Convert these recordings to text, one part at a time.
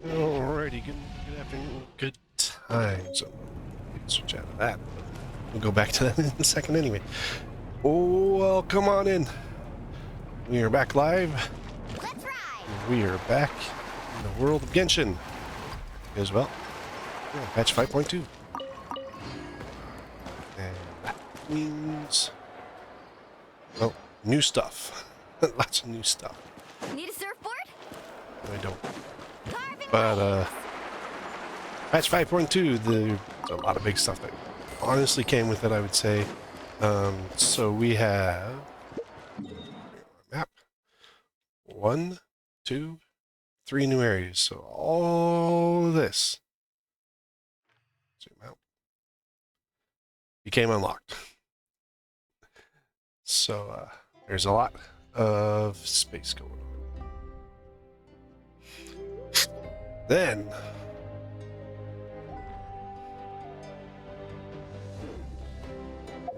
Alrighty, good afternoon, good time. So, we can switch out of that. We'll go back to that in a second anyway. Oh, well, come on in. We are back live. Let's ride. We are back in the world of Genshin as well. Yeah, patch 5.2. And that means, well, new stuff. Lots of new stuff. Need a surfboard? I don't. Carving But, patch 5.2, there's a lot of big stuff that honestly came with it, I would say. So we have map. 1, 2, 3 new areas. So all of this, zoom out, became unlocked. So there's a lot of space going on. Then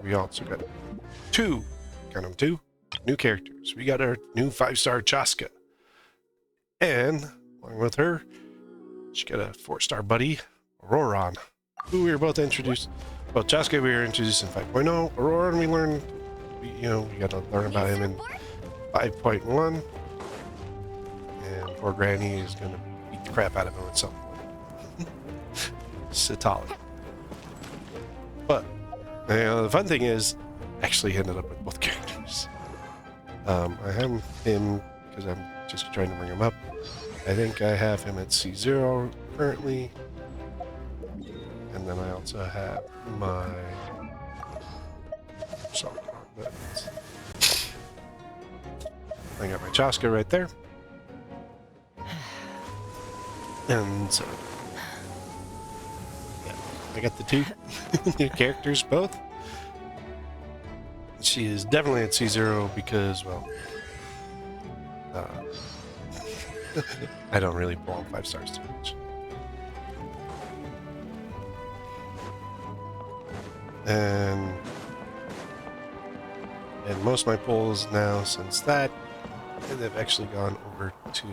we also got two new characters. We got our new 5-star Chaska, and along with her, she got a 4-star buddy, Auroron, who we were both introduced. Well, Chaska we were introduced in 5.0. Auroron we learned, we got to learn about him in 5.1. And poor Granny is going to beat the crap out of him at some point. Sitali. But the fun thing is, actually ended up with both characters. I have him because I'm just trying to bring him up. I think I have him at C0 currently. And then I also have my... Sorry, I got my Chaska right there. And so, yeah, I got the two new characters both. She is definitely at C0 because, well, I don't really pull on 5 stars too much. And most of my pulls now since that, they've actually gone over to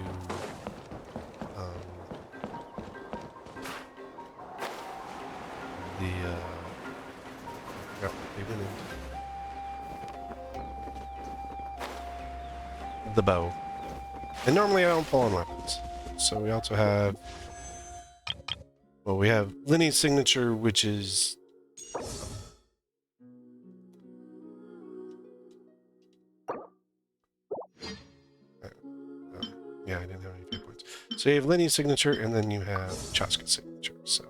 the bow. And normally I don't pull on weapons. So we also have, well, we have Linny's signature, which is yeah, I didn't have any fate points. So you have Linny's signature, and then you have Chaska's signature. So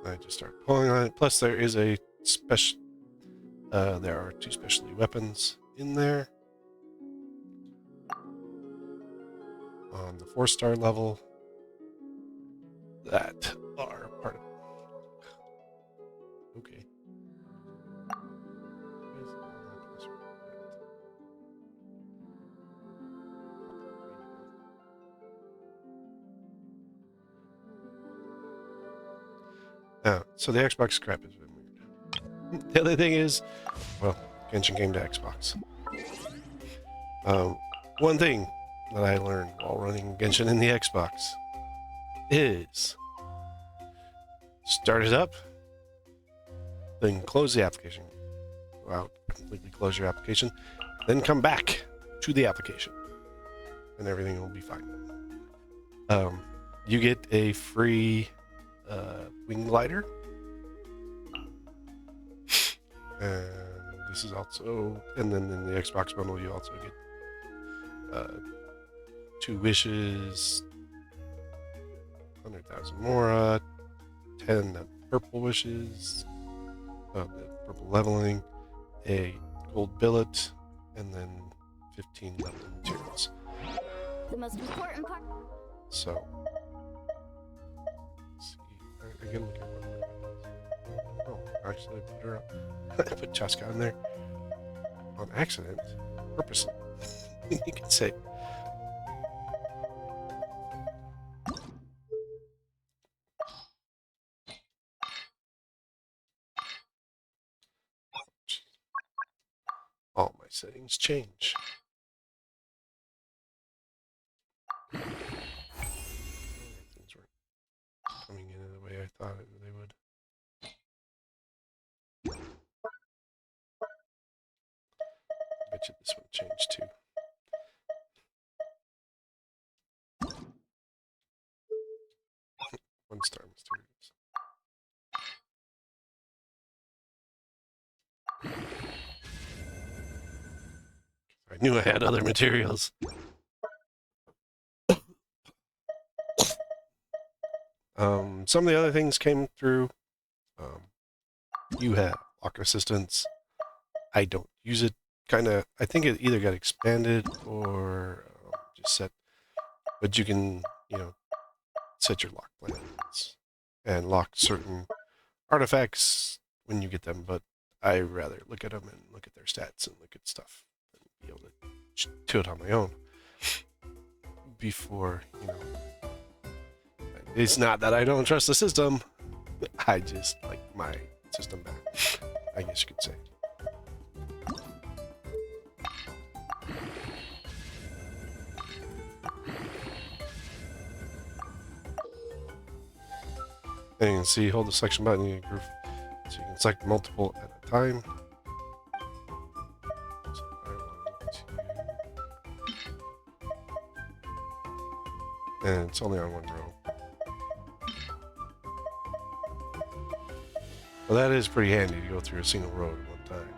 I just start pulling on it. Plus, there is a special. There are 2 specialty weapons in there on the 4-star level that are part of. Okay. So the Xbox crap has been weird. The other thing is, well, Genshin came to Xbox. One thing that I learned while running Genshin in the Xbox is start it up, then close the application. Go out, completely close your application, then come back to the application, and everything will be fine. You get a free wing glider. And this is also, and then in the Xbox bundle, you also get 2 wishes, 100,000 Mora, 10 purple wishes, the purple leveling, a gold billet, and then 15 leveling materials. The most important part. So, let's see, I can look at what. Oh, actually, I put her up. I put Chaska in there on accident, purposely. You could say. All my settings change. thought they would. Bet you this one changed too. One star mysterious. I knew I had other materials. Some of the other things came through. You have lock assistance. I don't use it. I think it either got expanded or just set. But you can, set your lock plans and lock certain artifacts when you get them. But I rather look at them and look at their stats and look at stuff and be able to do it on my own before, It's not that I don't trust the system. I just like my system back, I guess you could say. And you can see, hold the selection button, you can group, so you can select multiple at a time. So I want to, and it's only on one row. Well, that is pretty handy to go through a single road at one time.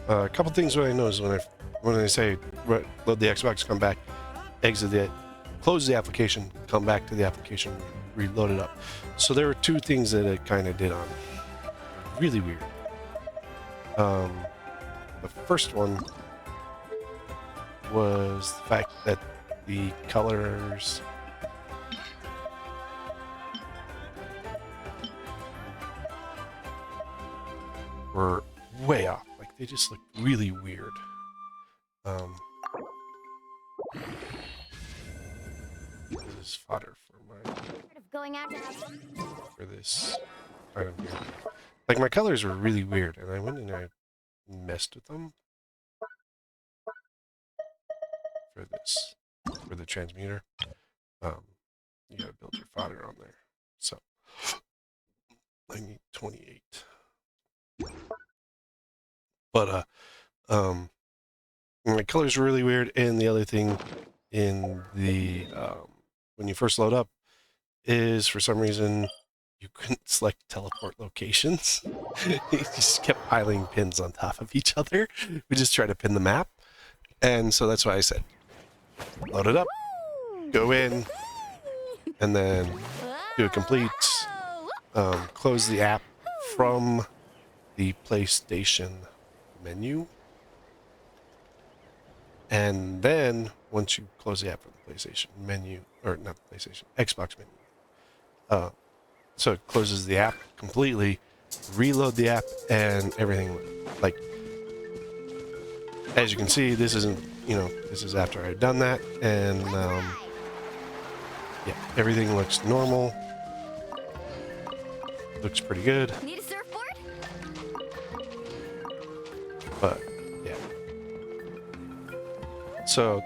A couple things what I noticed when I say load the Xbox, come back, close the application, come back to the application, reload it up. So there were two things that it kind of did on me. Really weird. The first one was the fact that the colors were way off. Like, they just looked really weird. This is fodder for this kind of weird. Like, my colors were really weird, and I went and I messed with them for the transmuter. You gotta build your fodder on there. So I need 28. But my colors were really weird, and the other thing in the when you first load up is for some reason you couldn't select teleport locations. You just kept piling pins on top of each other. We just tried to pin the map, and so that's why I said load it up, go in, and then do a complete close the app from the PlayStation menu. And then once you close the app from the PlayStation menu, or not the PlayStation, Xbox menu, so it closes the app completely, reload the app, and everything, like, as you can see, this isn't, this is after I've done that, and yeah, everything looks normal. Looks pretty good. Need a surfboard? But yeah. So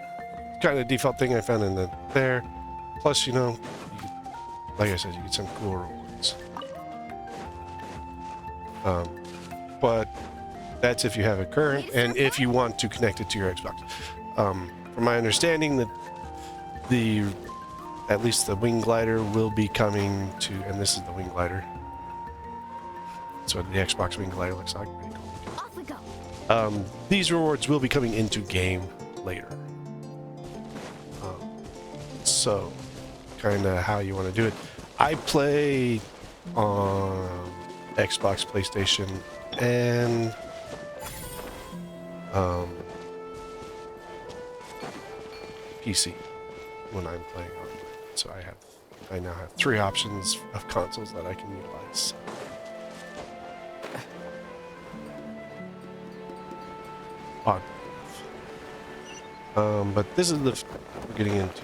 kind of default thing I found in there. Plus, like I said, you get some cool rewards. But that's if you have it current and if you want to connect it to your Xbox. From my understanding, that at least the wing glider will be coming to, and this is the wing glider. That's what the Xbox wing glider looks like. Pretty cool. Off we go. These rewards will be coming into game later. So, kind of how you want to do it. I play on Xbox, PlayStation, and PC when I'm playing online. So I now have 3 options of consoles that I can utilize. On. But this is we're getting into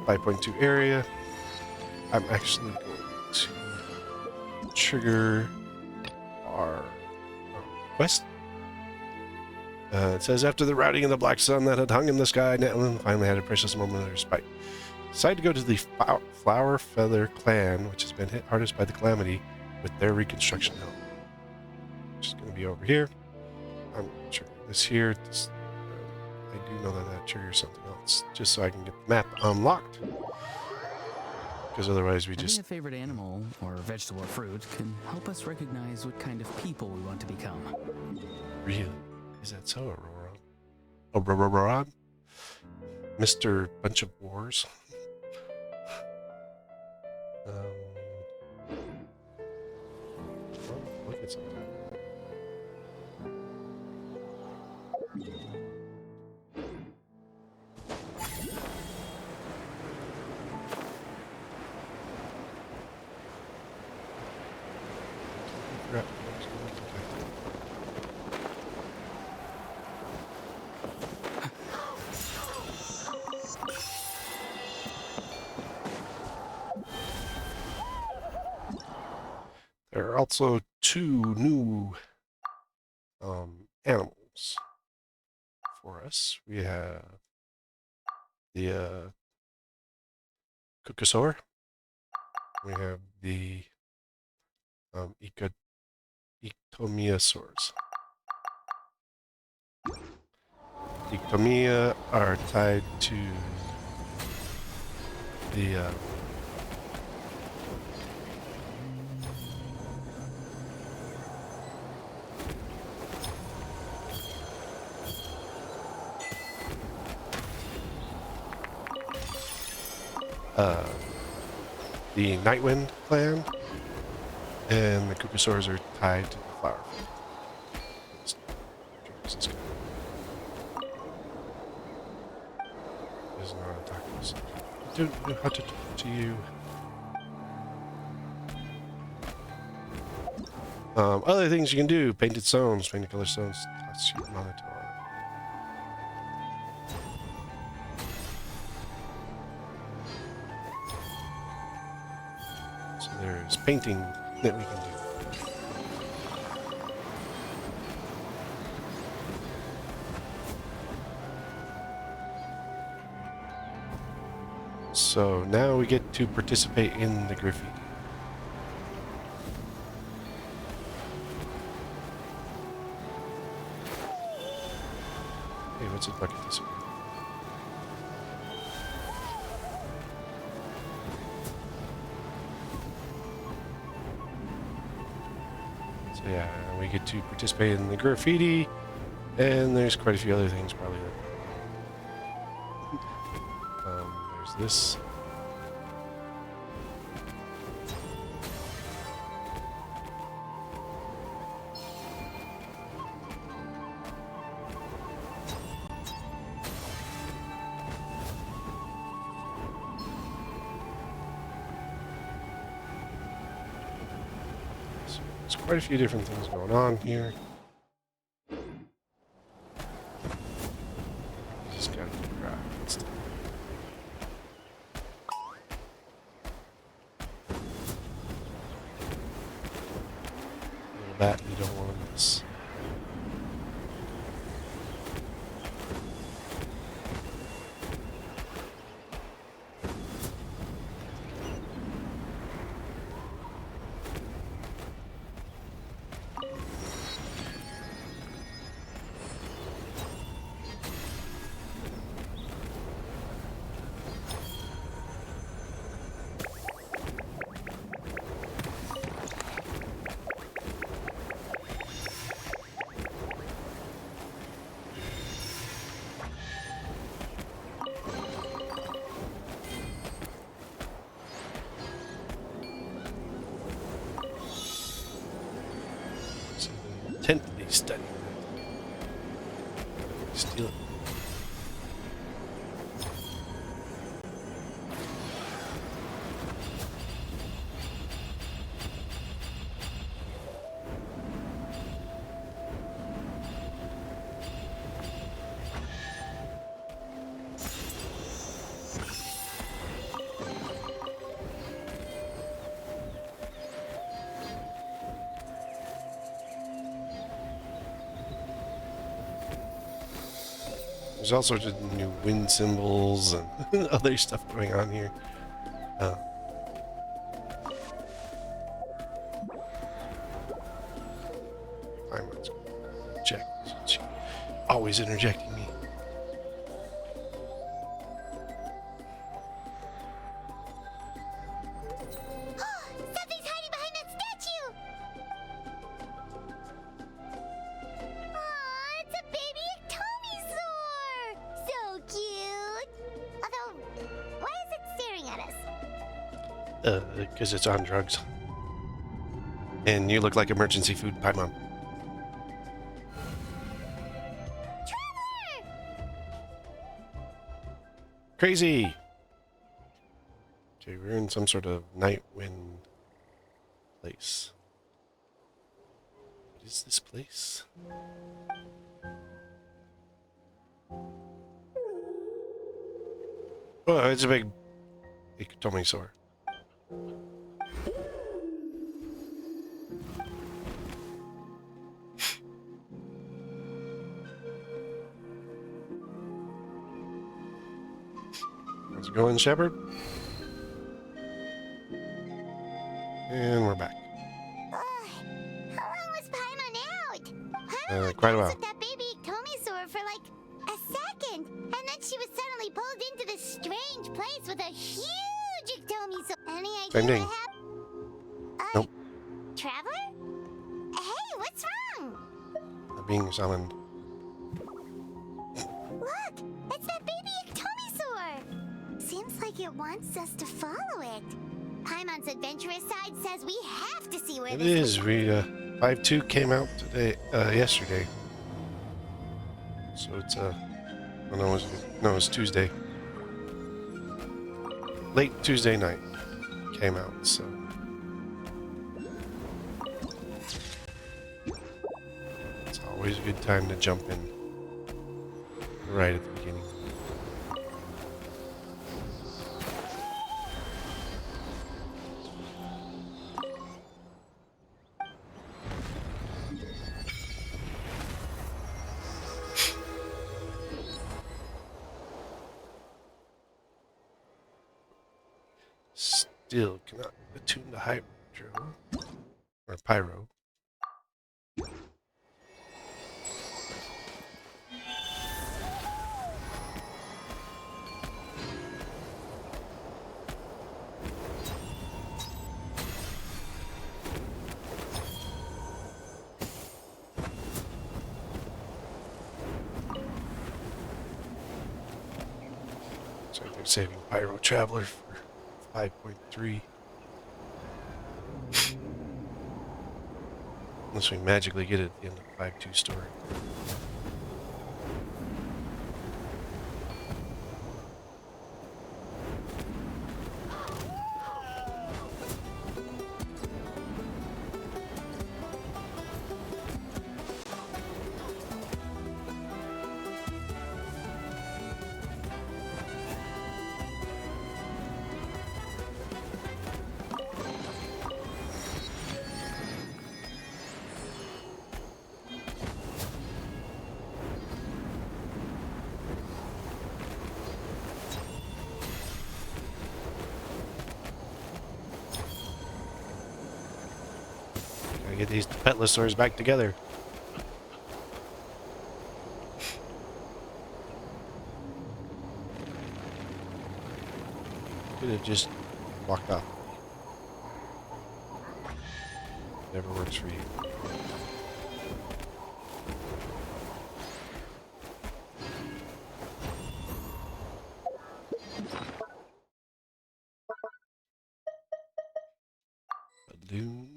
5.2 area. I'm actually going to trigger our quest. It says, after the routing of the black sun that had hung in the sky, Nightwind finally had a precious moment of respite. Decided to go to the Flower Feather clan, which has been hit hardest by the calamity, with their reconstruction help. Which is going to be over here. I'm triggering this here. I do know that triggers something else, just so I can get the map unlocked. Because otherwise we just... Having a favorite animal, or vegetable or fruit, can help us recognize what kind of people we want to become. Really? Is that so, Aurora? Aurora? Mr. Bunch of Wars? Look at something. There are also 2 new animals for us. We have the Kukasaur. We have the Ectomiosaurs. Ectomia are tied to the Nightwind clan, and the Kukasaurs are tied to the flower. This guy is not attacking us. I don't know how to talk to you. Other things you can do: painted stones, painted color stones, touch your monitor. So there's painting that we can do. So now we get to participate in the graffiti. Hey, what's it like at this one? So yeah, we get to participate in the graffiti, and there's quite a few other things probably. There's this. So there's quite a few different things going on here. Just gotta keep track and stuff. That you don't want to miss. Intently studying that. Steal it. There's also just new wind symbols and other stuff going on here. I'm going to check. She's always interjecting me. Something's hiding behind that statue! Aw, it's a baby Ectomisaur! So cute! Although, why is it staring at us? Because it's on drugs. And you look like emergency food, Paimon. Traveler! Crazy! Okay, we're in some sort of Nightwind place. What is this place? Oh, it's a big Ectomisaur. How's it going, Shepard? And we're back. How long was Paimon out? Paimon went Quite a nuts while. with that baby Ectomisaur for like a second, and then she was suddenly pulled into this strange place with a huge Ectomisaur. Any idea Same thing. what happened? Nope. Traveler? Hey, what's wrong? Being summoned. Look, it's that baby Ectomisaur. Seems like it wants us to follow it. Paimon's adventurous side says we have to see where It this is. We 5.2 came out today, yesterday. So it's oh, no, it was Tuesday. Late Tuesday night came out. So it's always a good time to jump in right at the beginning. Still cannot attune the hydro or pyro. So they're saving Pyro Traveler for 5.3. Unless we magically get it at the end of the 5.2 story. Gotta get these Petlosaurs back together. Could have just walked off. Never works for you. Balloon.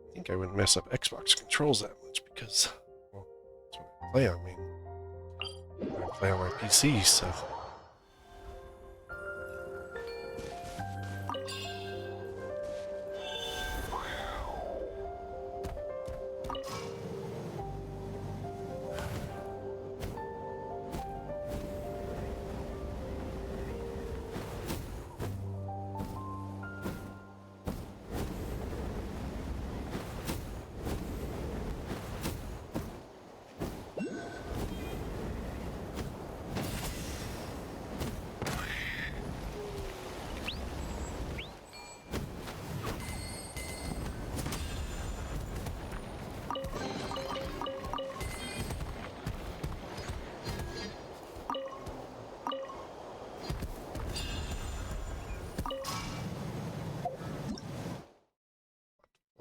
I think I wouldn't mess up Xbox controls that much because, well, that's what I play on. I mean, play on my PC, so.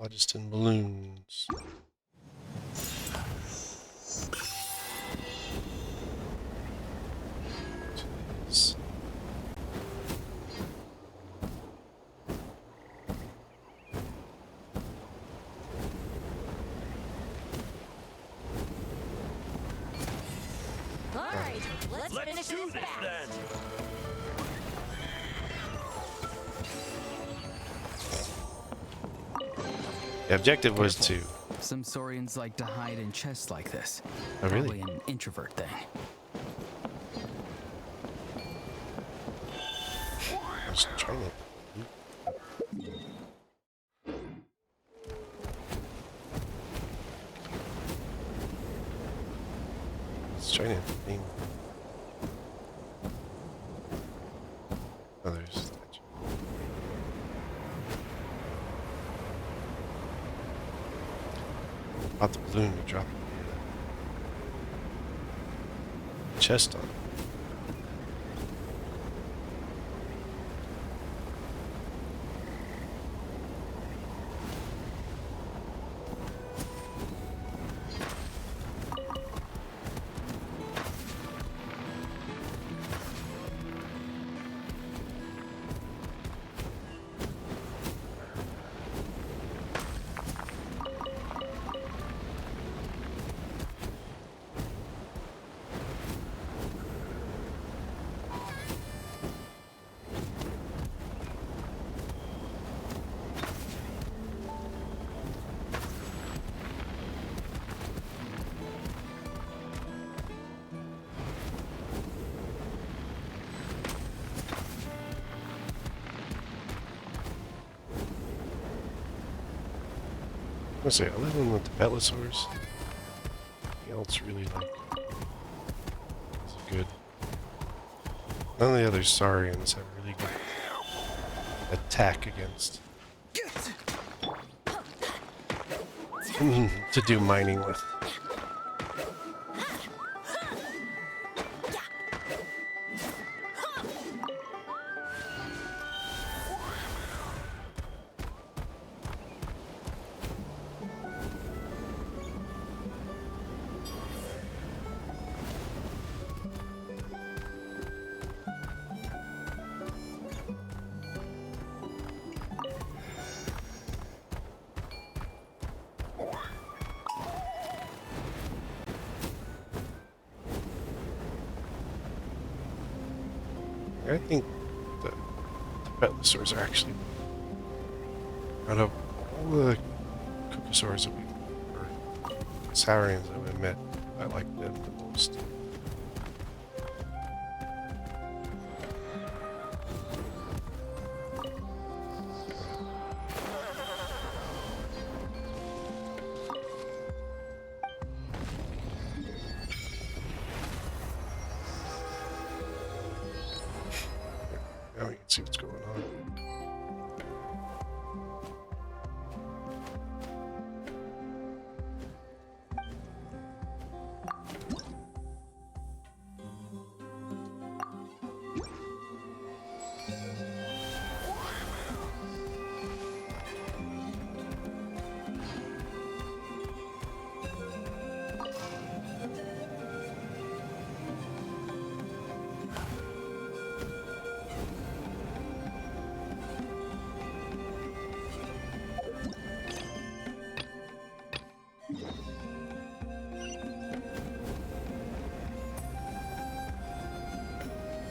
Phlogiston balloons. Jeez. All right, let's finish this battle. The objective was to. Some Saurians like to hide in chests like this. Oh, really? Probably an introvert thing. I was trying to. Let's try to aim. Oh, there's a statue. About the balloon to drop chest on. I'm gonna say, other than the Tibetlosaurs, anything else really like is good. None of the other Saurians have really good attack against to do mining with. I think the Tibetlosaurs are actually, out of all the Kukasaurs that or Saurians that we met, I like them the most. Now we can see what's going on.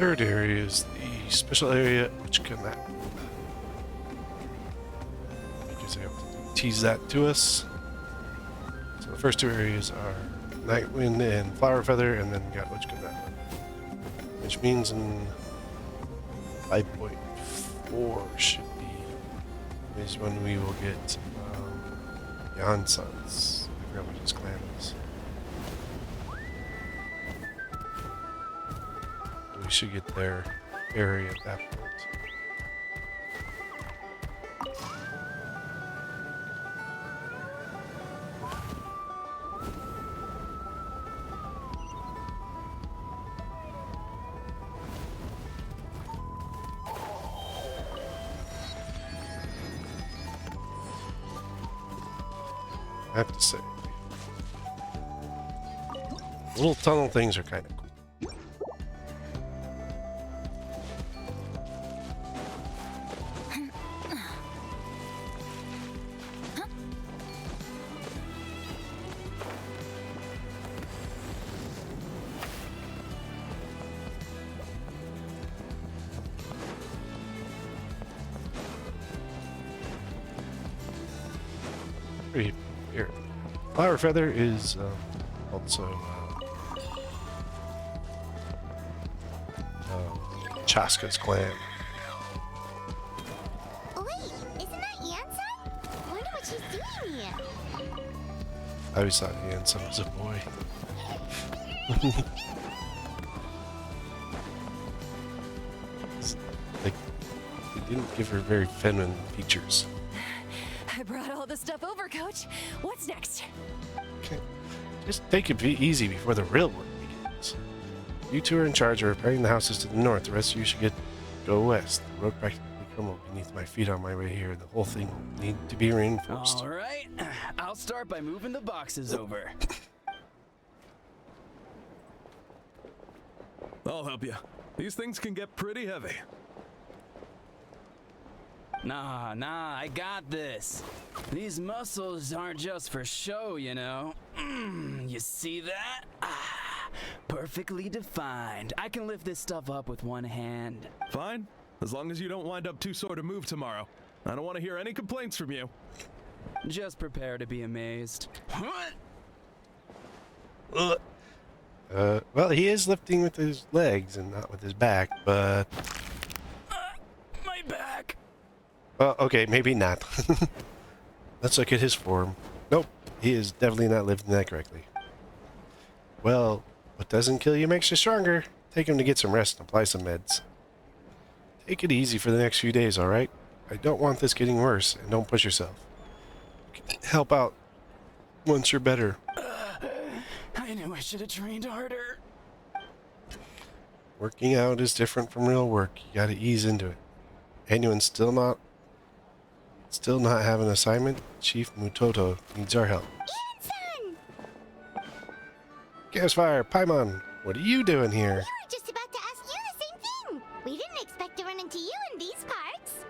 Third area is the special area, which can that. Because they have to tease that to us. So the first two areas are Nightwind and Flower Feather, and then we got which can that. Which means in 5.4 should be is when we will get Jansons. I forgot what his clan is. We should get their area at that point. I have to say, little tunnel things are kind of cool. Pretty here. Flower Feather is also Chaska's clan. Oh, wait, isn't that Yansan? I wonder what she's doing here. I always thought Yansan was a boy. Like, they didn't give her very feminine features. I brought all the stuff over, Coach. What's next? Okay. Just take it easy before the real work begins. You two are in charge of repairing the houses to the north. The rest of you should go west. The road practically crumbled beneath my feet on my way here. The whole thing will need to be reinforced. All right, I'll start by moving the boxes over. I'll help you. These things can get pretty heavy. Nah, I got this. These muscles aren't just for show, you know. You see that? Perfectly defined. I can lift this stuff up with one hand. Fine, as long as you don't wind up too sore to move tomorrow. I don't want to hear any complaints from you. Just prepare to be amazed. Well, he is lifting with his legs and not with his back, but... My back. Well, okay, maybe not. Let's look at his form. Nope, he is definitely not lifting that correctly. Well, what doesn't kill you makes you stronger. Take him to get some rest and apply some meds. Take it easy for the next few days, alright? I don't want this getting worse, and don't push yourself. You can help out once you're better. I knew I should have trained harder. Working out is different from real work. You gotta ease into it. Anyone's still not have an assignment? Chief Mutoto needs our help. Yansan! Gasfire, Paimon, what are you doing here? We were just about to ask you the same thing. We didn't expect to run into you in these parts.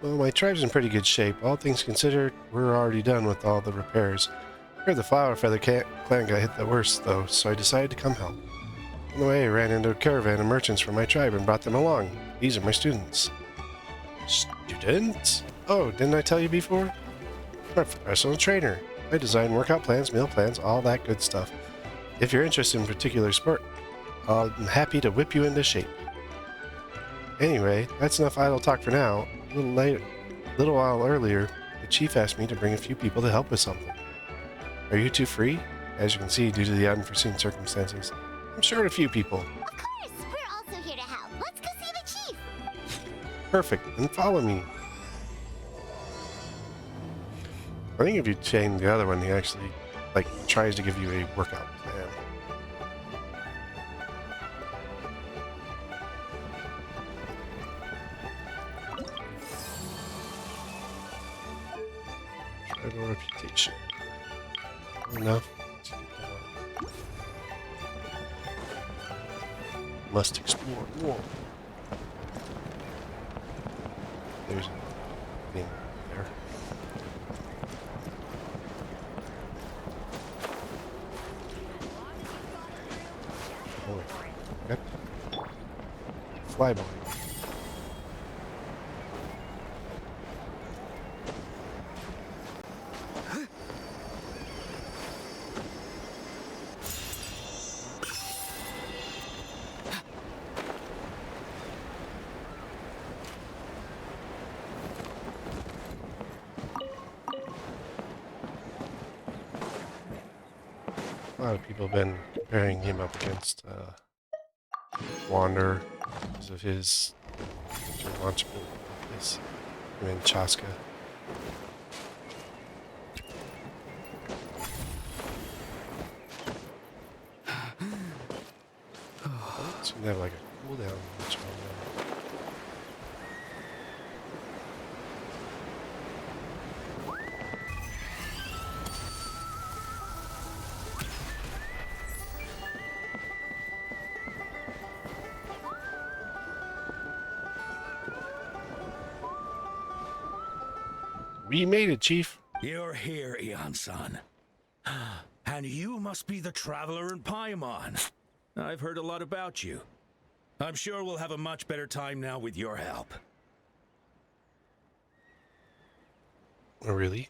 Well, my tribe's in pretty good shape. All things considered, we're already done with all the repairs. I heard the Flower Feather clan got hit the worst, though, so I decided to come help. On the way, I ran into a caravan of merchants from my tribe and brought them along. These are my students. Students? Oh, didn't I tell you before? I'm a professional trainer. I design workout plans, meal plans, all that good stuff. If you're interested in a particular sport, I'm happy to whip you into shape. Anyway, that's enough idle talk for now. A little while earlier, the chief asked me to bring a few people to help with something. Are you two free? As you can see, due to the unforeseen circumstances, I'm short a few people. Of course, we're also here to help. Let's go see the chief. Perfect, then follow me. I think if you chain the other one, he actually, tries to give you a workout plan. Tribal reputation. Enough. Must explore more. There's a thing there. flyboy. A lot of people have been comparing him up against Wander because of his launch move. Him and Chaska. Seem to have like a cooldown which on them. We made it, Chief. You're here, Eon-san. And you must be the traveler in Paimon. I've heard a lot about you. I'm sure we'll have a much better time now with your help. Oh, really?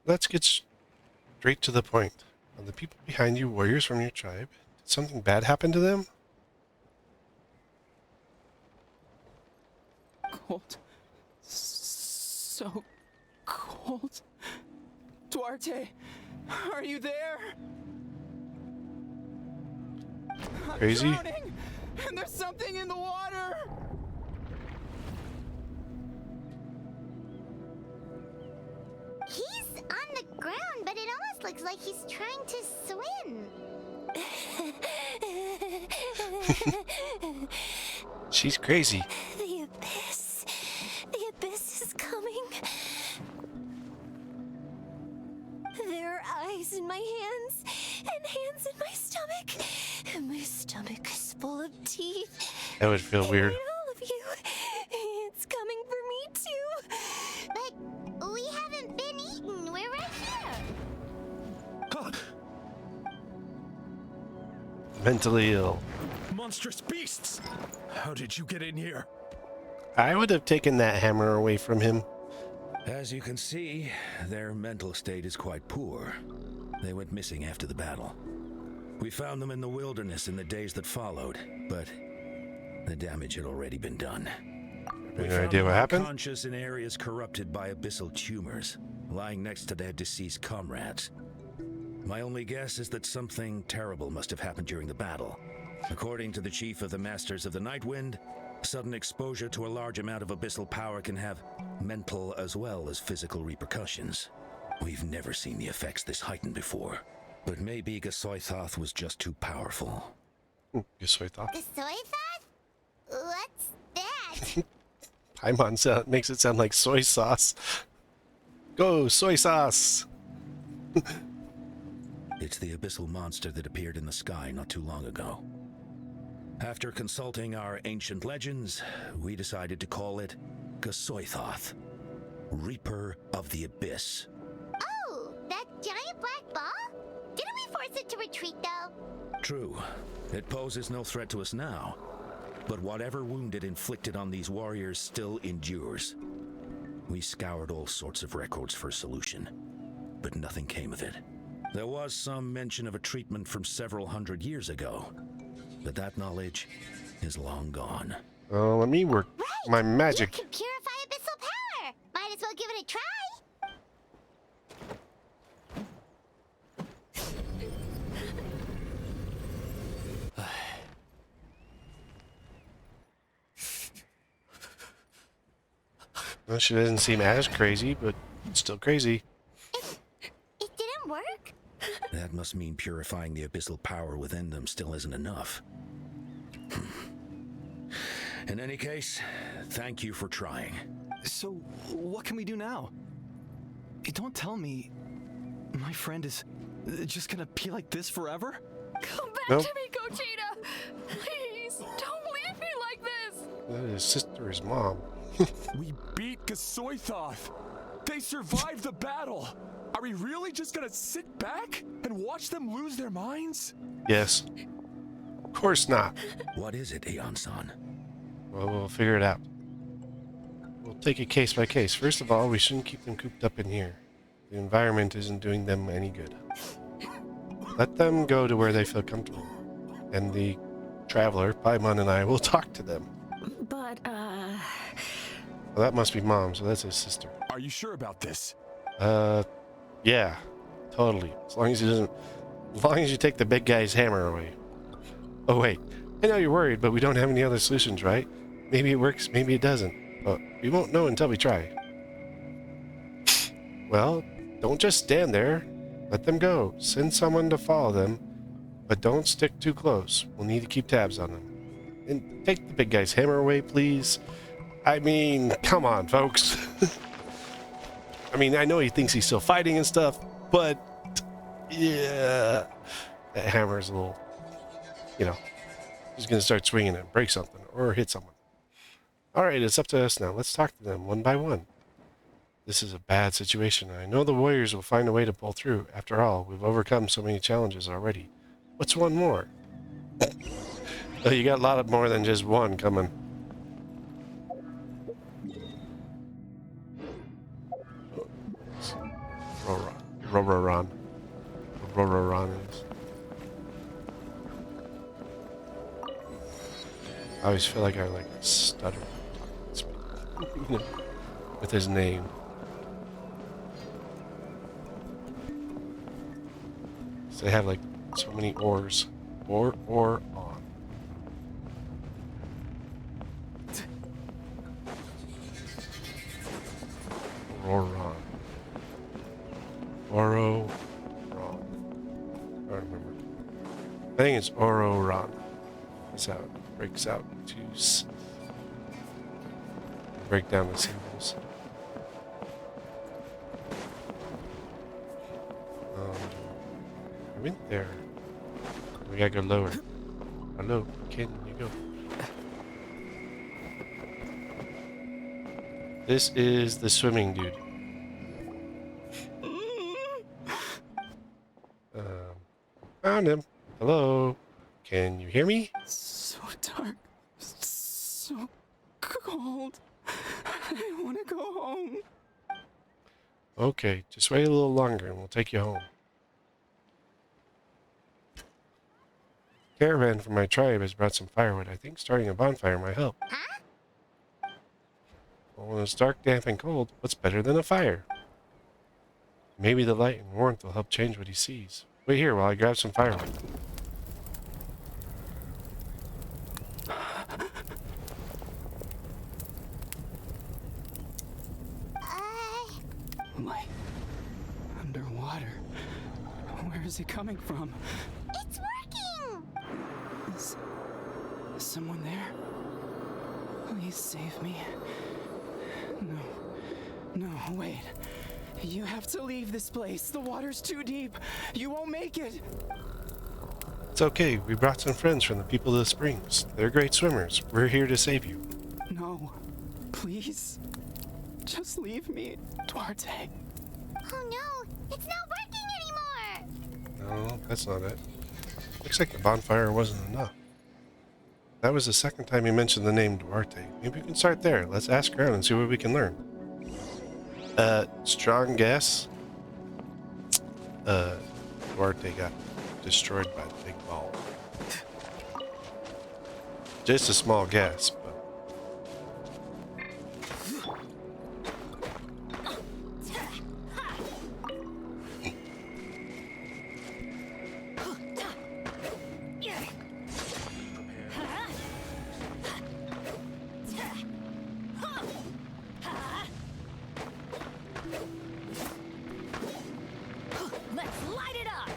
Let's get straight to the point. Are the people behind you warriors from your tribe? Did something bad happen to them? Cold. So cold. Duarte, are you there? Crazy? I'm drowning, and there's something in the water. He's on the ground, but it almost looks like he's trying to swim. She's crazy. The abyss. The abyss is coming. There are eyes in my hands, and hands in my stomach. And my stomach is full of teeth. That would feel weird. And all of you. It's coming for me too. But we haven't been eaten. We're right here. Mentally ill. Monstrous beasts! How did you get in here? I would have taken that hammer away from him. As you can see, their mental state is quite poor. They went missing after the battle. We found them in the wilderness in the days that followed, but the damage had already been done. Any idea what happened? Unconscious in areas corrupted by abyssal tumors, lying next to their deceased comrades. My only guess is that something terrible must have happened during the battle. According to the chief of the Masters of the Nightwind, sudden exposure to a large amount of abyssal power can have mental as well as physical repercussions. We've never seen the effects this heightened before, but maybe Gasoithoth was just too powerful. Gasoithoth. The soy thought? What's that? Paimon makes it sound like soy sauce. Go, soy sauce! It's the abyssal monster that appeared in the sky not too long ago. After consulting our ancient legends, we decided to call it Gasoithoth, Reaper of the Abyss. Oh, that giant black ball? Didn't we force it to retreat, though? True, it poses no threat to us now, but whatever wound it inflicted on these warriors still endures. We scoured all sorts of records for a solution, but nothing came of it. There was some mention of a treatment from several hundred years ago, but that knowledge is long gone. Oh, let me work my magic. You can purify abyssal power. Might as well give it a try. Well, she doesn't seem as crazy, but still crazy. It didn't work? That must mean purifying the abyssal power within them still isn't enough. In any case, thank you for trying. So, what can we do now? Don't tell me my friend is just gonna be like this forever? Come back Nope. to me, Gogeta! Please, don't leave me like this! That is his sister's mom. We beat Gasoithoth. They survived the battle. Are we really just gonna sit back and watch them lose their minds? Yes. Of course not. What is it, Aeon-san? Well, we'll figure it out. We'll take it case by case. First of all, we shouldn't keep them cooped up in here. The environment isn't doing them any good. Let them go to where they feel comfortable. And the traveler, Paimon, and I will talk to them. But, Well, that must be Mom, so that's his sister. Are you sure about this? Yeah. Totally. As long as you take the big guy's hammer away. Oh, wait. I know you're worried, but we don't have any other solutions, right? Maybe it works, maybe it doesn't. But we won't know until we try. Well, don't just stand there. Let them go. Send someone to follow them. But don't stick too close. We'll need to keep tabs on them. And take the big guy's hammer away, please. I mean, come on, folks. I mean, I know he thinks he's still fighting and stuff, but yeah, that hammer's a little, you know, he's going to start swinging it, break something, or hit someone. All right, it's up to us now. Let's talk to them one by one. This is a bad situation. I know the warriors will find a way to pull through. After all, we've overcome so many challenges already. What's one more? Oh, you got a lot of more than just one coming. Rororon is. I always feel like I stutter with his name. So they have like so many ors. Or on. Roron. Oro. Ron. I don't remember. I think it's Oro-ron. That's how it breaks out to break down the symbols. I went there. We gotta go lower. Hello, can you go? This is the swimming dude. Found him. Hello. Can you hear me? So dark. So cold. I want to go home. Okay, just wait a little longer and we'll take you home. Caravan from my tribe has brought some firewood. I think starting a bonfire might help. Huh? Well, when it's dark, damp, and cold, what's better than a fire? Maybe the light and warmth will help change what he sees. Wait here while I grab some firewood. Light. Underwater. Where is it coming from? It's working! Is someone there? Please save me. No, wait. You have to leave this place. The water's too deep. You won't make it. It's okay. We brought some friends from the people of the springs. They're great swimmers. We're here to save you. No. Please. Just leave me, Duarte. Oh no, it's not working anymore! No, that's not it. Looks like the bonfire wasn't enough. That was the second time you mentioned the name Duarte. Maybe we can start there. Let's ask around and see what we can learn. Strong guess. Duarte got destroyed by the big ball. Just a small guess, but... let's light it up!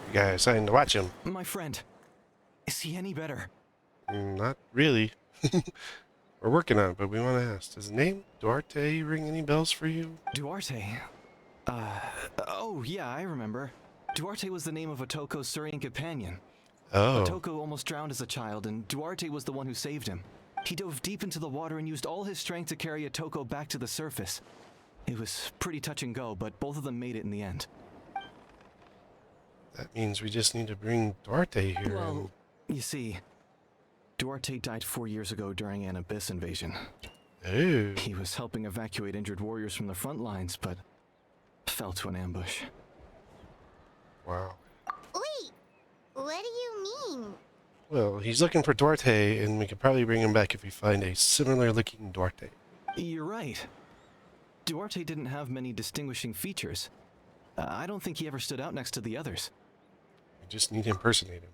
You got assigned to watch him. My friend. Is he any better? Not really. We're working on it, but we want to ask. Does the name Duarte ring any bells for you? Duarte? Oh, yeah, I remember. Duarte was the name of Otoko's Surian companion. Oh. Otoko almost drowned as a child, and Duarte was the one who saved him. He dove deep into the water and used all his strength to carry Otoko back to the surface. It was pretty touch and go, but both of them made it in the end. That means we just need to bring Duarte here. Well, you see, Duarte died 4 years ago during an Abyss invasion. Oh. He was helping evacuate injured warriors from the front lines, but fell to an ambush. Wow. Wait, what do you mean? Well, he's looking for Duarte, and we could probably bring him back if we find a similar-looking Duarte. You're right. Duarte didn't have many distinguishing features. I don't think he ever stood out next to the others. We just need to impersonate him.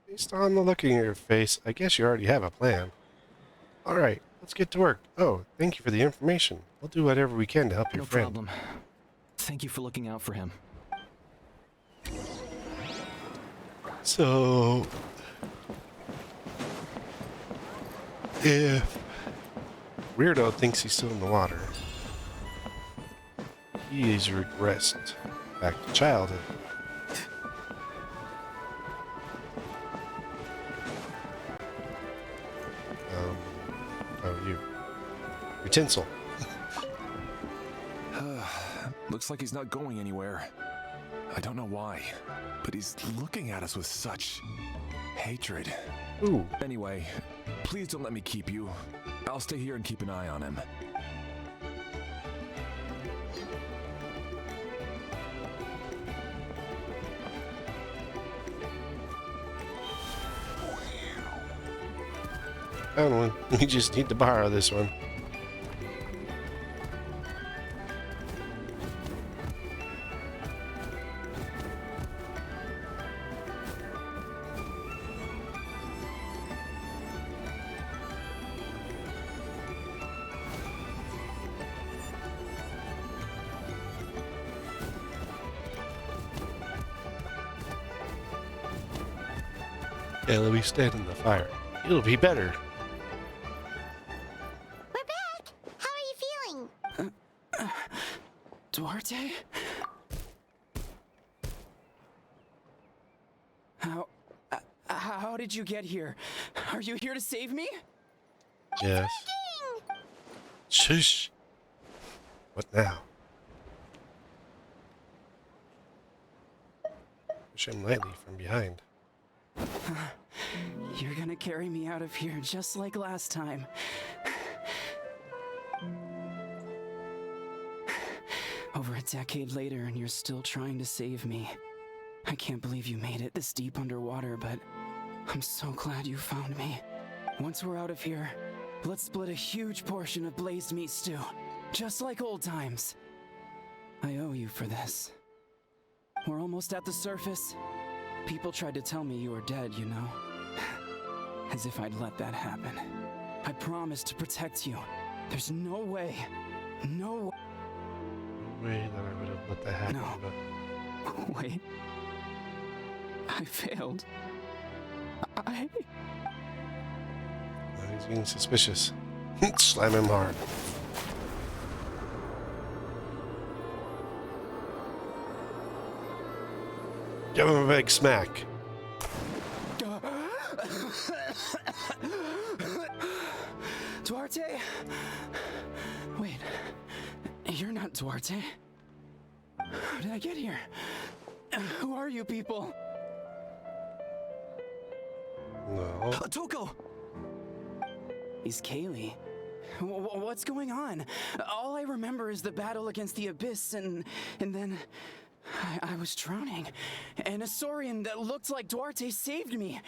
Based on the look in your face, I guess you already have a plan. All right, let's get to work. Oh, thank you for the information. We'll do whatever we can to help your No friend. problem. Thank you for looking out for him. So, if Weirdo thinks he's still in the water, he is regressed back to childhood. Oh, you. Utensil. Looks like he's not going anywhere. I don't know why, but he's looking at us with such hatred. Ooh. Anyway, please don't let me keep you. I'll stay here and keep an eye on him. Found one. We just need to borrow this one. Yeah, let me stand in the fire. It'll be better. We're back! How are you feeling? Duarte? How did you get here? Are you here to save me? Yes. Shush. What now? Push him lightly from behind. You're gonna carry me out of here just like last time. Over a decade later, and you're still trying to save me. I can't believe you made it this deep underwater, but I'm so glad you found me. Once we're out of here, let's split a huge portion of blazed meat stew, just like old times. I owe you for this. We're almost at the surface. People tried to tell me you were dead, you know? As if I'd let that happen. I promised to protect you. There's no way. No Way that I would have let that happen. No. But Wait. I failed. now he's being suspicious. Slam him hard. Give him a big smack. Duarte? Wait. You're not Duarte. How did I get here? Who are you people? No. Otoko! He's Kaylee. What's going on? All I remember is the battle against the Abyss, and then I was drowning. And a Saurian that looked like Duarte saved me.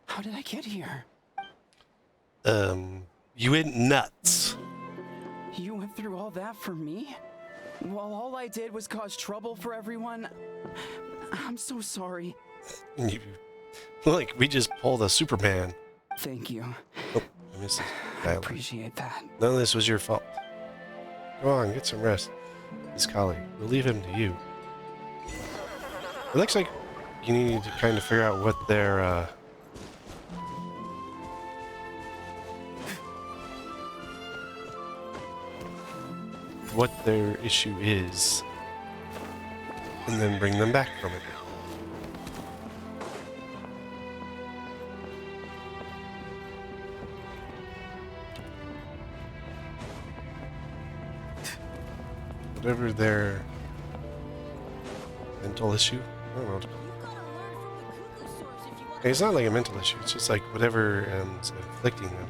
How did I get here? You went nuts. You went through all that for me? While all I did was cause trouble for everyone? I'm so sorry. You, like, we just pulled a Superman. Thank you. Oh, I missed it. I appreciate that. None of this was your fault. Go on, get some rest. This collie, we'll leave him to you. It looks like you need to kind of figure out what their issue is, and then bring them back from it. Whatever their mental issue, I don't know. It's not like a mental issue. It's just like whatever is afflicting them.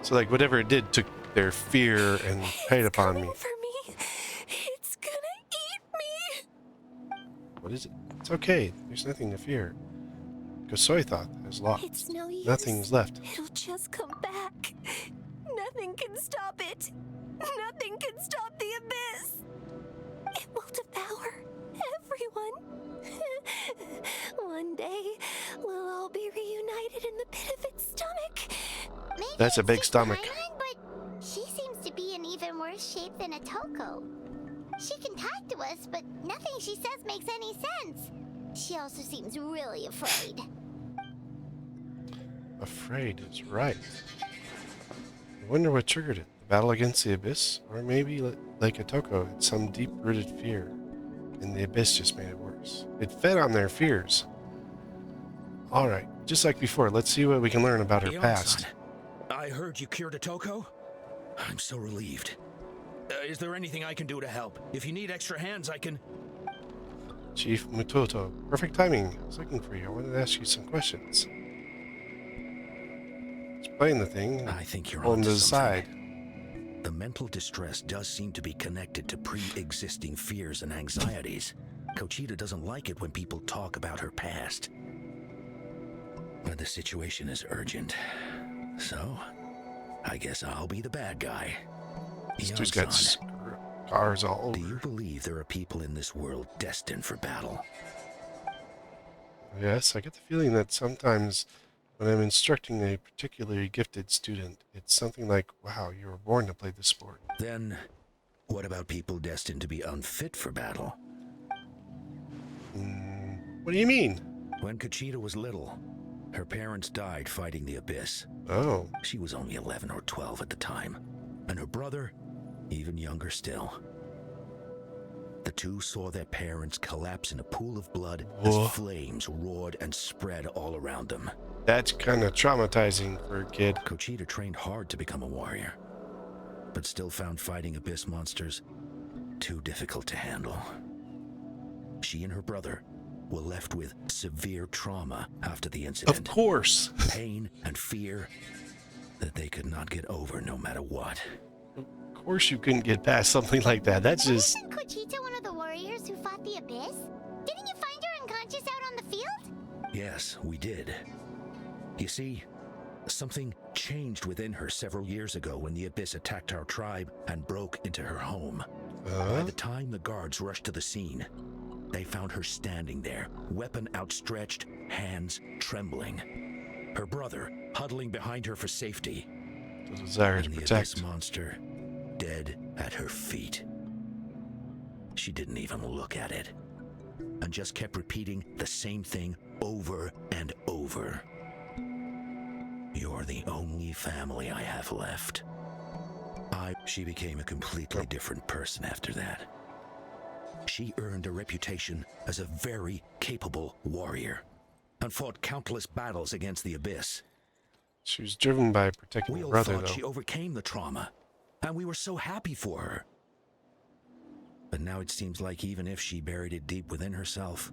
So like whatever it did took their fear and preyed upon me. For me. It's gonna eat me. What is it? It's okay. There's nothing to fear. Gosoy thought has lost. It's no use. Nothing's left. It'll just come back. Nothing can stop it. Nothing can stop the abyss. It will devour everyone. One day, we'll all be reunited in the pit of its stomach. Maybe That's a it's big just stomach. Nightwind, but she seems to be in even worse shape than a Toko. She can talk to us, but nothing she says makes any sense. She also seems really afraid. Afraid is right. I wonder what triggered it. The battle against the abyss? Or maybe like a Toko, it's some deep-rooted fear. And the abyss just made it worse. It fed on their fears. Alright, just like before, let's see what we can learn about her past. I heard you cured a Toko? I'm so relieved. Is there anything I can do to help? If you need extra hands, I can... Chief Mutoto, perfect timing. I was looking for you. I wanted to ask you some questions. Explain the thing. I think you're on onto the something. side. The mental distress does seem to be connected to pre-existing fears and anxieties. Kochita doesn't like it when people talk about her past. But the situation is urgent. So, I guess I'll be the bad guy. This Young dude's got son, scars all do you over. believe there are people in this world destined for battle? Yes, I get the feeling that sometimes when I'm instructing a particularly gifted student, it's something like, wow, you were born to play this sport. Then, what about people destined to be unfit for battle? What do you mean? When Kochita was little, her parents died fighting the abyss. Oh, She was only 11 or 12 at the time, and her brother, even younger still. The two saw their parents collapse in a pool of blood Whoa. as flames roared and spread all around them. that's kind of traumatizing for a kid. Kochita trained hard to become a warrior, but still found fighting abyss monsters too difficult to handle. She and her brother were left with severe trauma after the Of incident. course. Pain and fear that they could not get over no matter what. Of course you couldn't get past something like that. That's just... Wasn't Kochita one of the warriors who fought the abyss? Didn't you find her unconscious out on the field? Yes, we did. You see, something changed within her several years ago when the abyss attacked our tribe and broke into her home. By the time the guards rushed to the scene, they found her standing there, weapon outstretched, hands trembling. Her brother huddling behind her for safety. the desire to And the protect. abyss monster dead at her feet. She didn't even look at it, and just kept repeating the same thing over and over. You're the only family I have left. She became a completely different person after that. She earned a reputation as a very capable warrior and fought countless battles against the abyss. She was driven by protecting We her all brother, thought she though. overcame the trauma, and we were so happy for her. But now it seems like even if she buried it deep within herself,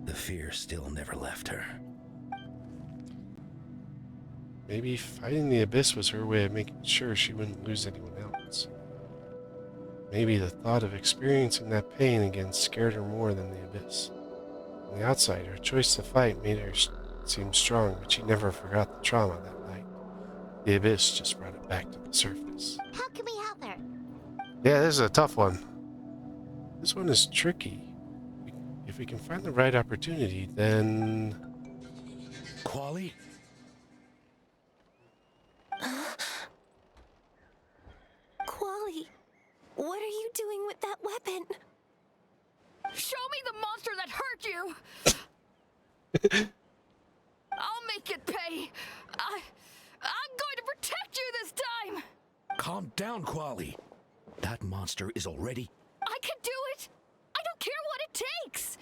the fear still never left her. Maybe fighting the abyss was her way of making sure she wouldn't lose anyone else. Maybe the thought of experiencing that pain again scared her more than the abyss. On the outside, her choice to fight made her seem strong, but she never forgot the trauma that night. The abyss just brought it back to the surface. How can we help her? Yeah, this is a tough one. This one is tricky. If we can find the right opportunity, then... Quali? Quali, what are you doing with that weapon? Show me the monster that hurt you! I'll make it pay! I'm going to protect you this time! Calm down, Quali. That monster is already... I can do it! I don't care what it takes!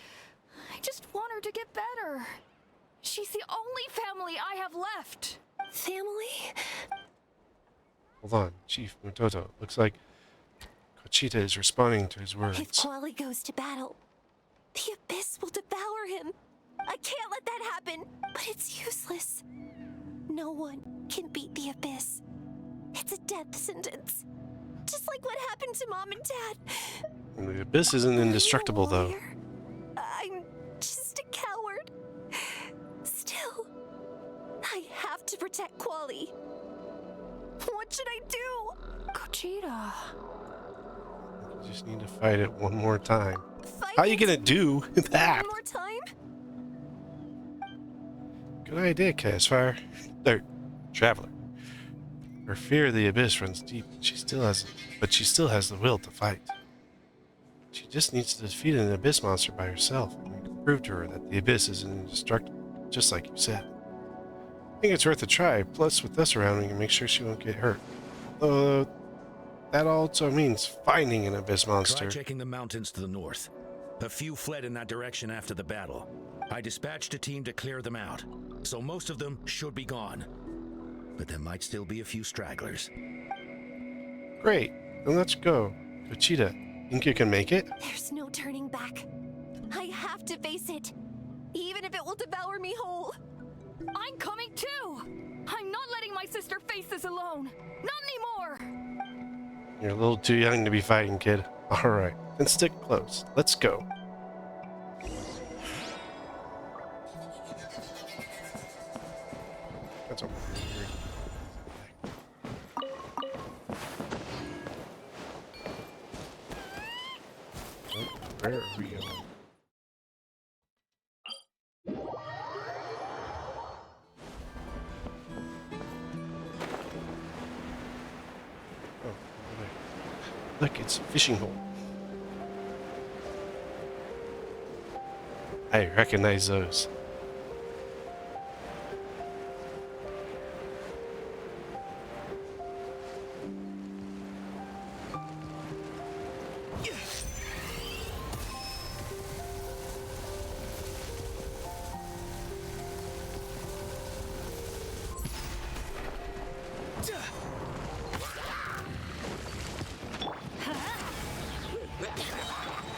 I just want her to get better. She's the only family I have left. Family? Hold on, Chief Mutoto. Looks like Kochita is responding to his If words. Quali goes to battle, the Abyss will devour him. I can't let that happen, but it's useless. No one can beat the Abyss. It's a death sentence. Just like what happened to Mom and Dad. The Abyss isn't indestructible, though. Warrior. I'm just a coward. Still, I have to protect Quali. What should I do? Kochita. You just need to fight it one more time. Fight How are you it gonna do that? one more time? Good idea, Caspar. There, Traveler. Her fear of the Abyss runs deep. She still has the will to fight. She just needs to defeat an Abyss monster by herself, and we can prove to her that the Abyss isn't indestructible, just like you said. I think it's worth a try. Plus, with us around, we can make sure she won't get hurt. Although, that also means finding an Abyss monster. Try checking the mountains to the north. A few fled in that direction after the battle. I dispatched a team to clear them out, so most of them should be gone. But there might still be a few stragglers. Great, then let's go. Kochita, think you can make it? There's no turning back. I have to face it, even if it will devour me whole. I'm coming too. I'm not letting my sister face this alone. Not anymore. You're a little too young to be fighting, kid. Alright, then stick close. Let's go. That's a weird... Where are we going? Oh, over there. Look, it's a fishing hole. I recognize those.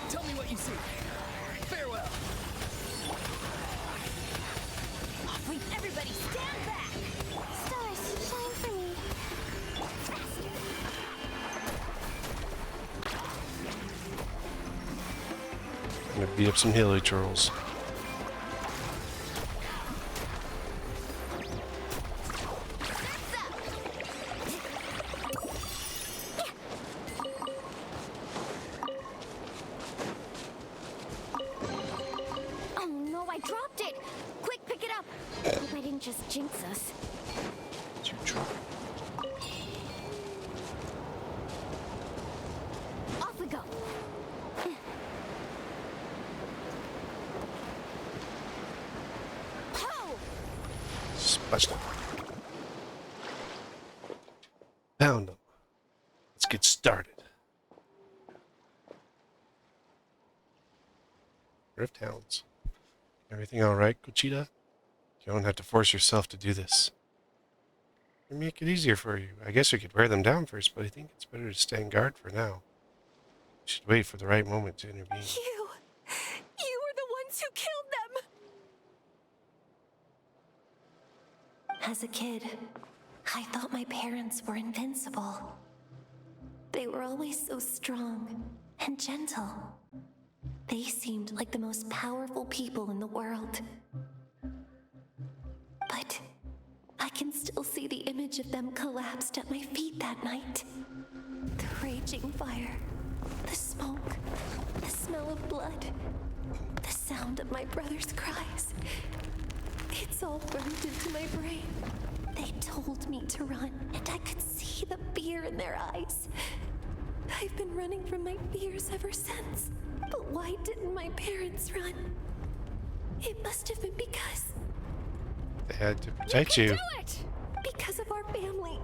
Tell me what you see. Farewell. Wait, everybody, stand back! Stars, shine for me. I'm gonna beat up some hilly trolls. Oh no, I dropped it. Quick, pick it up. Hope I didn't just jinx us. Too true. Off we go. Ho! Splashed them. Found them. Let's get started. Rift Hounds. Everything alright, Kochita? You don't have to force yourself to do this. We make it easier for you. I guess we could wear them down first, but I think it's better to stand guard for now. We should wait for the right moment to intervene. You were the ones who killed them! As a kid, I thought my parents were invincible. They were always so strong and gentle. They seemed like the most powerful people in the world. But I can still see the image of them collapsed at my feet that night. The raging fire, the smoke, the smell of blood, the sound of my brother's cries. It's all burned into my brain. They told me to run, and I could see the fear in their eyes. I've been running from my fears ever since. But why didn't my parents run? It must have been because... They had to protect you. Do it! Because of our family.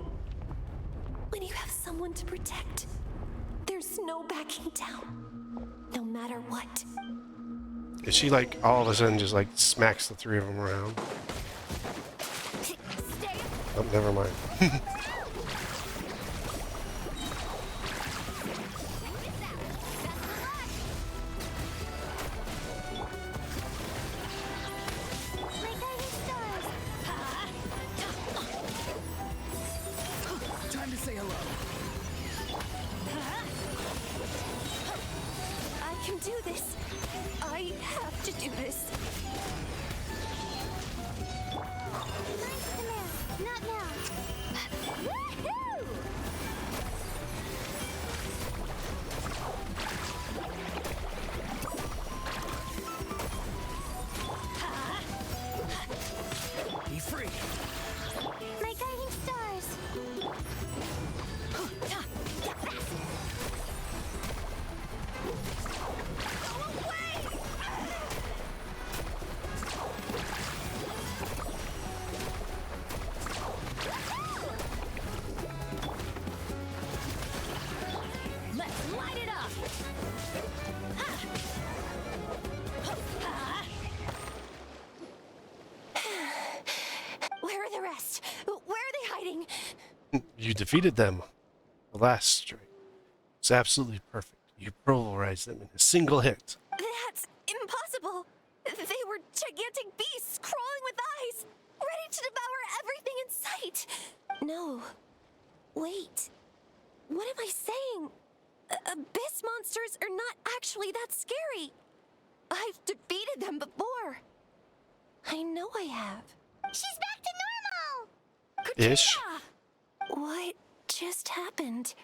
When you have someone to protect, there's no backing down. No matter what. Is she like all of a sudden just like smacks the three of them around? Oh, never mind. Time to say hello. I can do this. I have to do this. Not now. Woohoo! Be free. My guiding stars. Let's light it up. Where are the rest? Where are they hiding? You defeated them. The last strike. It's absolutely perfect. You pulverized them in a single hit. That's impossible. They were gigantic beasts crawling with eyes, ready to devour everything in sight. No. Wait. What am I saying? Abyss monsters are not actually that scary. I've defeated them before. I know I have. She's back to normal! Ish. What just happened?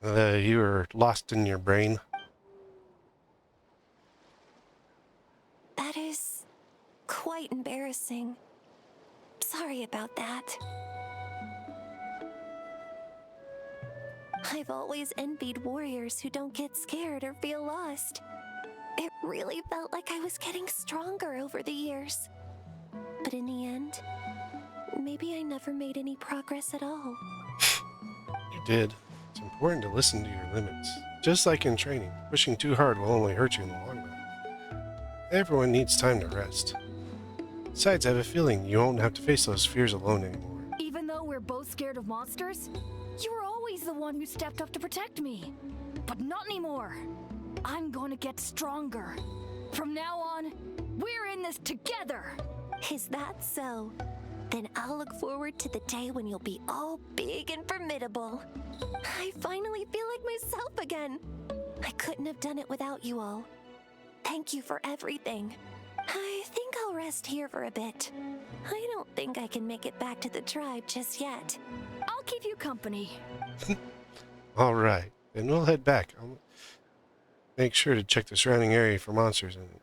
You were lost in your brain. That is quite embarrassing. Sorry about that. I've always envied warriors who don't get scared or feel lost. It really felt like I was getting stronger over the years. But in the end, maybe I never made any progress at all. You did. It's important to listen to your limits. Just like in training, pushing too hard will only hurt you in the long run. Everyone needs time to rest. Besides, I have a feeling you won't have to face those fears alone anymore. Even though we're both scared of monsters, you were always the one who stepped up to protect me. But not anymore. I'm going to get stronger. From now on, we're in this together. Is that so? Then I'll look forward to the day when you'll be all big and formidable. I finally feel like myself again. I couldn't have done it without you all. Thank you for everything. I think I'll rest here for a bit. I don't think I can make it back to the tribe just yet. I'll keep you company. All right, then we'll head back. I'll make sure to check the surrounding area for monsters, and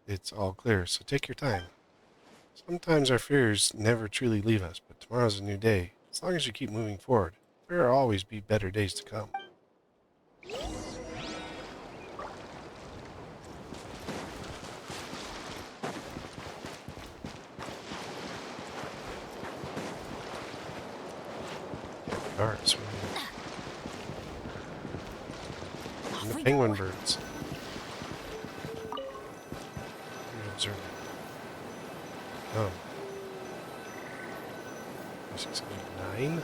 it's all clear, so take your time. Sometimes our fears never truly leave us, but tomorrow's a new day. As long as you keep moving forward, there will always be better days to come. Guards. And the penguin birds. Observe. Oh. 6, 8, 9.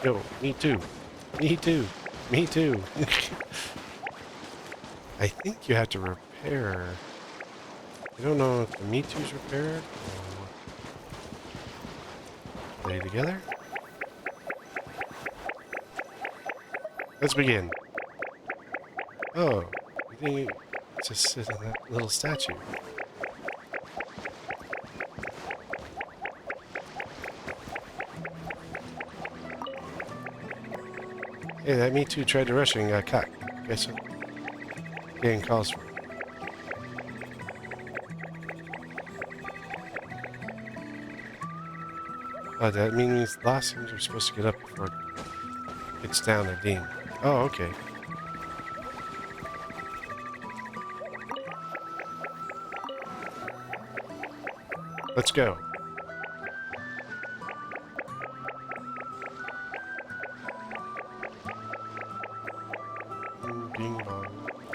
Yo, me too. Me too. Me too. I think you have to repair. I don't know if the Me Too's repaired or play together. Let's begin. Oh, I think it's just sit on that little statue. Hey, that Me Too tried to rush it and got caught. Guess what? Getting calls for it. Oh, that means blossoms are supposed to get up before it gets down a ding. Oh, okay. Let's go. Bing bong,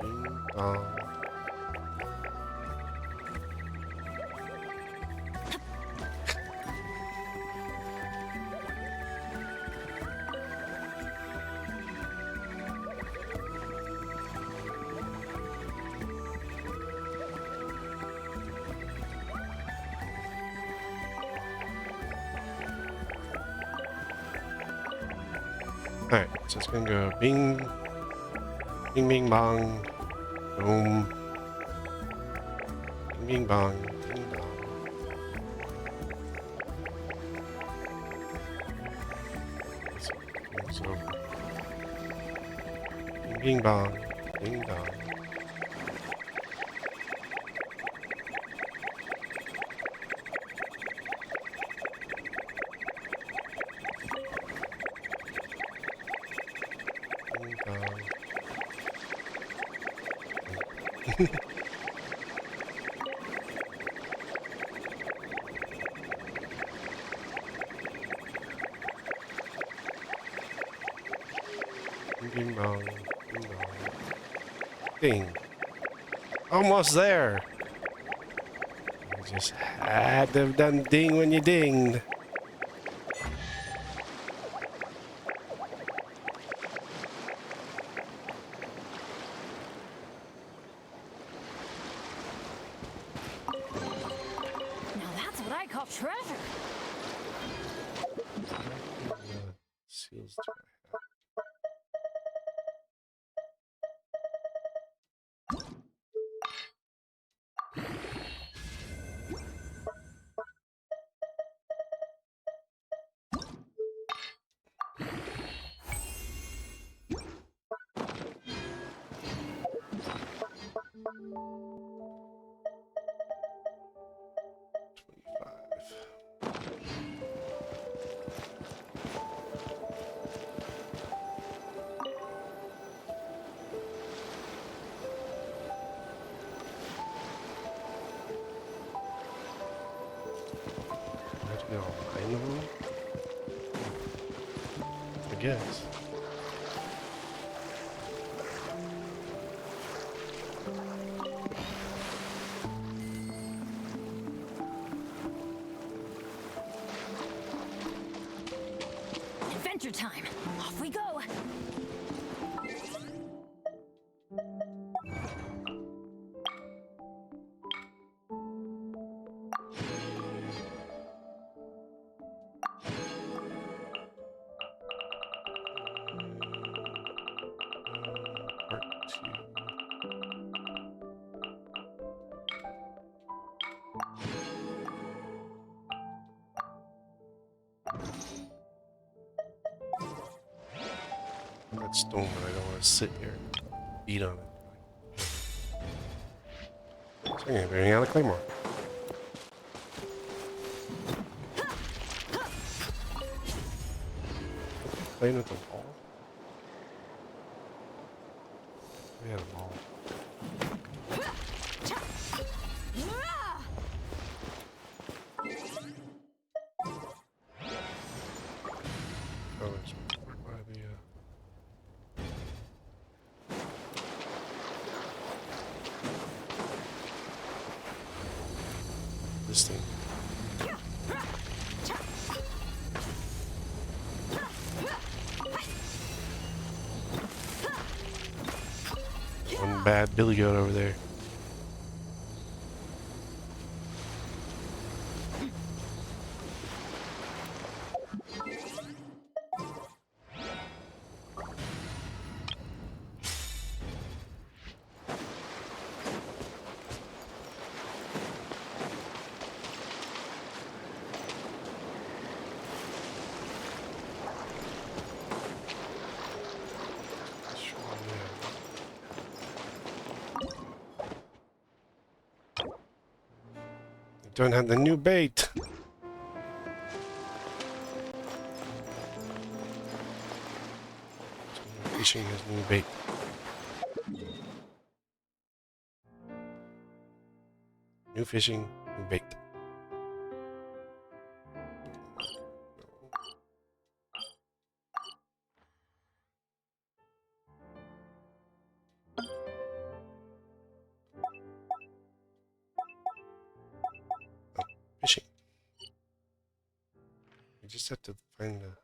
bing bong. Alright, so it's gonna go bing, bing, bing, bong, boom, bing, bing, bong, bing, bong. Let's see if it goes over. Bing, bing, bong, bing, bong. Bing, bong. Bing bong, bing bong. Ding. Almost there. You just had to have done ding when you dinged. Now that's what I call treasure. Seals do I have? I have to go behind the room? I guess. Adventure time. Off we go. Part 2. That stone, but I don't want to sit here and beat on it. So I'm gonna bring out a claymore. Playing with the ball? We had a ball. Oh, it's right by the this thing. One bad billy goat over there. Don't have the new bait. Fishing has new bait. New fishing, new bait. Oh, fishing. We just have to find the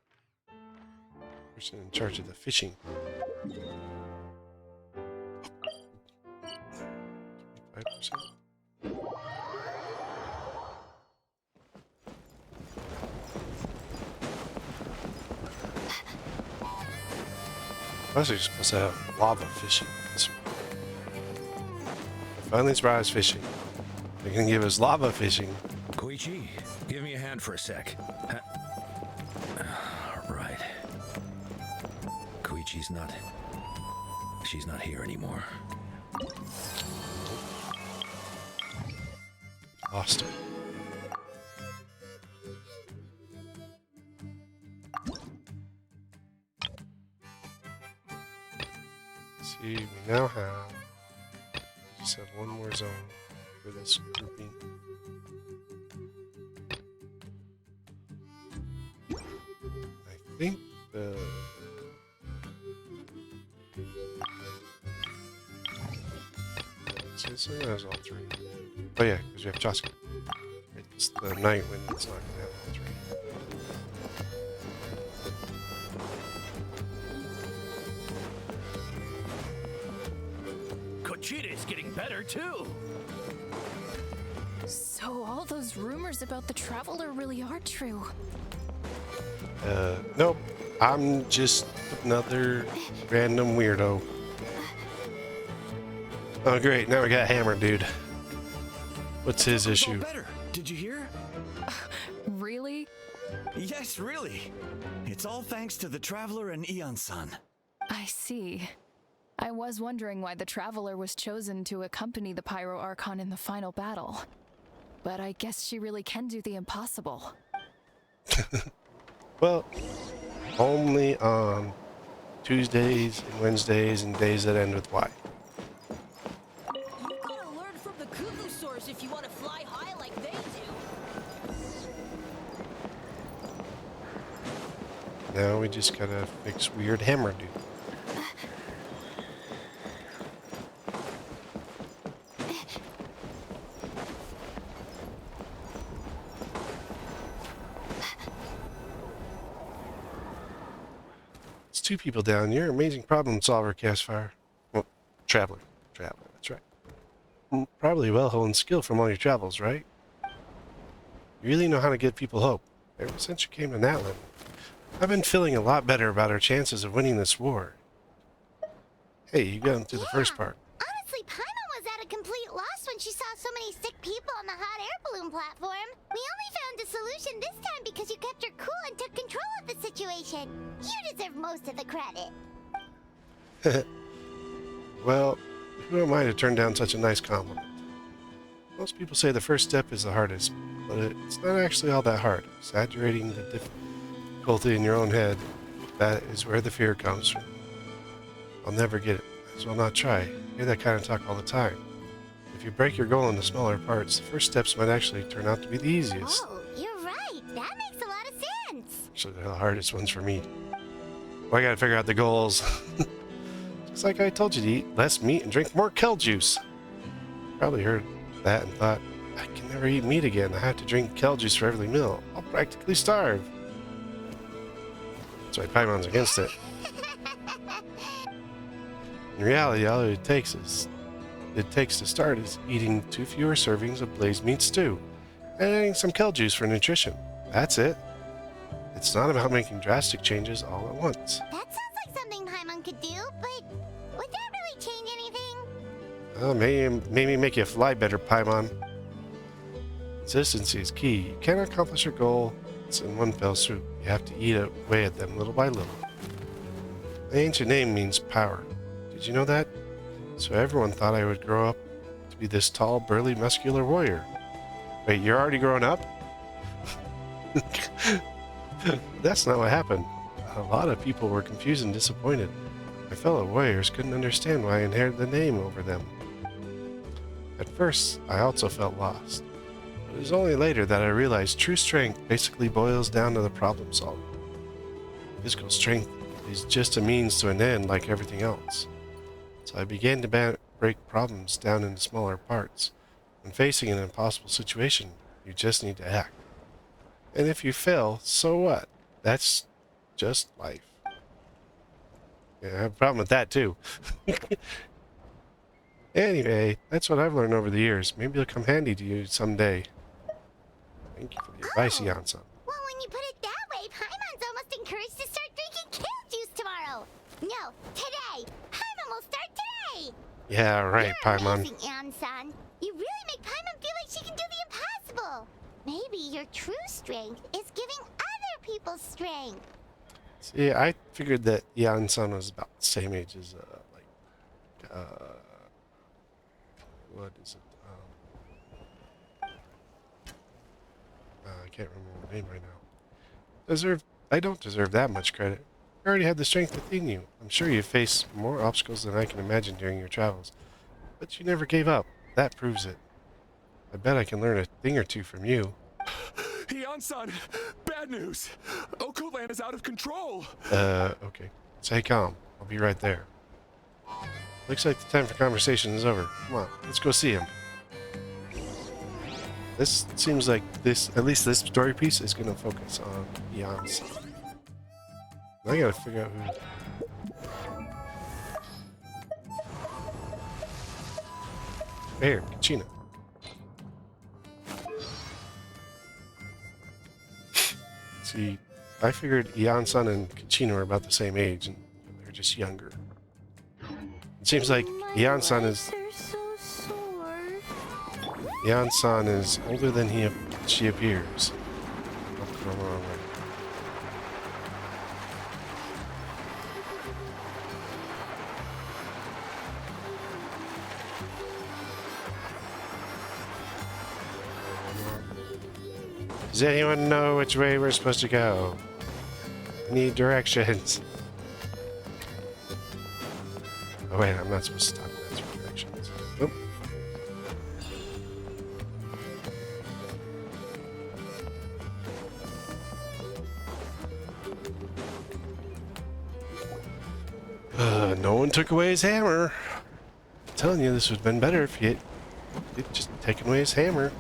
person in charge of the fishing. 5%. I was supposed to have lava fishing. Finally surprise fishing. They're gonna give us lava fishing. Koichi, give me a hand for a sec. Right. Koichi's not... She's not here anymore. Lost her. See, we now have... We just have one more zone for this grouping. I think the... So it has all three. Oh yeah, because we have Chaska. It's the Nightwind that's not going to have all three. Kochita's getting better too. So all those rumors about the Traveler really are true. Nope. I'm just another random weirdo. Oh great, now we got Hammer Dude. What's his issue? Better. Did you hear? Really? Yes, really. It's all thanks to the Traveler and Eon-san. I see. I was wondering why the Traveler was chosen to accompany the Pyro Archon in the final battle. But I guess she really can do the impossible. Well, only on Tuesdays and Wednesdays and days that end with Y. You've got to learn from the cuckoo source if you want to fly high like they do. Now we just gotta fix weird Hammer Dude. It's two people down. You're an amazing problem solver, Castfire. Well, Traveler. Traveler, that's right. Probably well-honed skill from all your travels, right? You really know how to give people hope. Ever since you came to Natlan, I've been feeling a lot better about our chances of winning this war. Hey, you got into the first part. Honestly, Paimon was at a complete loss when she saw so many sick people on the hot air balloon platform. We only found a solution this time because you kept your cool and took control of the situation. You deserve most of the credit. Well, who am I to turn down such a nice compliment? Most people say the first step is the hardest, but it's not actually all that hard. Exaggerating the difficulty in your own head, that is where the fear comes from. I'll never get it. Might as well not try. I hear that kind of talk all the time. If you break your goal into smaller parts, the first steps might actually turn out to be the easiest. Oh, you're right. That makes a lot of sense. Actually, they're the hardest ones for me. Well, I gotta figure out the goals. Just like I told you to eat less meat and drink more Kel juice. Probably heard that and thought, I can never eat meat again. I have to drink Kel juice for every meal. I'll practically starve. That's why Paimon's against it. In reality, all it takes to start is eating 2 fewer servings of blazed meat stew and adding some Kel juice for nutrition. That's it. It's not about making drastic changes all at once. That sounds like something Paimon could do, but would that really change anything? Well, maybe make you fly better, Paimon. Consistency is key. You cannot accomplish your goal in one fell swoop. You have to eat away at them little by little. The ancient name means power. Did you know that? So everyone thought I would grow up to be this tall, burly, muscular warrior. Wait, you're already grown up? That's not what happened. A lot of people were confused and disappointed. My fellow warriors couldn't understand why I inherited the name over them. At first, I also felt lost. But it was only later that I realized true strength basically boils down to the problem solving. Physical strength is just a means to an end like everything else. So I began to break problems down into smaller parts. When facing an impossible situation, you just need to act. And if you fail, so what? That's just life. Yeah, I have a problem with that too. Anyway, that's what I've learned over the years. Maybe it'll come handy to you someday. Thank you for the advice, Yan-san. Well, when you put it that way, Paimon's almost encouraged to start drinking kale juice tomorrow. No, today. Paimon will start today. Yeah, right, You're Paimon. amazing, Yan-san. You really make Paimon feel like she can do the impossible. Maybe your true strength is giving other people strength. See, I figured that Yan-san was about the same age as, what is it? I can't remember her name right now. I don't deserve that much credit. You already had the strength within you. I'm sure you faced more obstacles than I can imagine during your travels. But you never gave up. That proves it. I bet I can learn a thing or two from you. Yan-san, bad news. Okoland is out of control. Okay. Stay calm. I'll be right there. Looks like the time for conversation is over. Come on, let's go see him. This seems like at least this story piece is gonna focus on Yan-san. I gotta figure out who. Here, Kachina. See, I figured Yan-san and Kachina were about the same age, and they're just younger. It seems like Yan-san is Yan-san is older than she appears. Oh, the wrong way. Does anyone know which way we're supposed to go? I need directions. Oh wait, I'm not supposed to stop and ask for directions. Nope. No one took away his hammer. I'm telling you, this would have been better if you'd just taken away his hammer.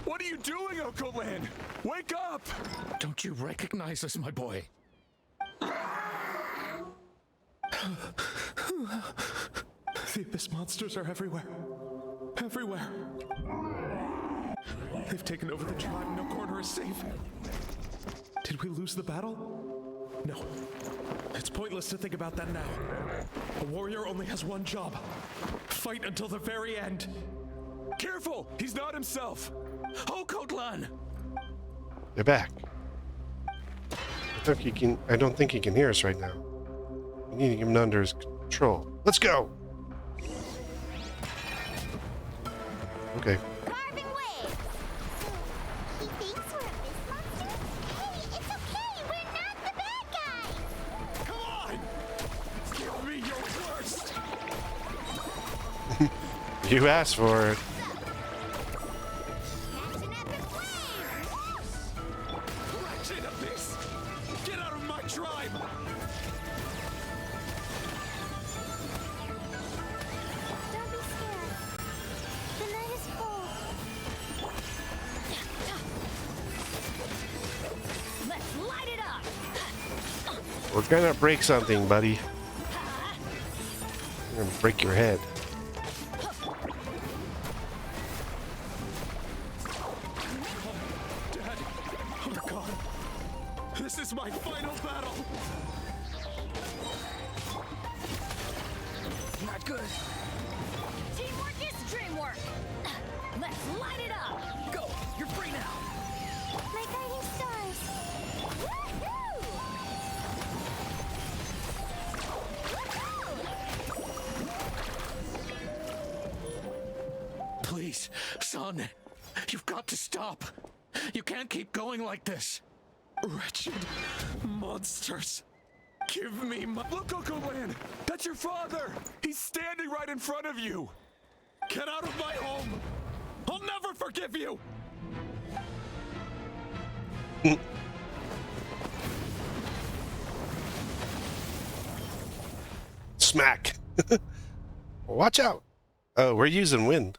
What are you doing, Okoland? Wake up! Don't you recognize us, my boy? The abyss monsters are everywhere. Everywhere. They've taken over the tribe. No corner is safe. Did we lose the battle? No. It's pointless to think about that now. A warrior only has one job. Fight until the very end. Careful! He's not himself! Okotlan! They're back. I don't think he can hear us right now. We need to get him under his control. Let's go! Okay. Carving waves. He thinks we're abyss monsters? Hey, it's okay. We're not the bad guys. Come on! Give me your worst! You asked for it. Catch an epic wave. Wretched abyss! Get out of my tribe! Don't be scared. The night is full. Let's light it up! We're gonna break something, buddy. We're gonna break your head. Dad! Archon! This is my final battle! Not good. Teamwork is dreamwork! Let's light it up! Go! You're free now! My guiding stars. Woohoo! Please, son, you've got to stop. You can't keep going like this. Wretched monsters! Give me my... Look, Uncle Lan! That's your father! He's standing right in front of you! Get out of my home! I'll never forgive you! Smack. Watch out. Oh, we're using wind.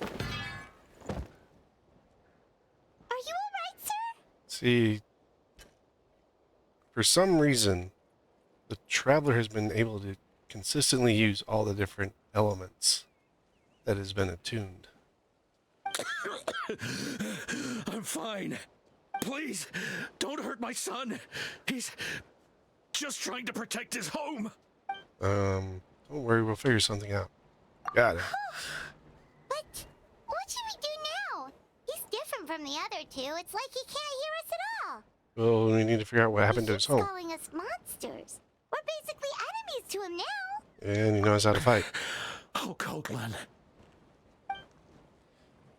Are you alright, sir? See, for some reason, the Traveler has been able to consistently use all the different elements that has been attuned. I'm fine. Please, don't hurt my son. He's just trying to protect his home. Don't worry, we'll figure something out. Got it. But what should we do now? He's different from the other two. It's like he can't hear us at all. Well, we need to figure out what happened to his He's home. calling us monsters. We're basically enemies to him now. And he knows how to fight. Oh, Coatlan.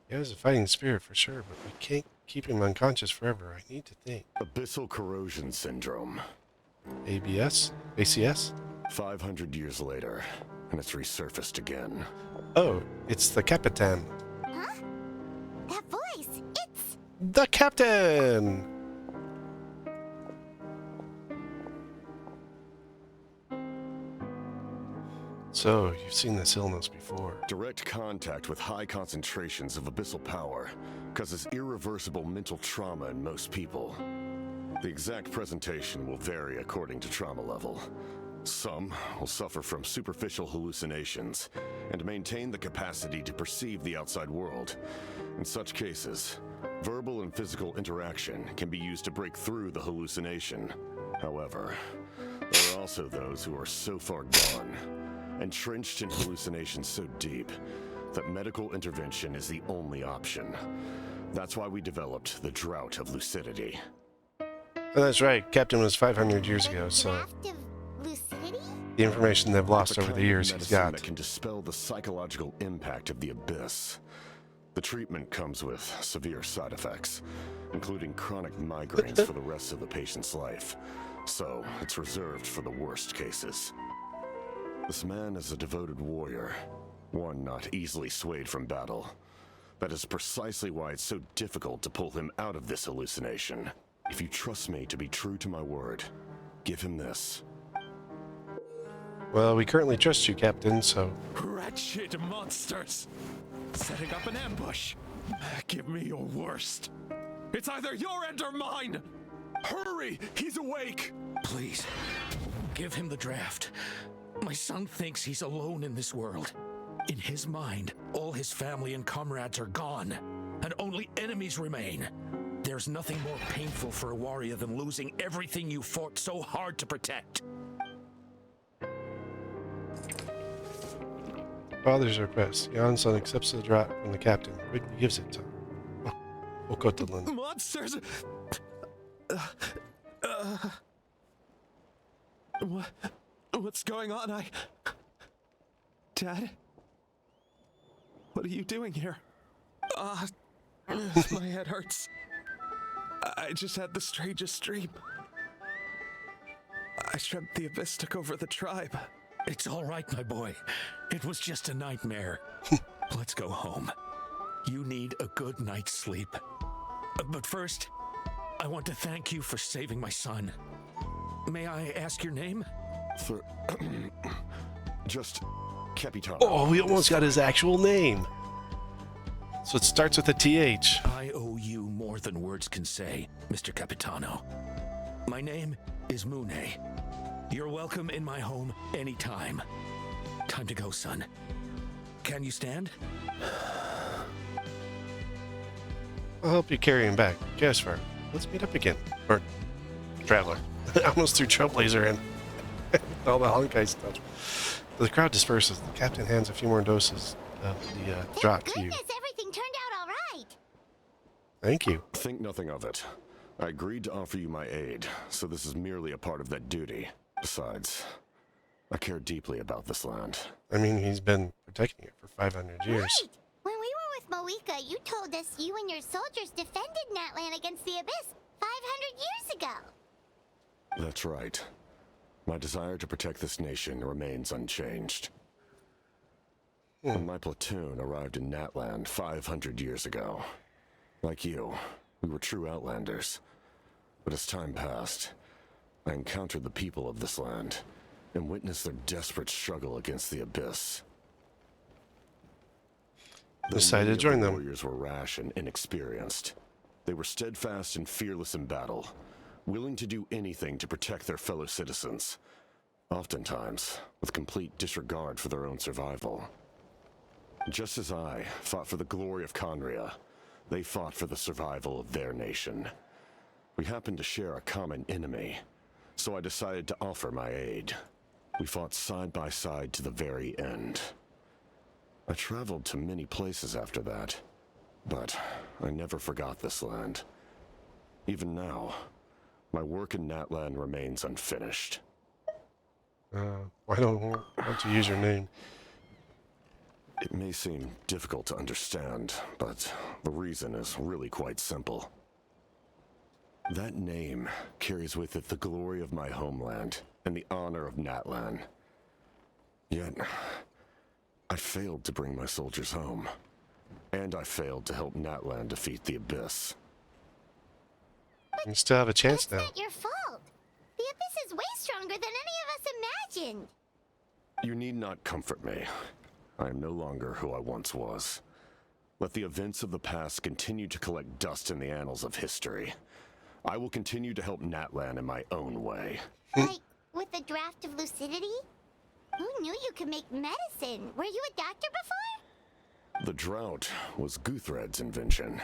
He has a fighting spirit for sure, but we can't keep him unconscious forever. I need to think. Abyssal corrosion syndrome. ABS? ACS? 500 years later, and it's resurfaced again. Oh, it's the Capitan. Huh? That voice, it's... The Captain! So, you've seen this illness before. Direct contact with high concentrations of abyssal power causes irreversible mental trauma in most people. The exact presentation will vary according to trauma level. Some will suffer from superficial hallucinations and maintain the capacity to perceive the outside world. In such cases, verbal and physical interaction can be used to break through the hallucination. However, there are also those who are so far gone, entrenched in hallucinations so deep, that medical intervention is the only option. That's why we developed the Drought of Lucidity. Oh, that's right. Captain was 500 years ago, so Draft of lucidity? the information they've lost It's a over the kind of years he's medicine got. that can dispel the psychological impact of the abyss. The treatment comes with severe side effects, including chronic migraines for the rest of the patient's life. So, it's reserved for the worst cases. This man is a devoted warrior, one not easily swayed from battle. That is precisely why it's so difficult to pull him out of this hallucination. If you trust me to be true to my word, give him this. Well, we currently trust you, Captain, so... Wretched monsters! Setting up an ambush! Give me your worst! It's either your end or mine! Hurry! He's awake! Please, give him the draft. My son thinks he's alone in this world. In his mind, all his family and comrades are gone, and only enemies remain. There's nothing more painful for a warrior than losing everything you fought so hard to protect. Father's request. Janson accepts the drop from the Captain. Quickly gives it to him. We'll go to Lynn. Monsters! What's going on? Dad? What are you doing here? My head hurts. I just had the strangest dream. I dreamt the Abyss took over the tribe. It's all right, my boy. It was just a nightmare. Let's go home. You need a good night's sleep. But first, I want to thank you for saving my son. May I ask your name? Just Capitano. Oh, we almost got his actual name. So it starts with a TH. I owe you more than words can say, Mr. Capitano. My name is Mune. You're welcome in my home anytime. Time to go, son. Can you stand? I'll help you carry him back. Jasper, let's meet up again. Or Traveler. I almost threw Trailblazer in. All the Honkai stuff. The crowd disperses. The Captain hands a few more doses of the drop to you. Goodness, everything turned out all right. Thank you. Think nothing of it. I agreed to offer you my aid, so this is merely a part of that duty. Besides, I care deeply about this land. I mean, he's been protecting it for 500 years. Right. When we were with Moika, you told us you and your soldiers defended Natlan against the Abyss 500 years ago. That's right. My desire to protect this nation remains unchanged. When my platoon arrived in Natland 500 years ago, like you, we were true outlanders. But as time passed, I encountered the people of this land and witnessed their desperate struggle against the Abyss. Decided to join The them. warriors were rash and inexperienced. They were steadfast and fearless in battle, willing to do anything to protect their fellow citizens, oftentimes with complete disregard for their own survival. Just as I fought for the glory of Conria, they fought for the survival of their nation. We happened to share a common enemy, so I decided to offer my aid. We fought side by side to the very end. I traveled to many places after that, but I never forgot this land. Even now, my work in Natland remains unfinished. Why don't you use your name? It may seem difficult to understand, but the reason is really quite simple. That name carries with it the glory of my homeland and the honor of Natland. Yet, I failed to bring my soldiers home, and I failed to help Natland defeat the Abyss. You still have a chance That's now. not your fault. The Abyss is way stronger than any of us imagined. You need not comfort me. I am no longer who I once was. Let the events of the past continue to collect dust in the annals of history. I will continue to help Natland in my own way. Like, with the draft of lucidity? Who knew you could make medicine? Were you a doctor before? The drought was Guthred's invention.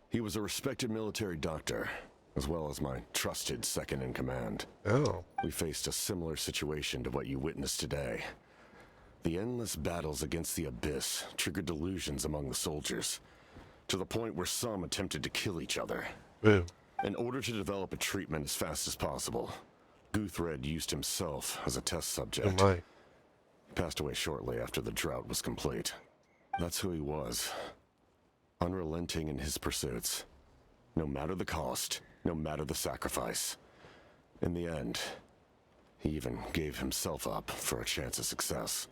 He was a respected military doctor, as well as my trusted second-in-command. Oh. We faced a similar situation to what you witnessed today. The endless battles against the Abyss triggered delusions among the soldiers, to the point where some attempted to kill each other. Boo. In order to develop a treatment as fast as possible, Guthred used himself as a test subject. Oh my. He passed away shortly after the drought was complete. That's who he was. Unrelenting in his pursuits. No matter the cost, no matter the sacrifice. In the end, he even gave himself up for a chance of success.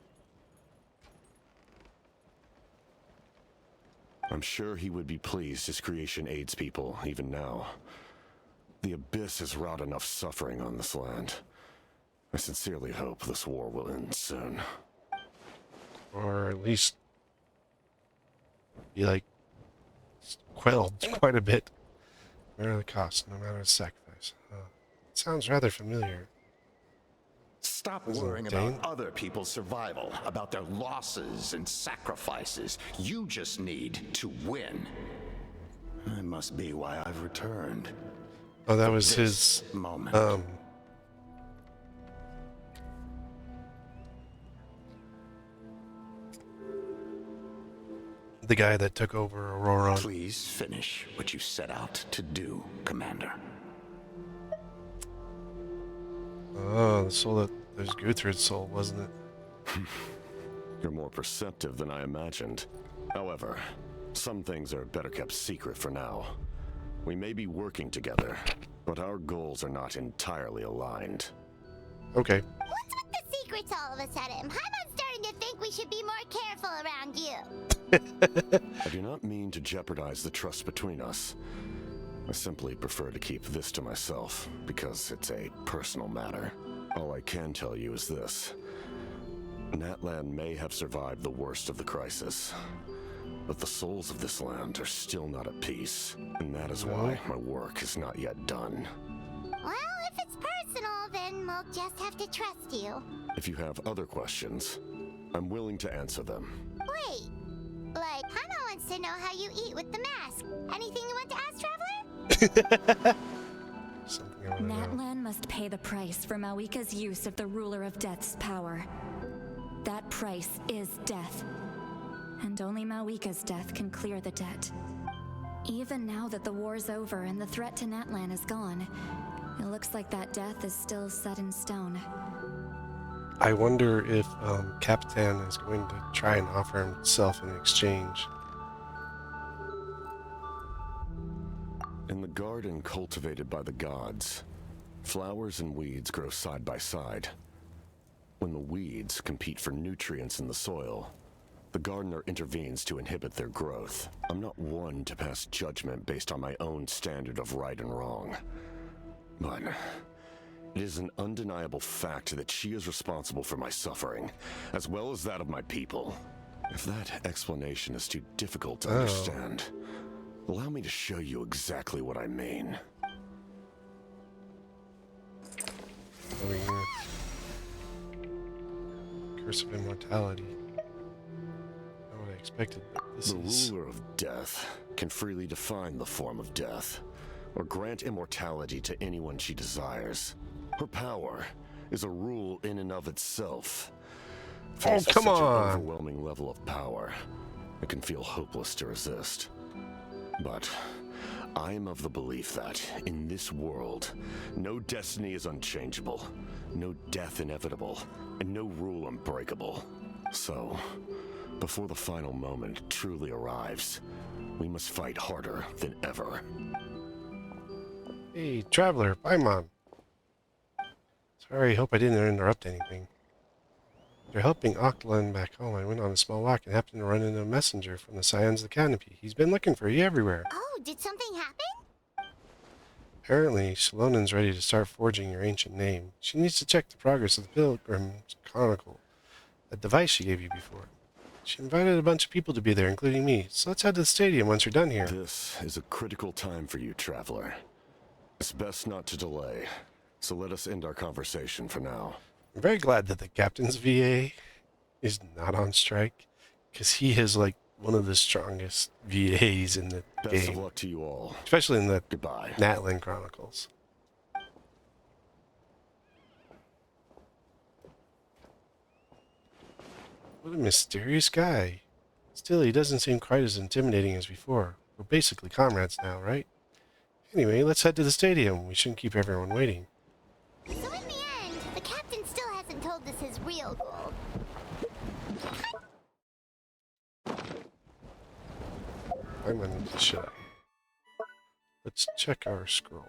I'm sure he would be pleased his creation aids people, even now. The Abyss has wrought enough suffering on this land. I sincerely hope this war will end soon. Or at least be like quelled quite a bit. No matter the cost, no matter the sacrifice. It sounds rather familiar. Stop Isn't worrying it about Dane? other people's survival, about their losses and sacrifices. You just need to win. That must be why I've returned. Oh, that was This his moment. the guy that took over Aurora. Please finish what you set out to do, Commander. Oh, the soul that was Guthred's soul, wasn't it? You're more perceptive than I imagined. However, some things are better kept secret for now. We may be working together, but our goals are not entirely aligned. Okay. What's with the secrets all of a sudden? I'm starting to think we should be more careful around you. I do not mean to jeopardize the trust between us. I simply prefer to keep this to myself, because it's a personal matter. All I can tell you is this. Natland may have survived the worst of the crisis, but the souls of this land are still not at peace, and that is why my work is not yet done. Well, if it's personal, then we'll just have to trust you. If you have other questions, I'm willing to answer them. Wait, like, Hana wants to know how you eat with the mask. Anything you want to ask, Traveler? Something I wanna know. Natlan must pay the price for Mawika's use of the Ruler of Death's power. That price is death. And only Mawika's death can clear the debt. Even now that the war's over and the threat to Natlan is gone, it looks like that death is still set in stone. I wonder if Capitan is going to try and offer himself in exchange. In the garden cultivated by the gods, Flowers and weeds grow side by side. When the weeds compete for nutrients in the soil, the gardener intervenes to inhibit their growth. I'm not one to pass judgment based on my own standard of right and wrong. But it is an undeniable fact that she is responsible for my suffering, as well as that of my people. If that explanation is too difficult to understand, allow me to show you exactly what I mean. Curse of immortality. Not what I expected, but this The ruler of death can freely define the form of death, or grant immortality to anyone she desires. Her power is a rule in and of itself. Faced with come such on. an overwhelming level of power, it can feel hopeless to resist. But I am of the belief that, in this world, no destiny is unchangeable, no death inevitable, and no rule unbreakable. So, before the final moment truly arrives, we must fight harder than ever. Hey, Traveler, Paimon. Sorry, hope I didn't interrupt anything. After helping Octolan back home, I went on a small walk and happened to run into a messenger from the Scions of the Canopy. He's been looking for you everywhere. Oh, did something happen? Apparently, Shalonen's ready to start forging your ancient name. She needs to check the progress of the Pilgrim Chronicle, that device she gave you before. She invited a bunch of people to be there, including me, so let's head to the stadium once you're done here. This is a critical time for you, Traveler. It's best not to delay, so let us end our conversation for now. I'm very glad that the captain's VA is not on strike, because he is like one of the strongest VAs in the Best game. of luck to you all. Especially in the Goodbye. Nightwind Chronicles. What a mysterious guy. Still, he doesn't seem quite as intimidating as before. We're basically comrades now, right? Anyway, let's head to the stadium. We shouldn't keep everyone waiting. So in the end, the captain still hasn't told us his real goal. I'm gonna need to shut up. Let's check our scroll.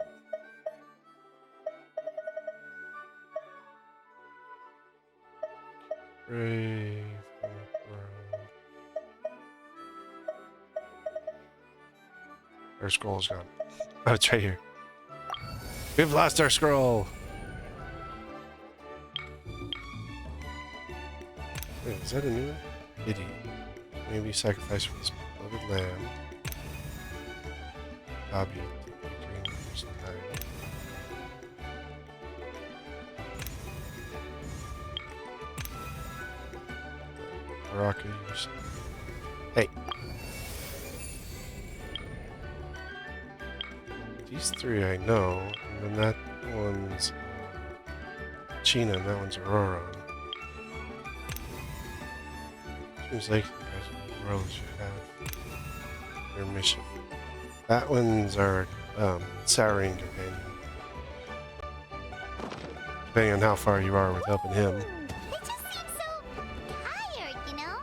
Brave. Our scroll's gone. Oh, it's right here. We've lost our scroll. Wait, is that a new one? Pity. Maybe sacrifice for this beloved lamb. Bobby. Baraka, hey. These three I know, and then that one's China, and that one's Aurora. Seems like the guys in the world should have their mission. That one's our Saurine companion. Depending on how far you are with helping him. They just seem so tired, you know?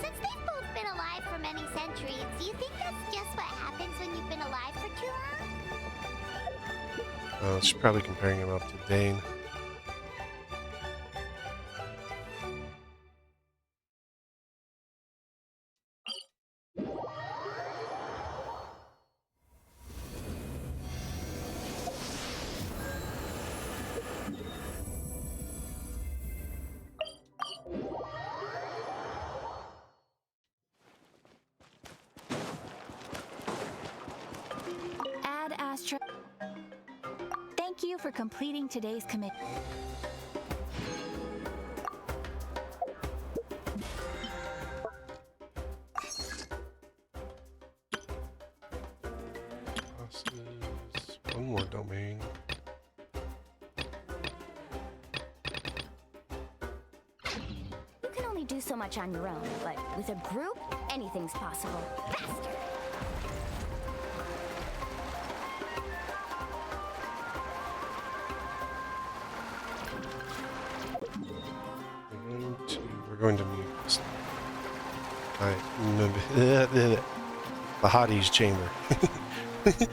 Since they've both been alive for many centuries, do you think that's just what happens when you've been alive for too long? She's probably comparing him up to Dane. Ad Astra. Thank you for completing today's commitment. One more domain. You can only do so much on your own, but with a group, anything's possible. Faster! We're going to mute this. The Hotties chamber. You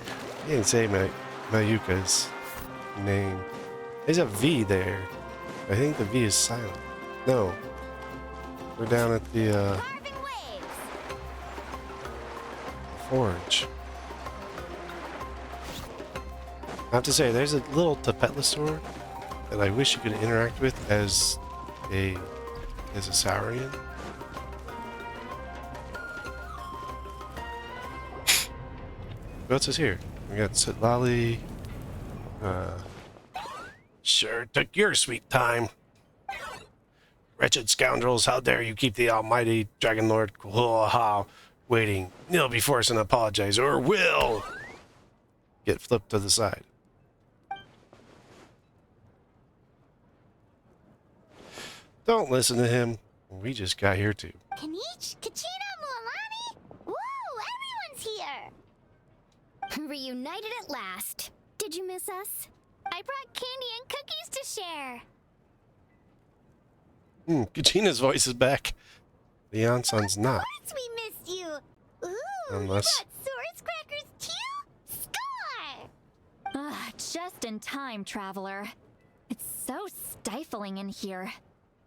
didn't say Mayuka's name. There's a V there. I think the V is silent. No. We're down at the Carving waves. forge. I have to say, there's a little Tapetlosaur that I wish you could interact with as a Saurian. What else is here? We got Sitlali. Sure took your sweet time. Wretched scoundrels, how dare you keep the almighty Dragon Lord Kuoha waiting. Kneel before us and apologize, or will get flipped to the side. Don't listen to him. We just got here too. Kanich, Kachina, Mualani? Woo! Everyone's here! Reunited at last. Did you miss us? I brought candy and cookies to share. Kachina's voice is back. Leon-san's not. Of course we missed you. Ooh, Unless- you brought Source crackers too? Score! Ah, just in time, traveler. It's so stifling in here.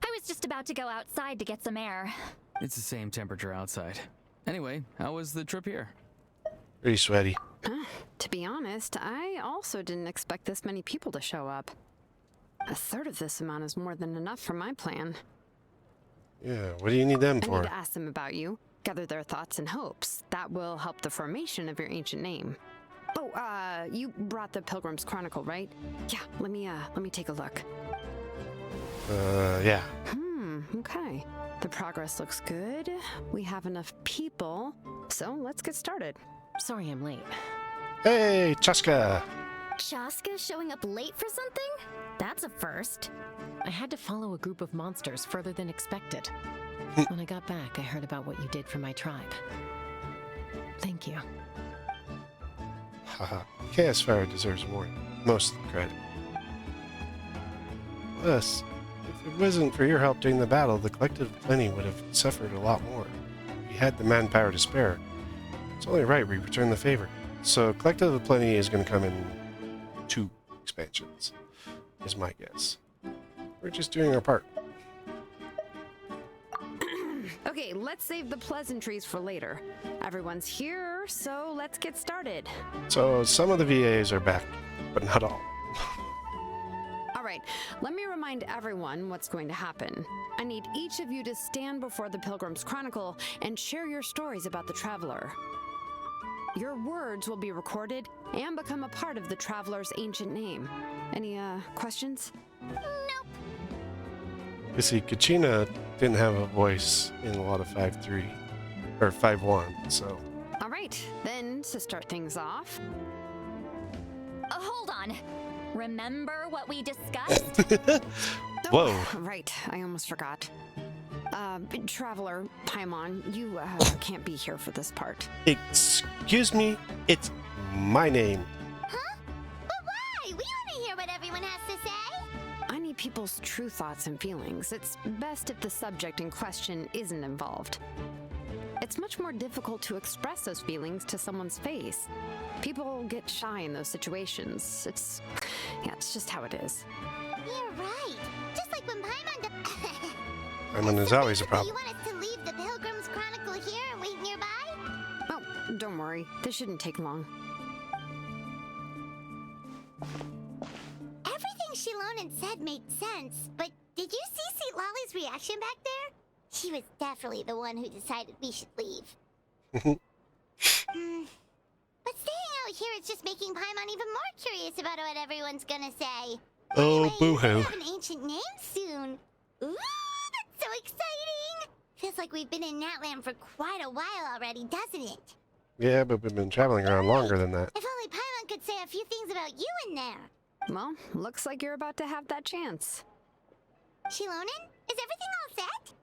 I was just about to go outside to get some air. It's the same temperature outside. Anyway, how was the trip here? Pretty sweaty. To be honest, I also didn't expect this many people to show up. A third of this amount is more than enough for my plan. Yeah, what do you need them I for? need to ask them about you, gather their thoughts and hopes. That will help the formation of your ancient name. Oh, you brought the Pilgrim's Chronicle, right? Yeah, let me take a look. Yeah. Okay. The progress looks good. We have enough people, so let's get started. Sorry I'm late. Hey, Chaska! Chaska showing up late for something? That's a first. I had to follow a group of monsters further than expected. When I got back, I heard about what you did for my tribe. Thank you. Haha. Chaos Fire deserves more. Most of the credit. Plus, if it wasn't for your help during the battle, the Collective of Plenty would have suffered a lot more. We had the manpower to spare. It's only right we return the favor. So, Collective of Plenty is going to come in 2 expansions, is my guess. We're just doing our part. Okay, let's save the pleasantries for later. Everyone's here, so let's get started. So, some of the VAs are back, but not all. All right, let me remind everyone what's going to happen. I need each of you to stand before the Pilgrim's Chronicle and share your stories about the Traveler. Your words will be recorded and become a part of the Traveler's ancient name. Any, questions? Nope. You see, Kachina didn't have a voice in a lot of 5.3, or 5.1, so... All right, then, to start things off... Hold on. Remember what we discussed? Whoa. Oh, right, I almost forgot. Traveler, Paimon, you, can't be here for this part. Excuse me, it's my name. Huh? But why? We want to hear what everyone has to say. I need people's true thoughts and feelings. It's best if the subject in question isn't involved. It's much more difficult to express those feelings to someone's face. People get shy in those situations. It's just how it is. You're right. Just like when Paimon I mean, there's always a You problem. want us to leave the Pilgrim's Chronicle here and wait nearby? Oh, don't worry. This shouldn't take long. Everything Shilonen said made sense, but did you see Seat Lolly's reaction back there? She was definitely the one who decided we should leave. But staying out here is just making Paimon even more curious about what everyone's gonna say. Oh, Anyway, boo-hoo. we have an ancient name soon. Ooh, that's so exciting! Feels like we've been in Natland for quite a while already, doesn't it? Yeah, but we've been traveling around longer than that. If only Paimon could say a few things about you in there. Well, looks like you're about to have that chance. Shilonen, is everything all set?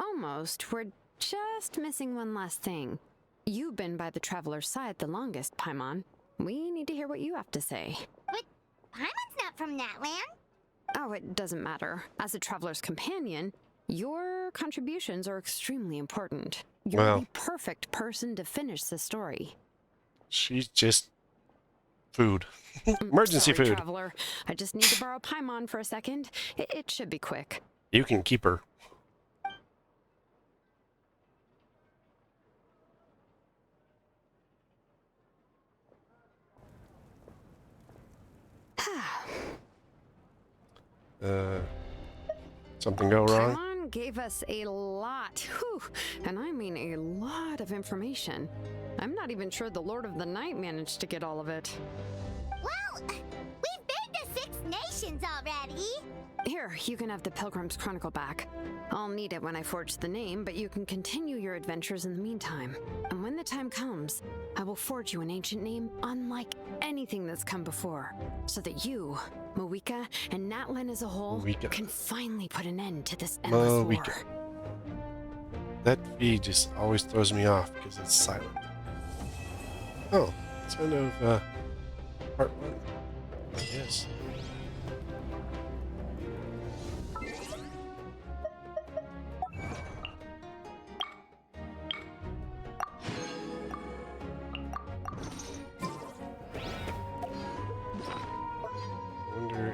Almost. We're just missing one last thing. You've been by the Traveler's side the longest, Paimon. We need to hear what you have to say. But Paimon's not from Natland. Oh, it doesn't matter. As a Traveler's companion, your contributions are extremely important. You're Well. the perfect person to finish the story. She's just Food. Emergency Sorry, food. Traveler. I just need to borrow Paimon for a second. It should be quick. You can keep her. Something go wrong? Paimon gave us a lot, whew, and I mean a lot of information. I'm not even sure the Lord of the Night managed to get all of it. Well, we've been to 6 nations already. Here, you can have the Pilgrim's Chronicle back. I'll need it when I forge the name, but you can continue your adventures in the meantime. And when the time comes, I will forge you an ancient name unlike anything that's come before, so that you, Moika, and Natlan as a whole can finally put an end to this endless war. That V just always throws me off because it's silent. Oh, it's kind of part 1. Yes.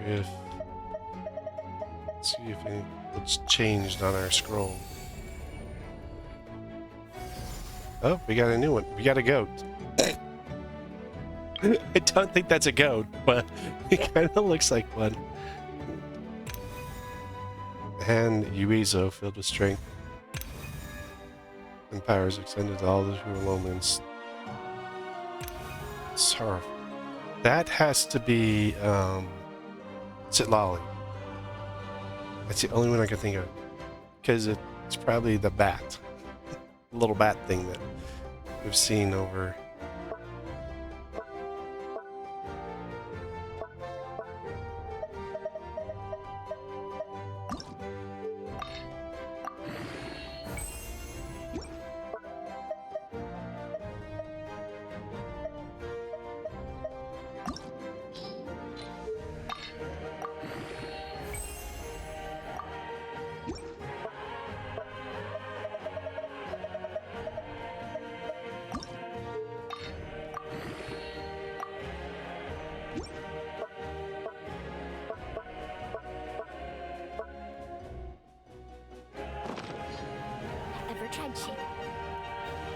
If let's see if it's changed on our scroll. Oh, we got a new one. We got a goat. I don't think that's a goat, but it kind of looks like one. And Uizo, filled with strength and powers extended to all those who are moments. Sorry. That has to be Sitlali. That's the only one I can think of. Because it's probably the bat. The little bat thing that we've seen over.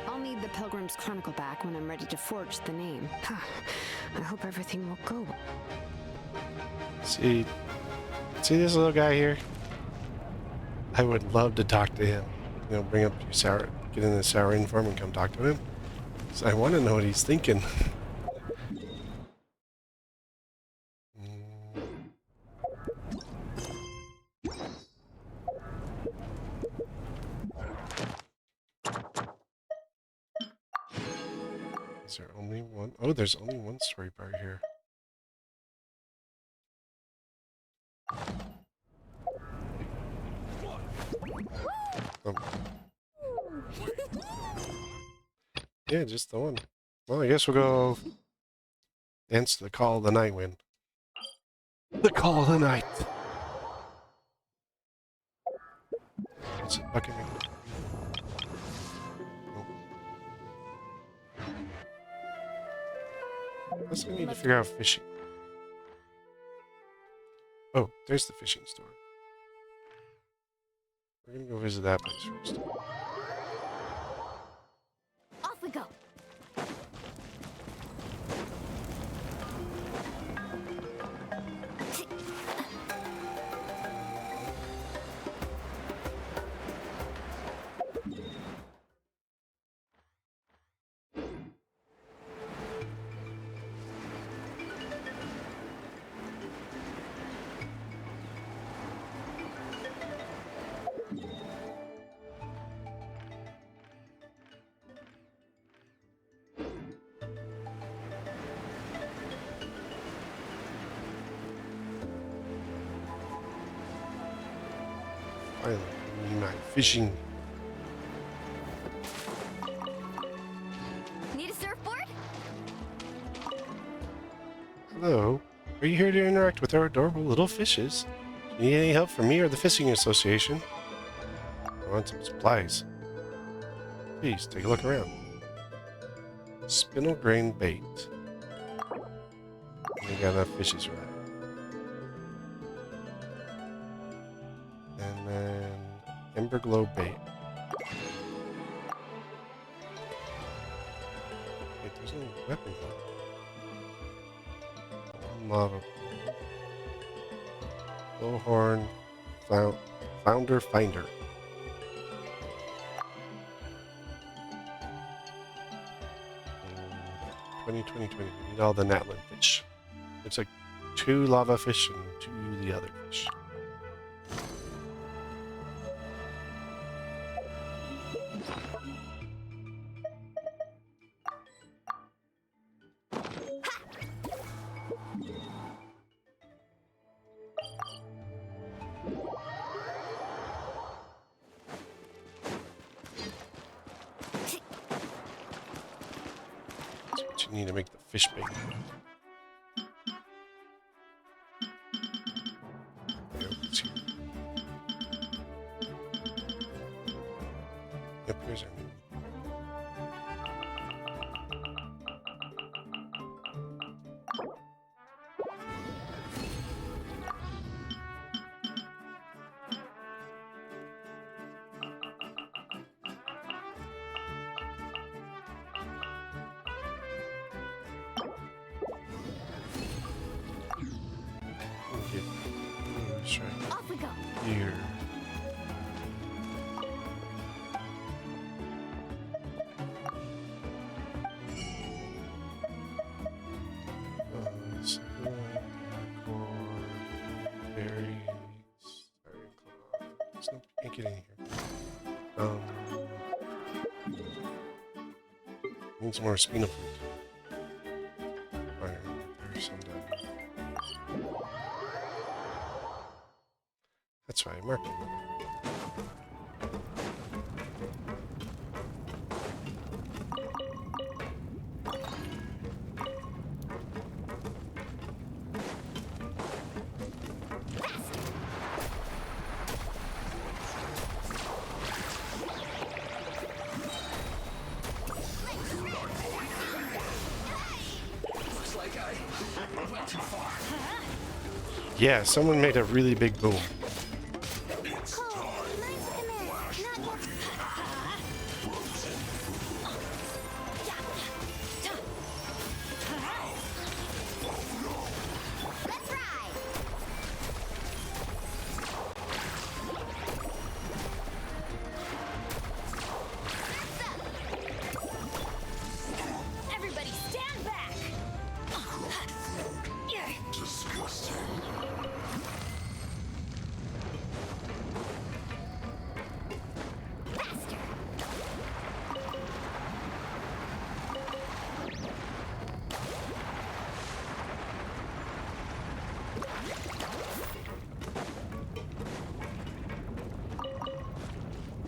I'll need the Pilgrim's Chronicle back when I'm ready to forge the name. I hope everything will go. See this little guy here? I would love to talk to him. You know, bring up your sour, get in the Sauron form and come talk to him. So I want to know what he's thinking. Is there only one? Oh, there's only one story part here. Yeah, just the one. Well, I guess we'll go answer the call of the Nightwind. The call of the night. Is it bucking me? Plus, I need to figure out fishing. Oh, there's the fishing store. We're gonna go visit that place first. Off we go. Finally, my fishing. Need a surfboard? Hello. Are you here to interact with our adorable little fishes? Do you need any help from me or the Fishing Association? I want some supplies. Please, take a look around. Spinel grain bait. We got enough fishes for that. And then Emberglow bait. Wait, there's no weapon here. Model. Blowhorn. Flounder Finder. 20. We need all the Nightwind fish. It's like 2 lava fish and 2 the other fish. That's what you need to make the fish bait. Yep, here's our Off we go. here. Can't get in here. Needs more spina flute. Alright, there's some down here. That's right, mark it. Yeah, someone made a really big boom. Everybody stand back!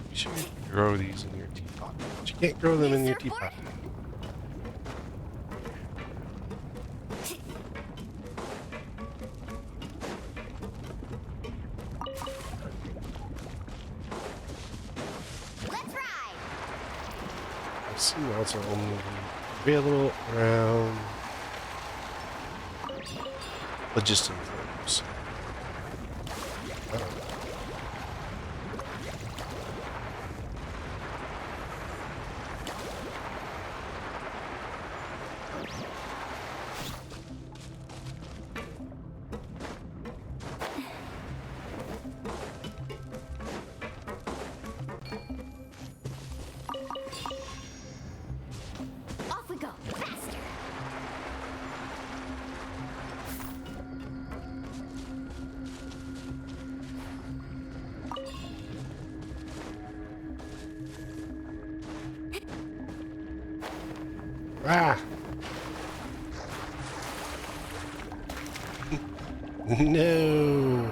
You should grow these in your teapot. But you can't grow them in your teapot. I see also only available around logistic firms. Off we go! Faster! Ah! No!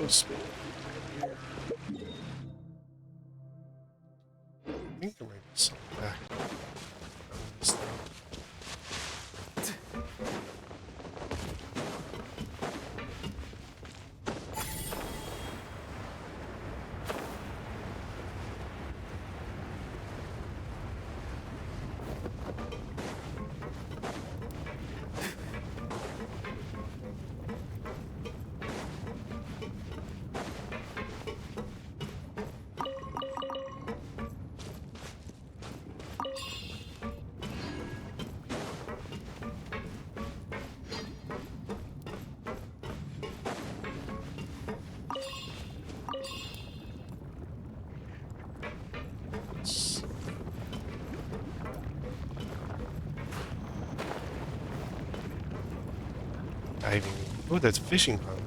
this. I think there might be something back on this thing. Diving. Oh, that's a fishing pond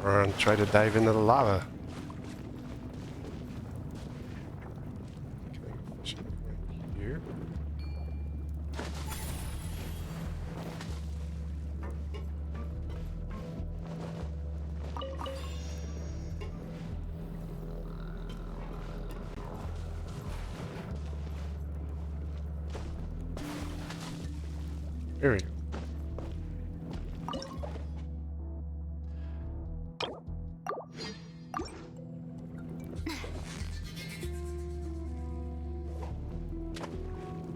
there. Or try to dive into the lava. Can I go fishing right here? There we go.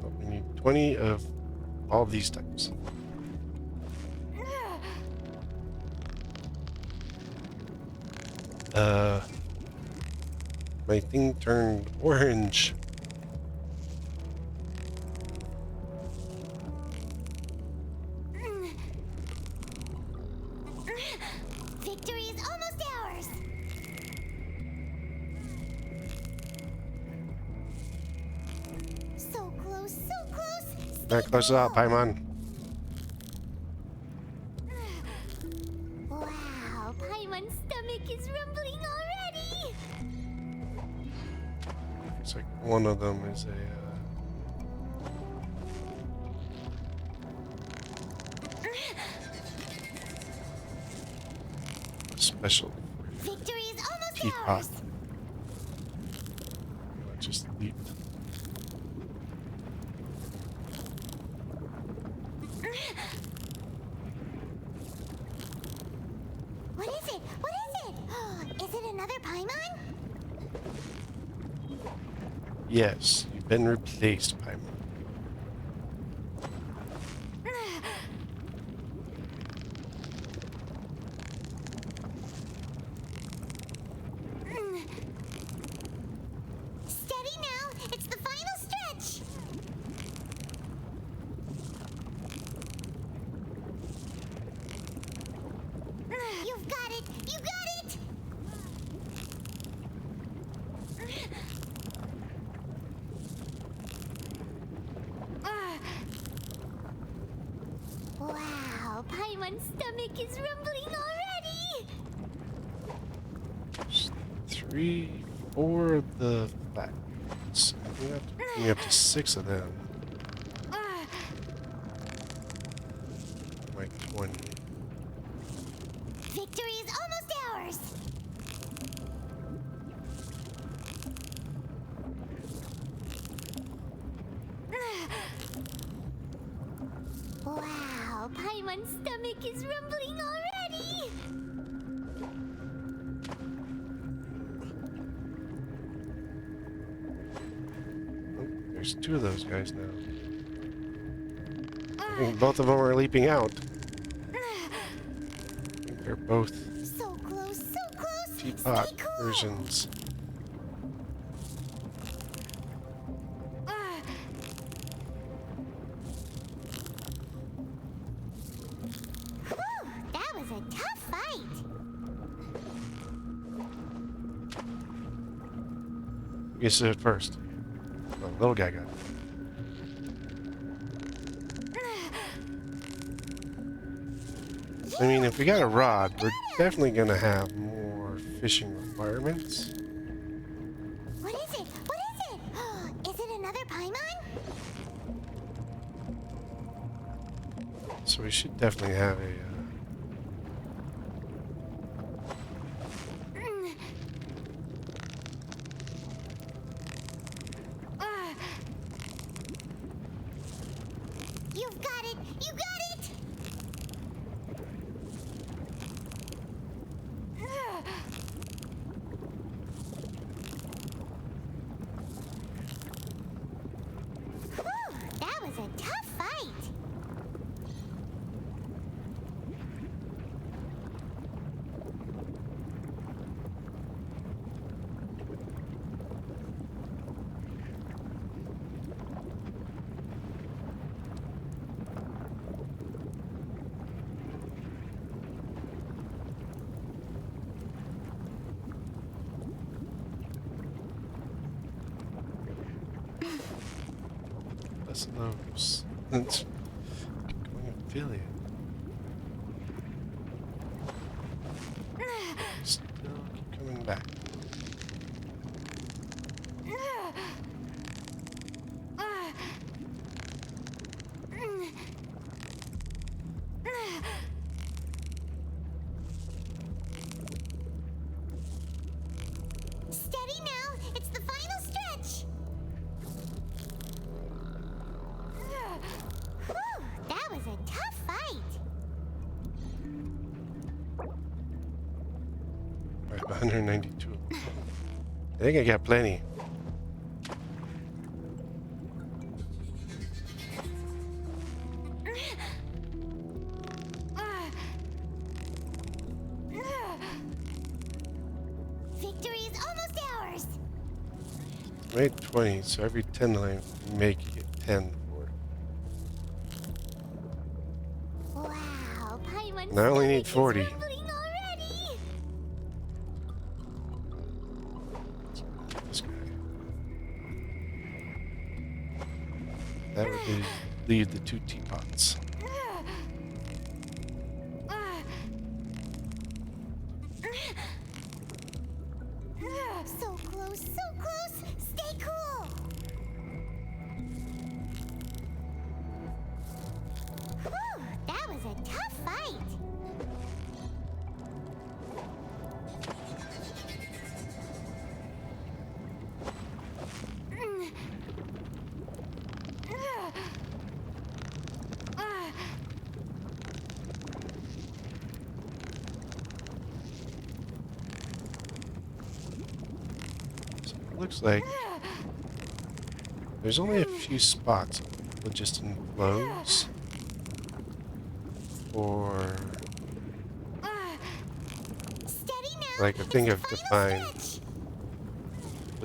Oh, we need 20 of all these types. My thing turned orange. Victory is almost ours. So close, so close. That close up, Paimon. Wow, Paimon's stomach is rumbling already. It's like one of them is a special Victory is almost teapot. ours. I just leaped. What is it? What is it? Is it another Paimon? Yes, you've been replaced, Paimon. Steady now. It's the final stretch. You've got it. You got it. Wow, Paimon's stomach is rumbling already. 3, 4 of the facts. I think I have to bring me up to 6 of them. Like 20. Victory is almost ours. Wow, Paimon's stomach is rumbling already. Oh, there's 2 of those guys now. I think both of them are leaping out. I think they're both So close, so close. teapot Stay cool. versions. Whew, that was a tough fight. Who gets it first? The little guy got it. I mean, if we got a rod, we're definitely going to have more fishing requirements. What is it? What is it? Is it another Paimon? So we should definitely have a... You've got it! You got it! Whew, that was a tough fight. Less of those. It's going affiliate. Still keep coming back. Steady now. It's the final stretch. Whew, that was a tough fight. Alright, 192. I think I got plenty. Victory is almost ours. Made 20, so every 10 I make, you get 10 for it. Wow, Paimon's And I only need stomach 40. is rumbling already. This guy. That would leave the 2 teapots. So close, so close. Stay cool. Whew, that was a tough fight. So it looks like there's only a few spots with just in flows for Steady now. like a thing it's of the final defined stretch.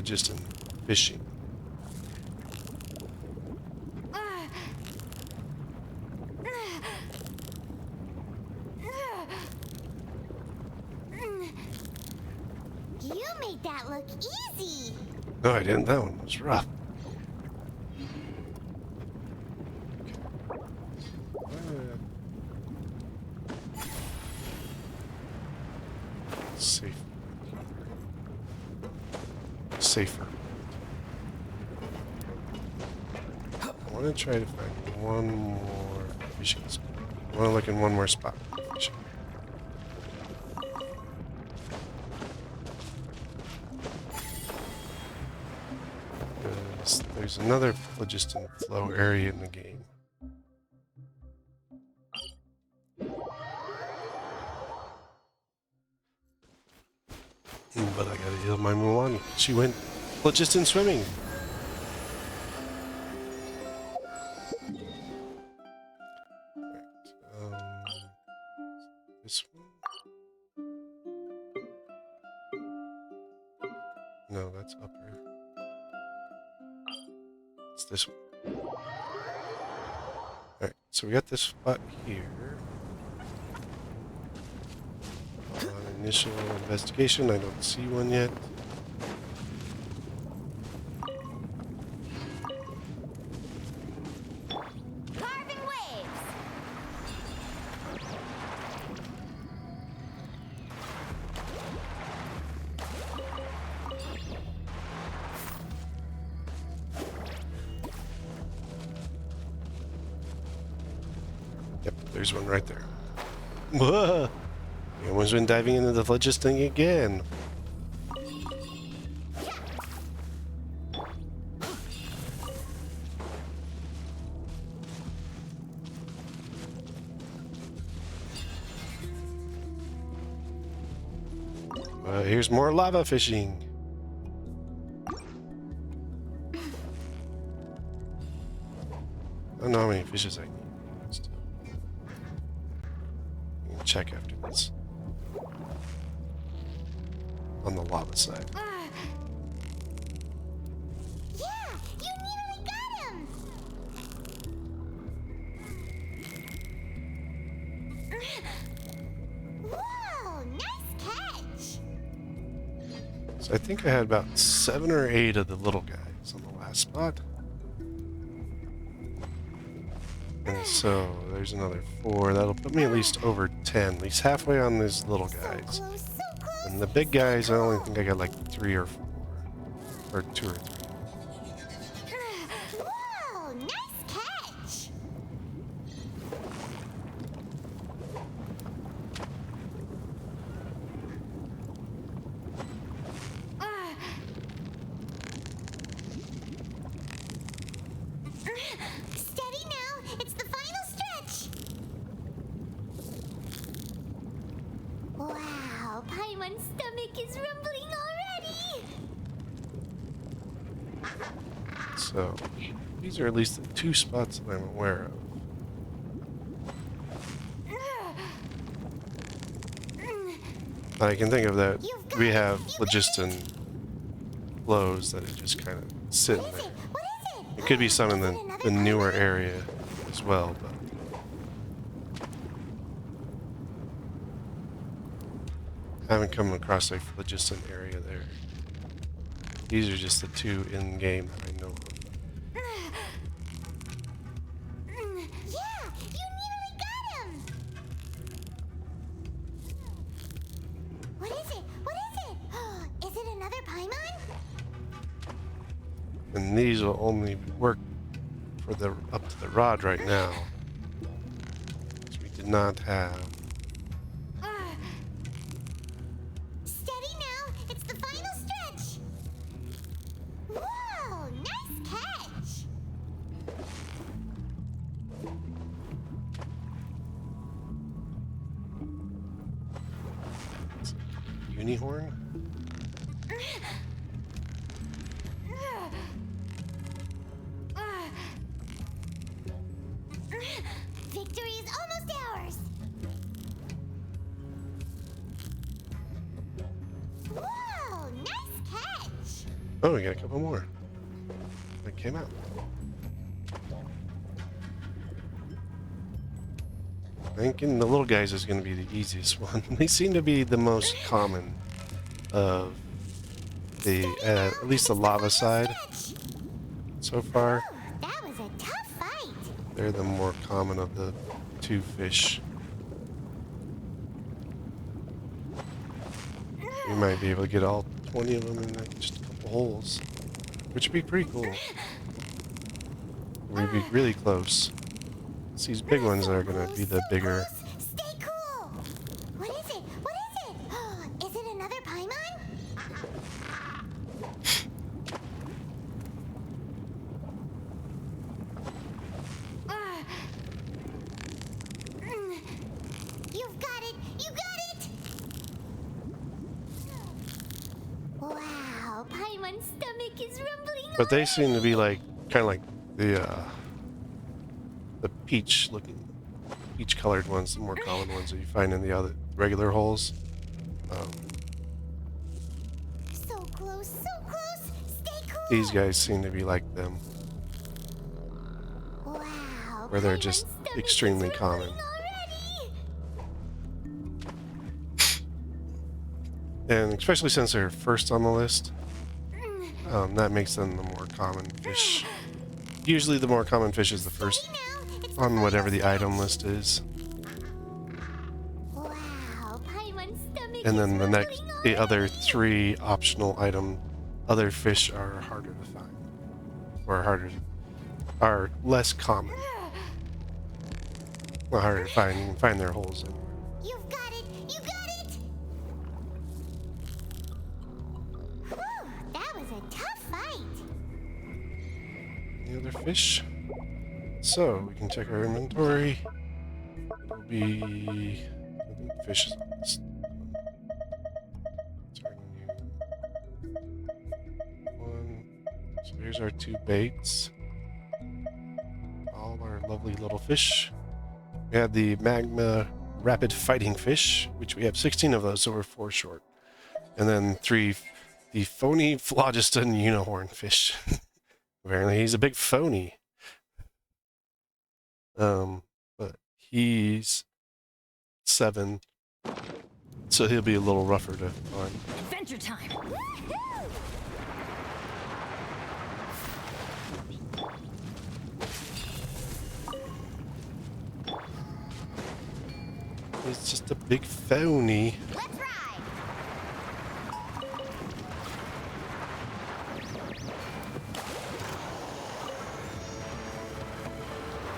just in fishing. You made that look easy. No, I didn't. That one was rough. Safe. Safer. I want to try to find one more fishing spot. I want to look in one more spot for fishing. Because there's another phlogiston flow area in the game. But I gotta heal my Mulan. She went phlogiston swimming. Right, this one? No, that's upper. It's this one. Alright, so we got this spot here. Initial investigation, I don't see one yet. Carving waves. there's one right there. Whoa! Everyone's been diving into the phlogiston again. Here's more lava fishing. I don't know how many fishes I need. Still. I'm gonna check after this. On the lava side. Yeah, you nearly got him. Whoa, nice catch. So I think I had about 7 or 8 of the little guys on the last spot. And so there's another 4. That'll put me at least over 10, at least halfway on these little guys. And the big guys, I only think I got like 3 or 4. Or 2 or 3. Whoa, nice catch. Steady now, it's the final stretch. Wow, Paimon's stomach is rumbling already. So these are at least the 2 spots that I'm aware of. I can think of that we have phlogiston flows that are just kind of sitting there. It could be some in the newer area as well, but I haven't come across a phlogiston area there. These are just the 2 in game that I know of. Yeah, you nearly got him. What is it? What is it? Is it another Paimon? And these will only work for the up to the rod right now. So we did not have. Steady now, it's the final stretch. Whoa, nice catch. Unihorn? Victory is almost ours. Whoa, nice catch. Oh, we got a couple more. That came out. Thinking the little guys is going to be the easiest one. They seem to be the most common of the, at least the lava side so far. That was a tough fight. They're the more common of the 2 fish. We might be able to get all 20 of them in just a couple holes, which would be pretty cool. We'd be really close. It's these big ones that are going to be the bigger. Stay cool. What is it? What is it? Is it another Paimon? You've got it. You got it. Wow, Paimon's stomach is rumbling. But they seem to be like, kind of like the peach colored ones, the more common ones that you find in the other regular holes. So close, so close. Stay cool. These guys seem to be like them, Wow, where they're Paimon's just stomach extremely is common. rumbling already. And especially since they're first on the list, that makes them the more common fish. Usually the more common fish is the first on whatever the item list is. Wow, Paimon's stomach And is then rumbling the other 3 optional other fish are harder to find. Or are less common. Well, harder to find. You can find their holes anywhere. You've got it! You got it! Whew, that was a tough fight. Any other fish? So, we can check our inventory. It'll be... I think fish is on this. Turn you. One. So here's our 2 baits. All our lovely little fish. We have the magma rapid fighting fish, which we have 16 of those, so we're 4 short. And then 3, the phony phlogiston unicorn fish. Apparently he's a big phony. But he's 7, so he'll be a little rougher to find. Adventure time! He's just a big phony. Let's ride!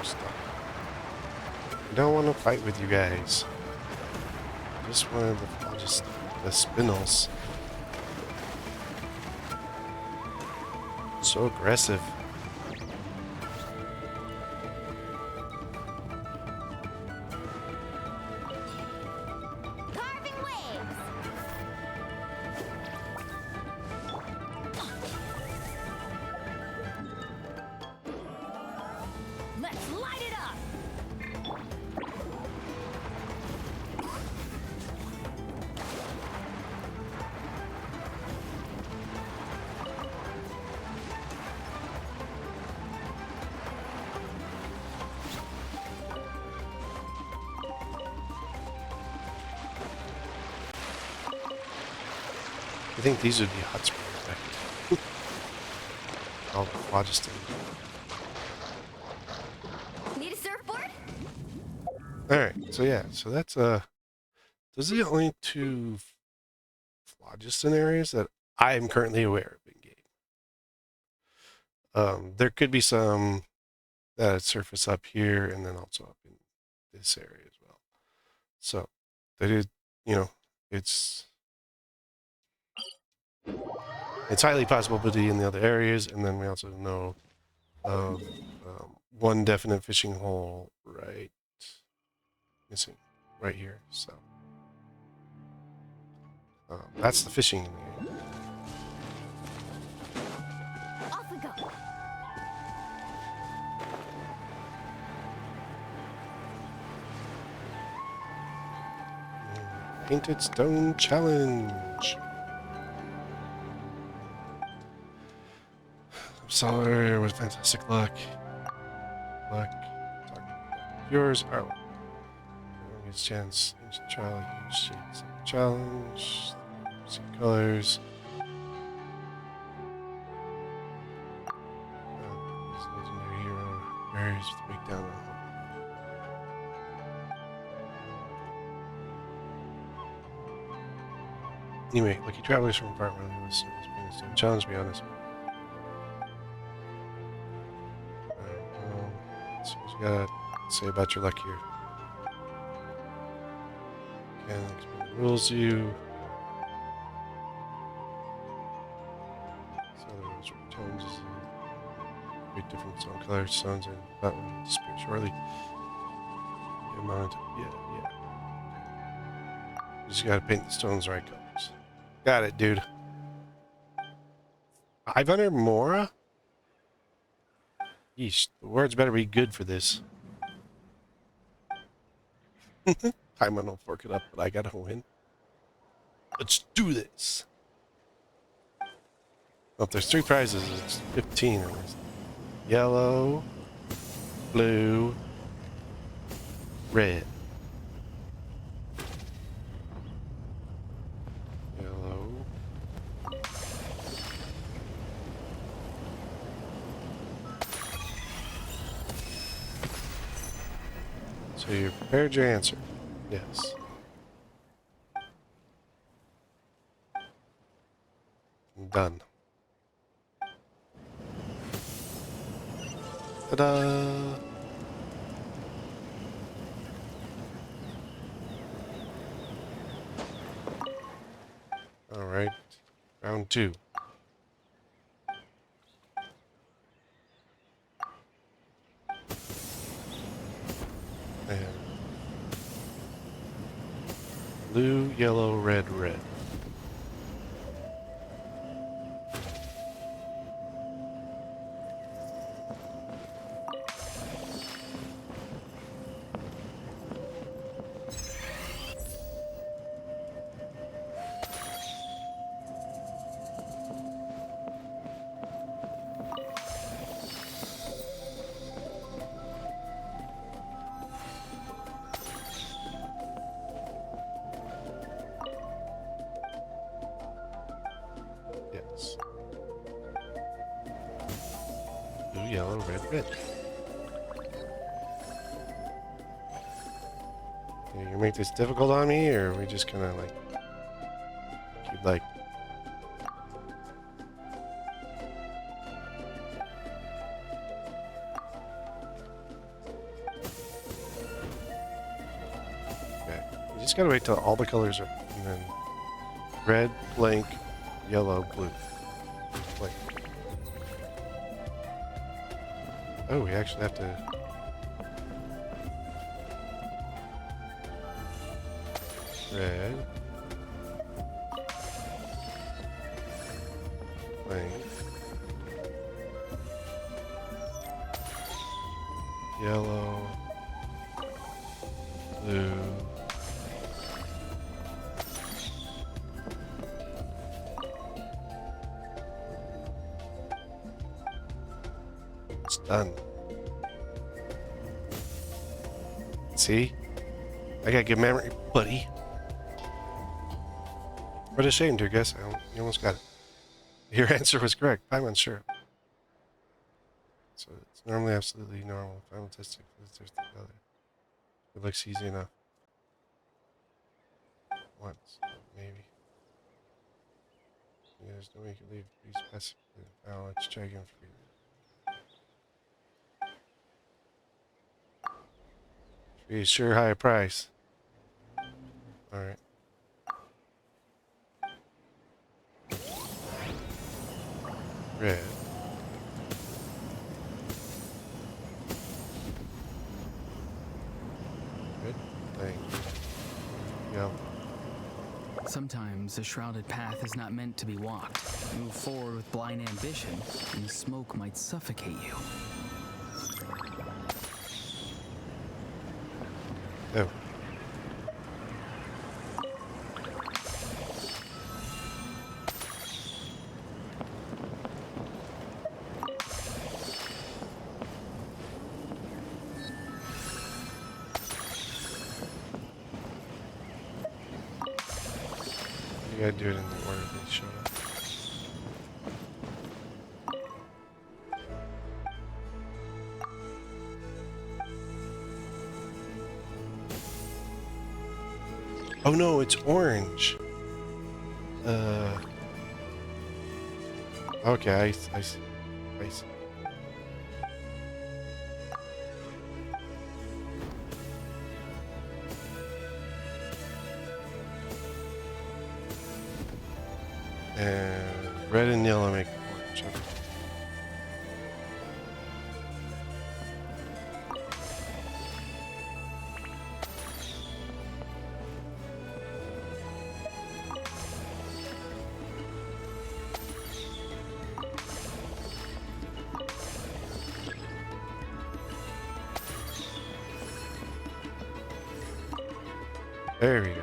Stop. I don't want to fight with you guys. Just wanted the spindles. So aggressive. Carving waves! Let's light it up! I think these would be hot springs back here. Oh, phlogiston. Need a surfboard? Alright, so yeah, so that's those are the only 2 phlogiston areas that I am currently aware of in game. There could be some that surface up here and then also up in this area as well. So that is, you know, it's highly possible to be in the other areas, and then we also know of one definite fishing hole missing right here. So that's the fishing in the game. Off we go! Painted Stone Challenge. Solar with fantastic luck. Yours are longest chance. Trial, shades. Challenge. See colors. He's a legendary hero. Berries with the breakdown. Anyway, lucky travelers from part 1 of this challenge, be honest. So what you gotta say about your luck here? Can't explain the rules you. So those tones is a big difference on color stones and that one will disappear shortly. The amount, yeah. You just gotta paint the stones the right colors. Got it, dude. 500 Mora? Yeesh, the words better be good for this. I'm gonna fork it up, but I gotta win. Let's do this. Well, if there's 3 prizes, it's 15 at least. Yellow, blue, red. Yellow. So you prepared your answer? Yes. Done. Ta-da! All right. Round 2. And blue, yellow, red, red. Yes. Blue, yellow, red, red. You gonna make this difficult on me, or are we just gonna like keep like? Okay, you just gotta wait till all the colors are, and then red, blank, yellow, blue, blank. Oh, we actually have to. Red, blank, yellow, blue, it's done. See? I got good memory, buddy. What a shame, dear guest. You almost got it. Your answer was correct. I'm unsure. So it's normally absolutely normal. If I'm autistic, there's the other. It looks easy enough. Once, maybe. Yeah, there's no way you can leave. Be specific. Now let's check in for you. Be sure high price. All right. Red. Red, blank, yellow. Sometimes the shrouded path is not meant to be walked. Move forward with blind ambition, and the smoke might suffocate you. Oh. You gotta do it in the order they showed up. Oh no, it's orange. Okay, I see. And red and yellow make orange. Okay. There we go.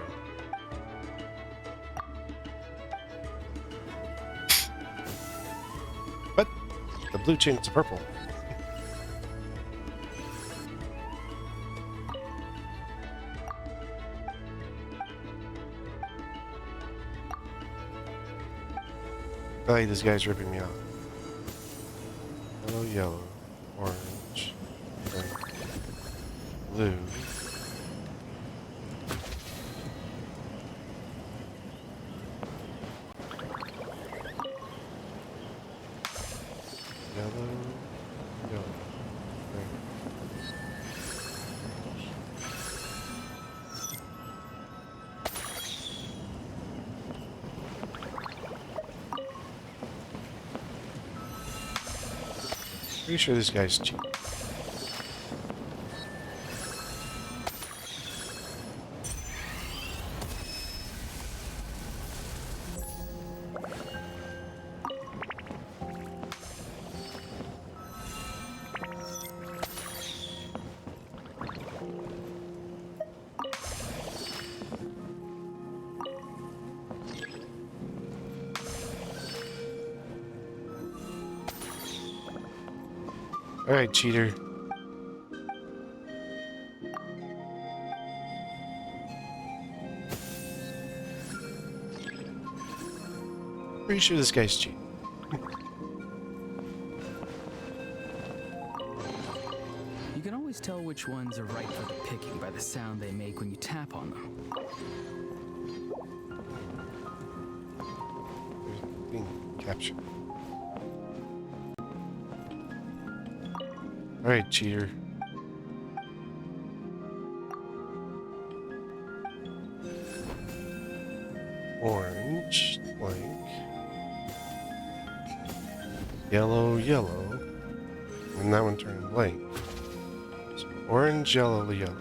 What? The blue changed to purple. I feel like this guy's ripping me off. Yellow, yellow, orange, red, blue. Yellow. Pretty sure this guy's cheating. Alright, cheater. Pretty sure this guy's cheating. You can always tell which ones are right for the picking by the sound they make when you tap on them. Being captured. Alright, cheater. Orange, blank. Yellow, yellow. And that one turned blank. So orange, yellow, yellow.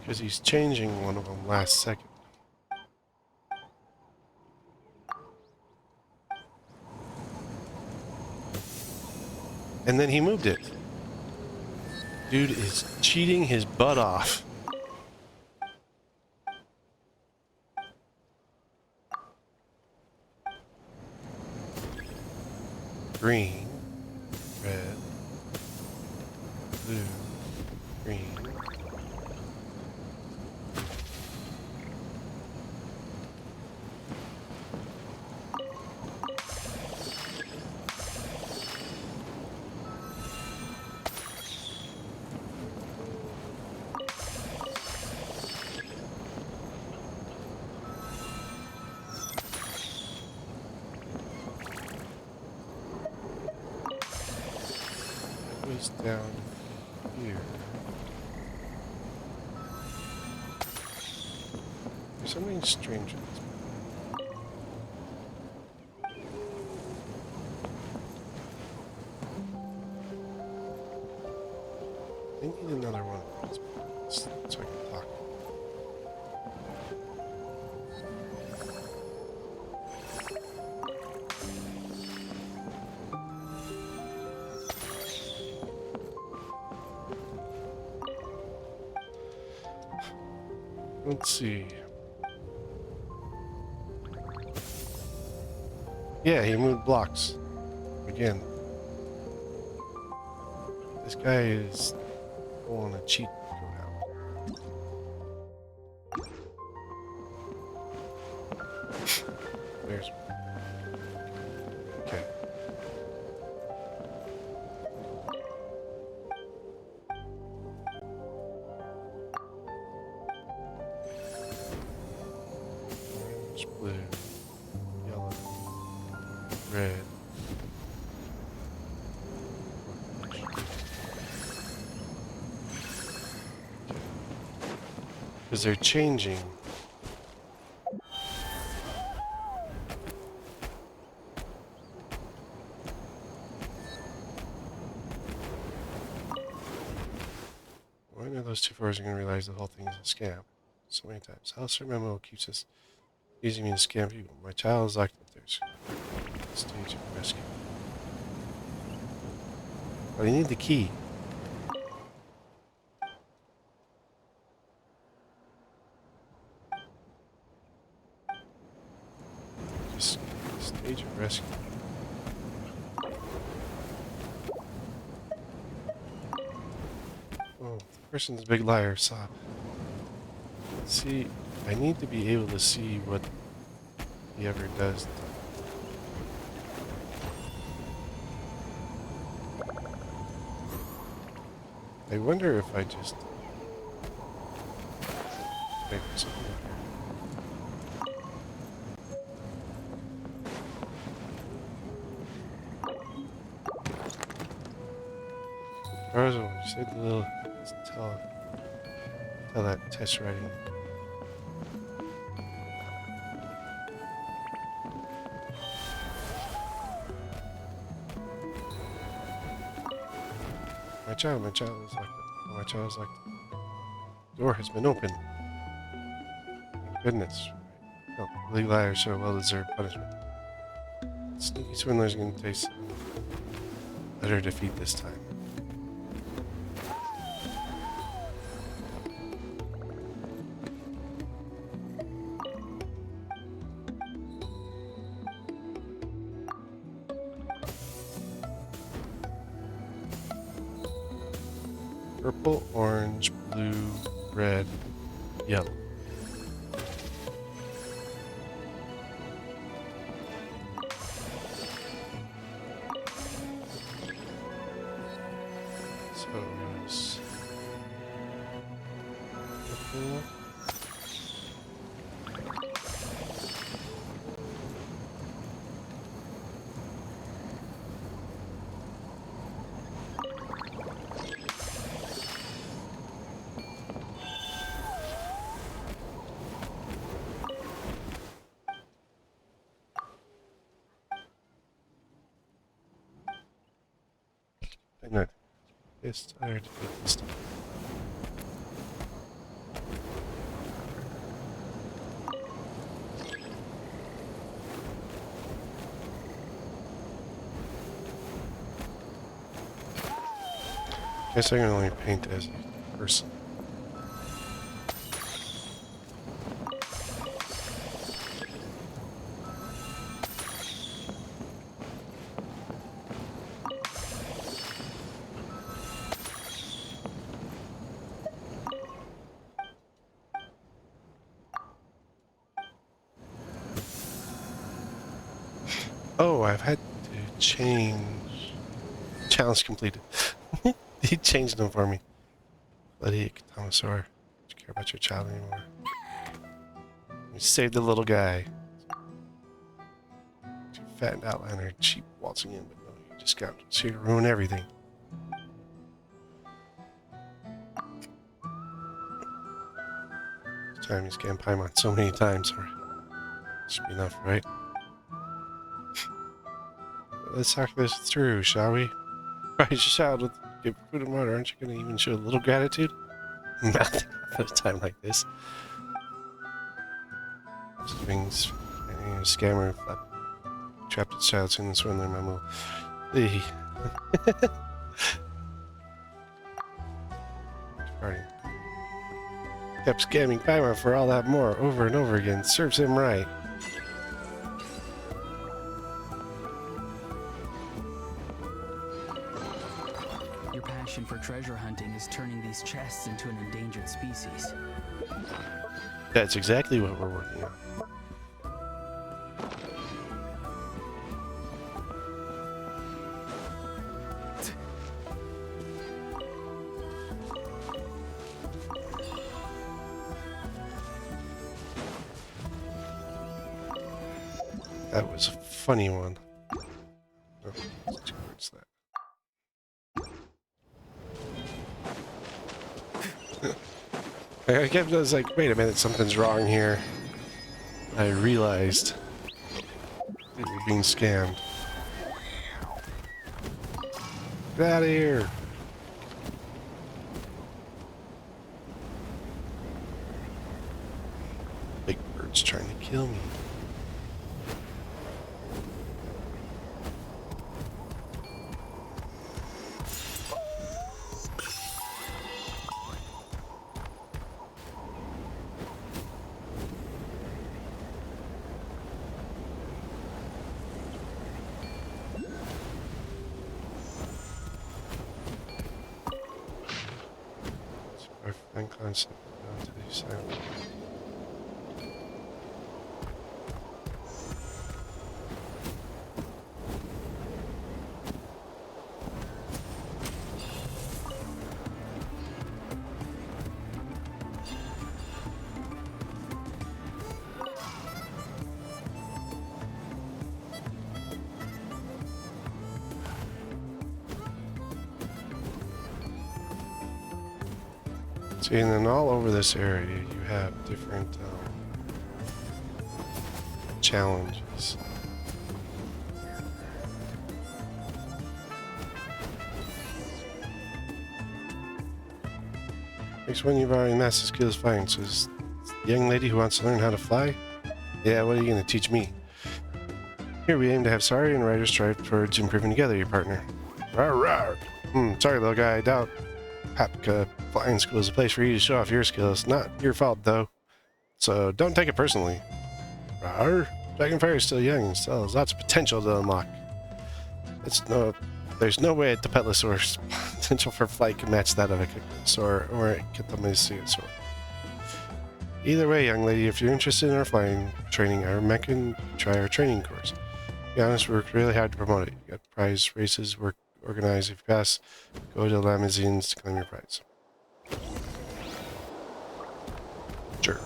Because he's changing one of them last second. And then he moved it. Dude is cheating his butt off. Green, red, blue, green. Down here. There's something strange in this. I need another one of these so I can talk. Let's see. Yeah, he moved blocks. Again. This guy is pulling a cheat code out. There's one. Okay. Blue, yellow, red. Because they're changing. When are those two fours going to realize the whole thing is a scam? So many times. House memo keeps us using me to scam people. My child is locked up there. Stage of rescue. But I need the key. Just stage of rescue. Oh, the person's a big liar, Sob. See, I need to be able to see what he ever does. I wonder if I just make something here. Frozen, say the little. Tell that test writing. My child is like, my child is like, the door has been opened. Goodness. No, legal liars show well-deserved punishment. Sneaky swindler's gonna taste better defeat this time. Purple, orange, blue, red, yellow. So it was purple. No, it's tired to get this time. Guess I can only paint as a person. Oh, I've had to change. Challenge completed. He changed them for me. Bloody Katamasaur. Don't you care about your child anymore? You saved the little guy. Too fat and outliner, cheap waltzing in, but no, you just got here to ruin everything. This time he's getting Paimon so many times. Should be enough, right? Let's talk this through, shall we? Right, your child with give food and water. Aren't you going to even show a little gratitude? Nothing at a time like this. Strings, a scammer, trapped its child soon and swindler memo. Party. Kept scamming Paimon for all that more over and over again. Serves him right. For treasure hunting is turning these chests into an endangered species. That's exactly what we're working on. That was a funny one. Oh, what's that? I was like, wait a minute, something's wrong here. I realized we were being scammed. Get out of here! Big bird's trying to kill me. Concept down to the sound. See, and then all over this area, you have different challenges. Next one, you've already mastered skills flying. So this young lady who wants to learn how to fly? Yeah, what are you going to teach me? Here we aim to have Sari and Ryder strive towards improving together, your partner. Rawr, rawr. Sorry, little guy, I doubt Hapka Flying School is a place for you to show off your skills. Not your fault, though. So don't take it personally. Rawr. Dragonfire is still young and still has lots of potential to unlock. There's no way the Petlosaur's potential for flight can match that of a Kiklosaur or a Kitamasiosaur. Either way, young lady, if you're interested in our flying training, I recommend try our training course. To be honest, we worked really hard to promote it. You got prize races organized. If you pass, go to the limousines to claim your prize. Jerk.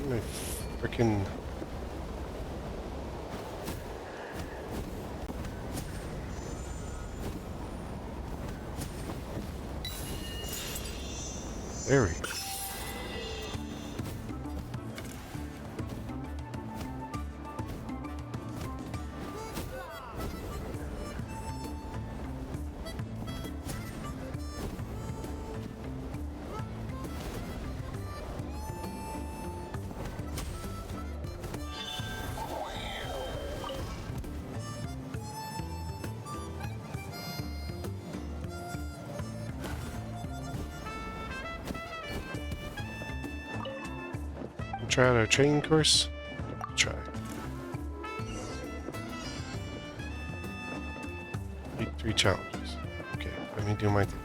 My frickin' there we go. Try out our training course? Try. Complete 3 challenges. Okay, let me do my thing.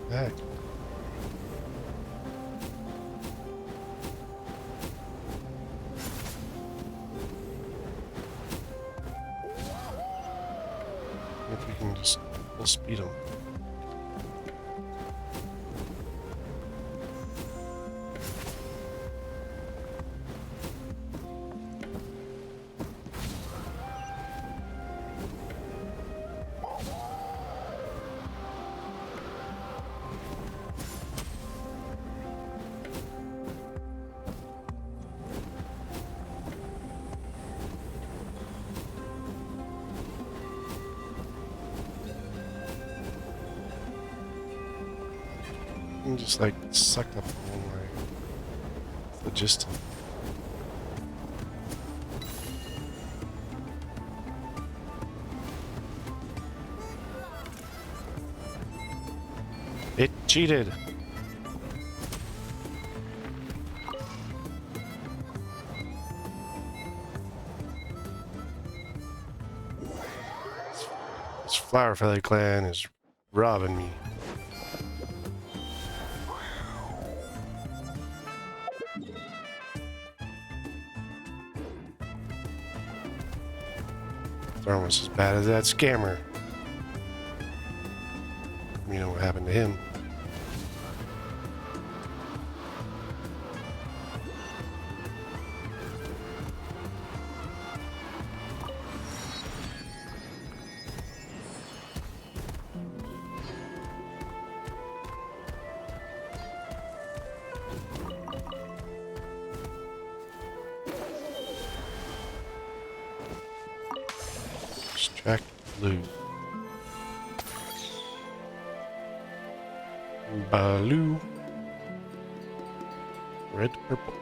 Back. If we can just full speed them. And just like sucked up all my phlogiston. It cheated. This Flower Feather clan is robbing me. They're almost as bad as that scammer. You know what happened to him. Extract blue. Blue. Red, purple.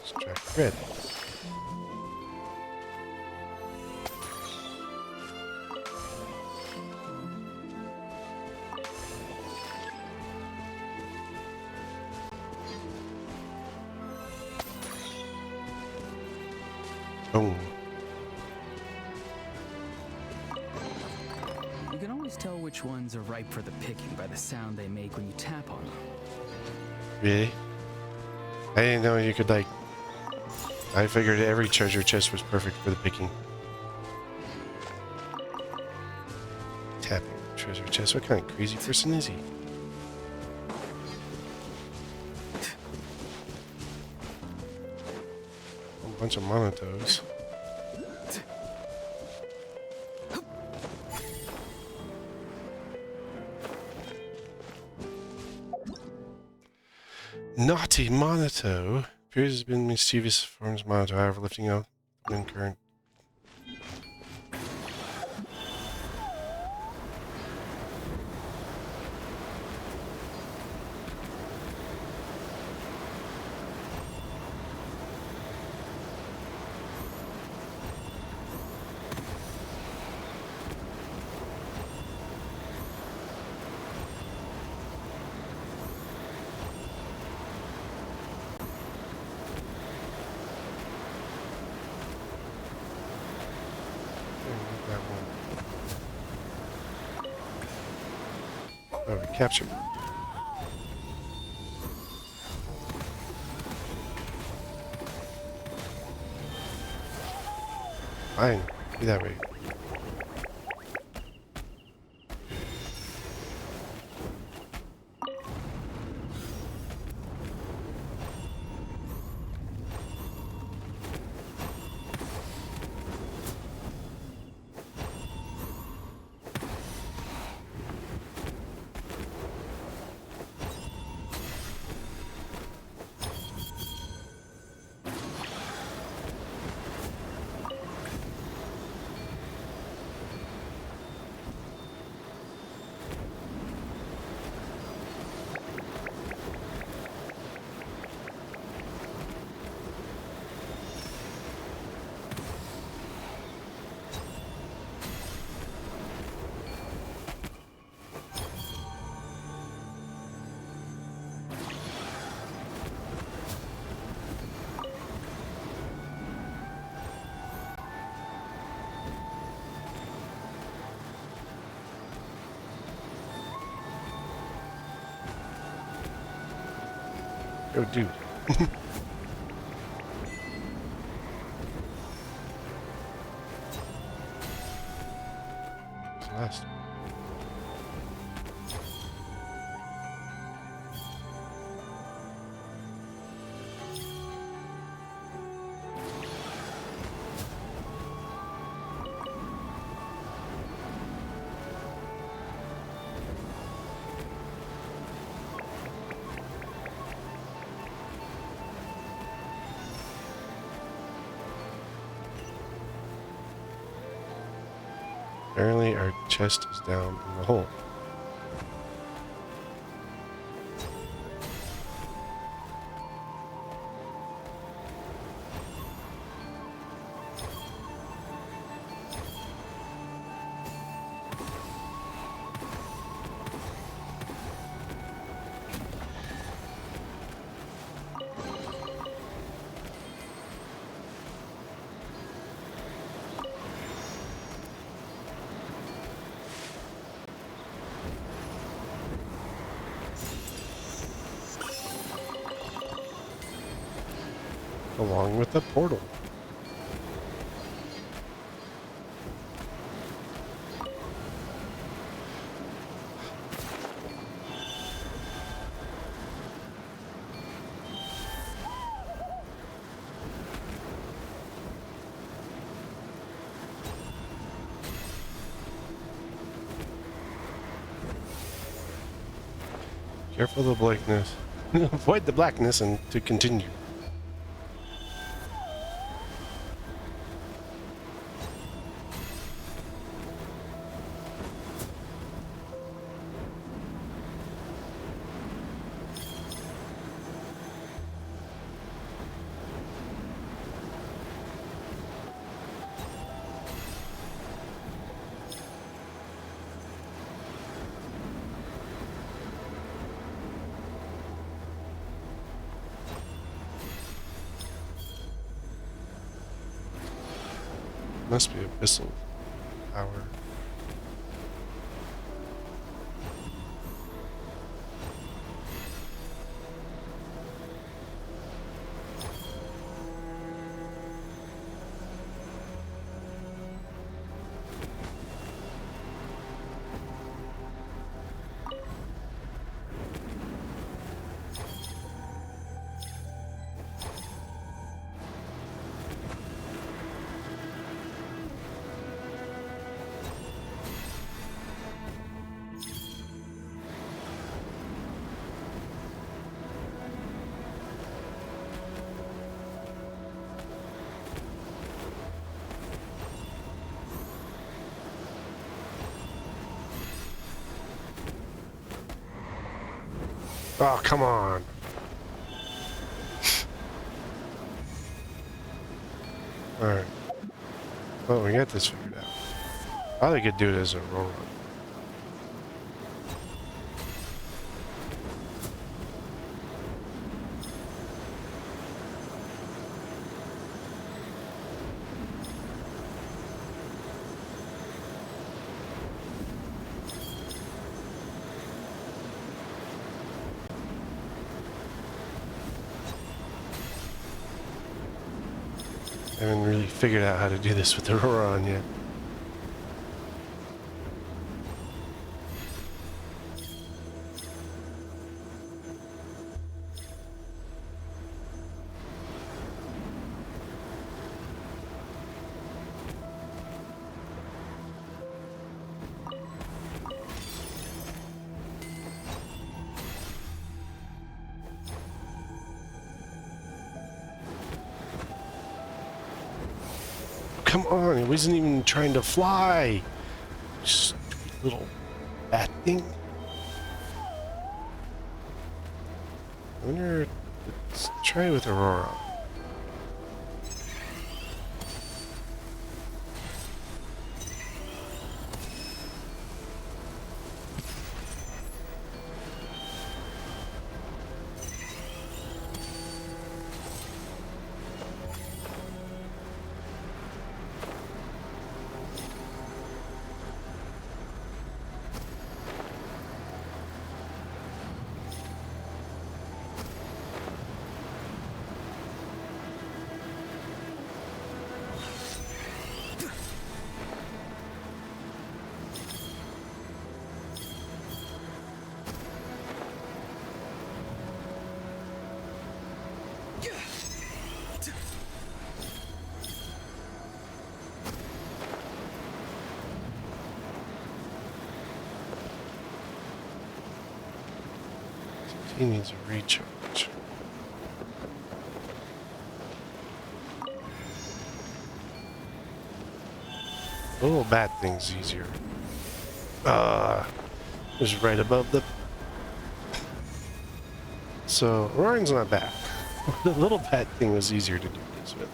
Extract red. Boom. You can always tell which ones are ripe for the picking by the sound they make when you tap on them. Really? I didn't know you could, like... I figured every treasure chest was perfect for the picking. Tapping the treasure chest. What kind of crazy person is he? A bunch of monotos. Naughty Monoto appears to have been mischievous forms of Monoto, however, lifting out wind current. Oh, we captured. Fine, be that way. Oh, dude. What's the last one? Apparently our chest is down in the hole. Along with the portal. Careful of the blackness. Avoid the blackness and to continue. Must be abyssal power. Oh, come on. Alright. Well, we got this figured out. Probably could do it as a roll run. I haven't really figured out how to do this with the Roron yet. Come on, it wasn't even trying to fly. Stupid little bat thing. I wonder, let's try it with Aurora. He needs a recharge. The little bat thing's easier. It was right above the... So, Roaring's not bad. The little bat thing was easier to do this with.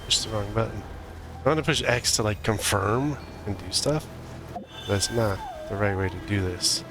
Push the wrong button. I want to push X to like confirm and do stuff. That's not the right way to do this.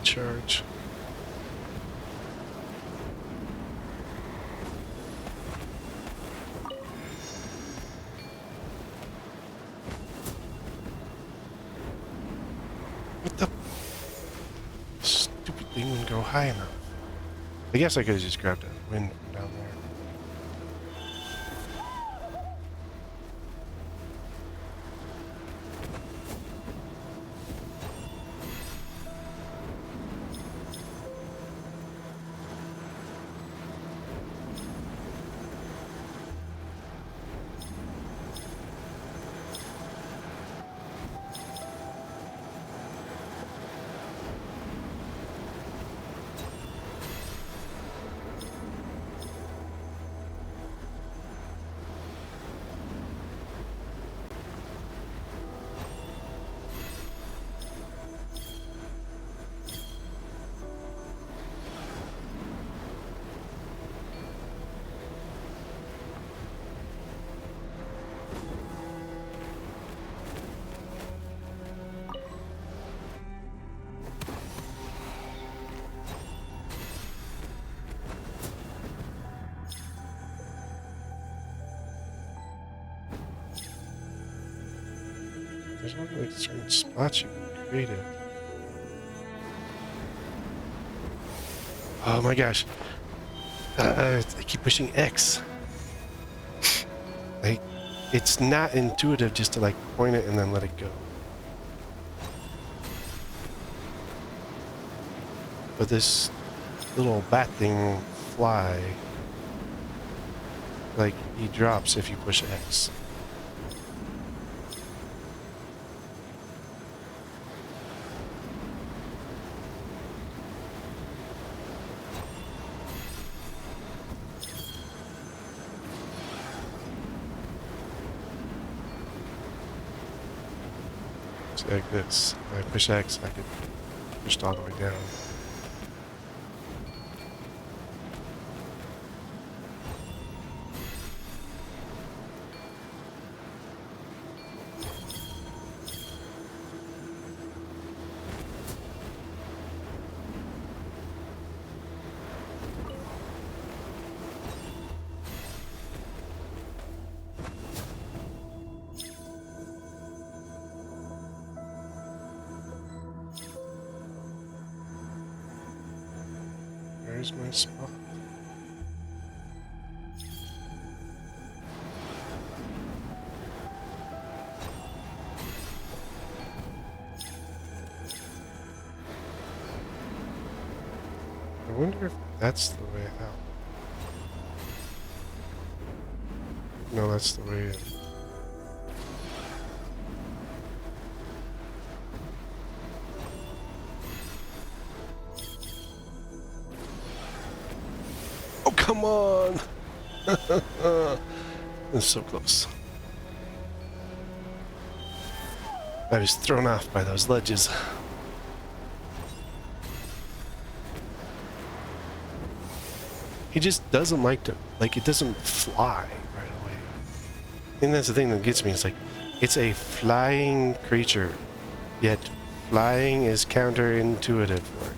charge. What the stupid thing wouldn't go high enough? I guess I could have just grabbed a wind from down there. There's not like certain spots you can create it. Oh my gosh. I keep pushing X. Like, it's not intuitive just to like point it and then let it go. But this little bat thing will fly. Like, he drops if you push X. Like this. If I push X, I can push it all the way down. Where's my spot? I wonder if that's the way out. No, that's the way in. Come on! It's so close. I was thrown off by those ledges. He just doesn't like to, like, it doesn't fly right away. And that's the thing that gets me. It's like, it's a flying creature, yet flying is counterintuitive for it.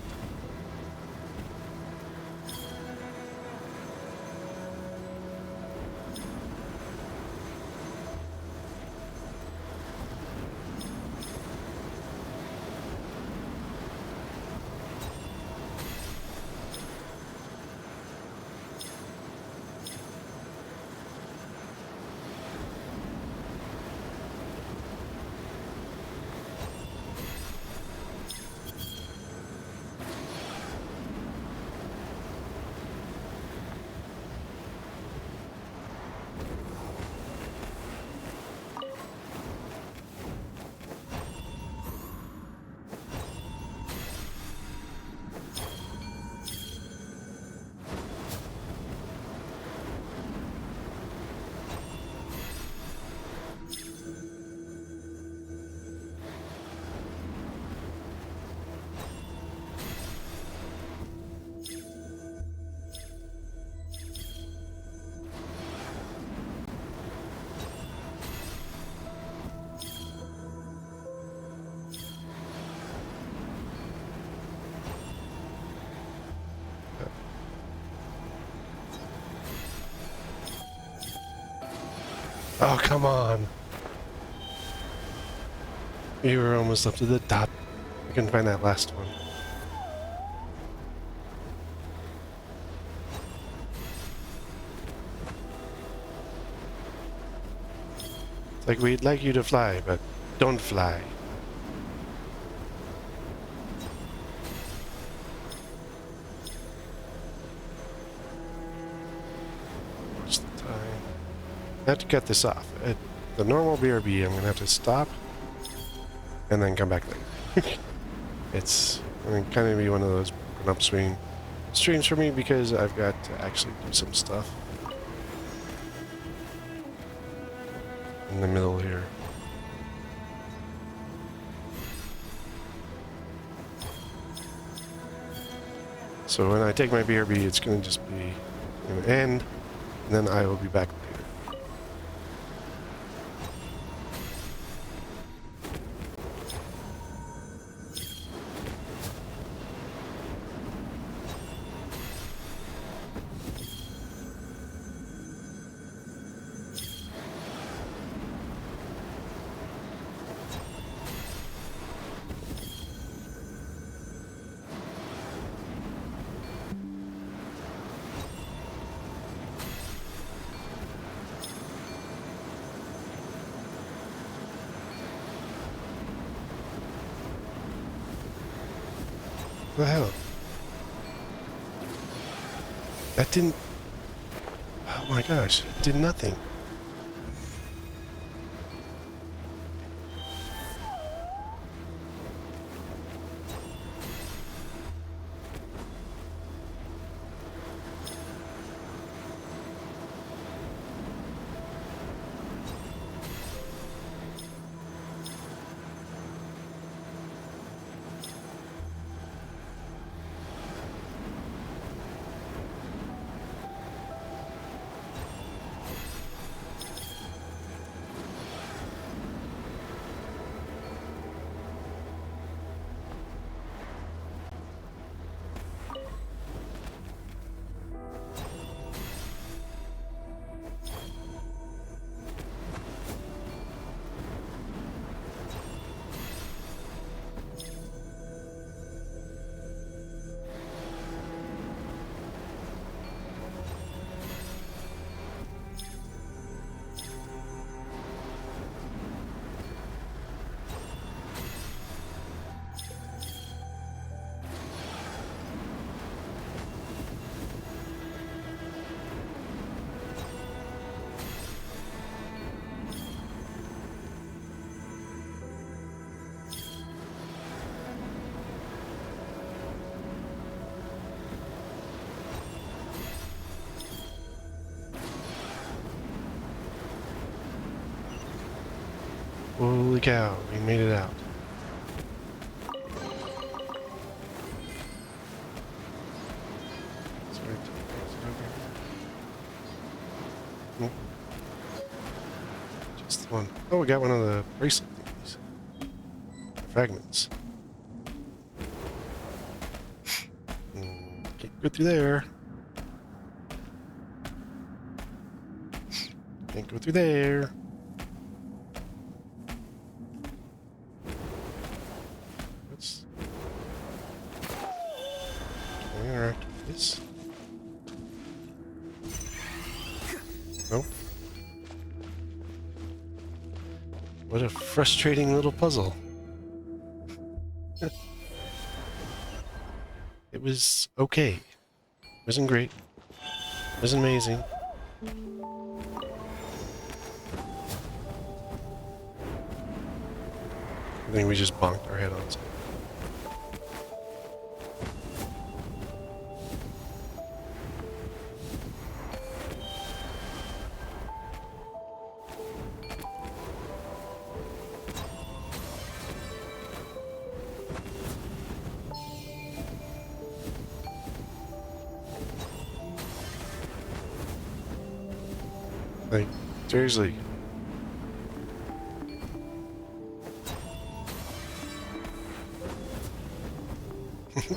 Oh, come on. We were almost up to the top. I couldn't find that last one. It's like we'd like you to fly, but don't fly. What's the time? I have to cut this off. At the normal BRB, I'm gonna have to stop and then come back later. It's kind of be one of those broken up streams for me because I've got to actually do some stuff in the middle here. So when I take my BRB, it's going to just be an end, and then I will be back later. What the hell? That didn't... Oh my gosh, it did nothing. Holy cow, we made it out. Just the one. Oh, we got one of the bracelet things. Fragments. Can't go through there. Can't go through there. Nope. What a frustrating little puzzle. It was okay. It wasn't great. It wasn't amazing. I think we just bonked our head on something. Like, seriously.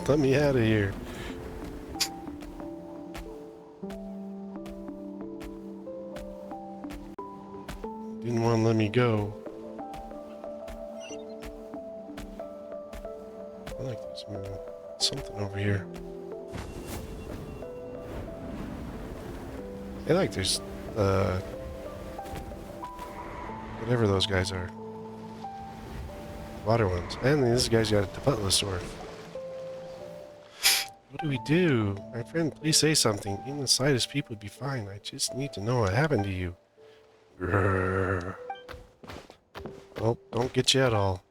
Let me out of here. didn't want to let me go. I like there's something over here. I like there's whatever those guys are. Water ones. And this guy's got a Teputla sword. What do we do? My friend, please say something. Even the slightest peep would be fine. I just need to know what happened to you. Grrr. Well, don't get you at all.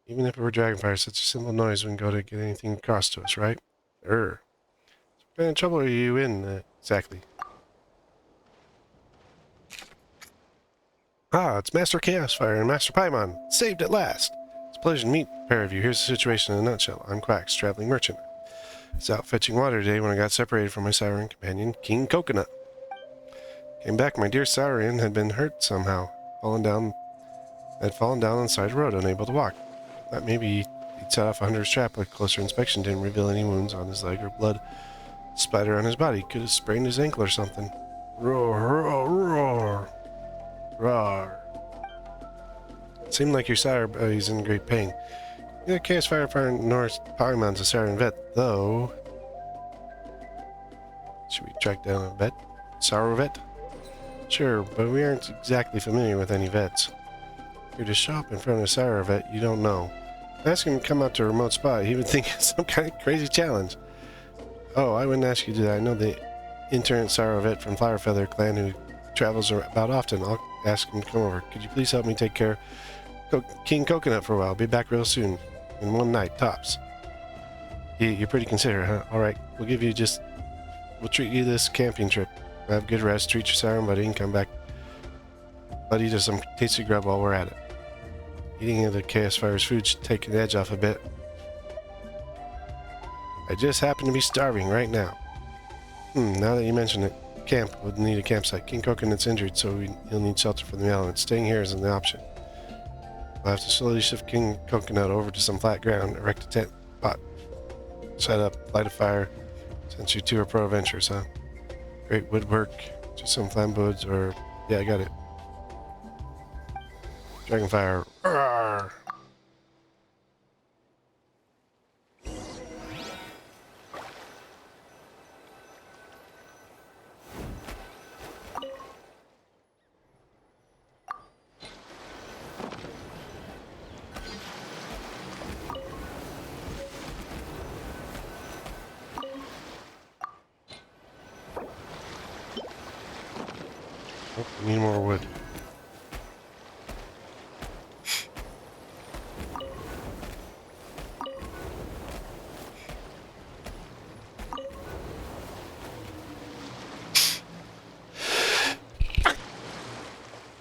Even if it were dragonfire, such a simple noise wouldn't go to get anything across to us, right? What kind of trouble are you in, exactly? Ah, it's Master Chaosfire and Master Paimon. Saved at last. It's a pleasure to meet the pair of you. Here's the situation in a nutshell. I'm Quax, traveling merchant. I was out fetching water today when I got separated from my Saurian companion, King Coconut. Came back, my dear Saurian had been hurt somehow. Fallen down on the side of the road, unable to walk. Thought maybe he'd set off a hunter's trap, but closer inspection didn't reveal any wounds on his leg or blood splatter on his body. Could have sprained his ankle or something. Roar, roar, roar. Roar. It seemed like your sire is in great pain. Yeah, Chaos Firefighter North Paimon's a Saurian vet, though. Should we track down a vet? Sauro vet? Sure, but we aren't exactly familiar with any vets. If you're to show up in front of a Sauro vet you don't know, ask him to come out to a remote spot. He would think it's some kind of crazy challenge. Oh, I wouldn't ask you to do that. I know the intern Sauro vet from Flowerfeather clan who travels about often. I'll ask him to come over. Could you please help me take care of King Coconut for a while? Be back real soon. In one night, tops. You're pretty considerate, huh? Alright, we'll treat you this camping trip. Have good rest, treat your Siren buddy, and come back buddy to some tasty grub while we're at it. Eating of the Chaos Fire's food should take an edge off a bit. I just happen to be starving right now. Now that you mention it, camp would need a campsite. King Coconut's injured, so he'll need shelter from the elements. Staying here isn't an option. We'll have to slowly shift King Coconut over to some flat ground, erect a tent pot, set up, light a fire, since you two are pro adventurers, huh? Great woodwork, just some flambeaux, or... yeah, I got it. Dragonfire. Roar! Oh, we need more wood.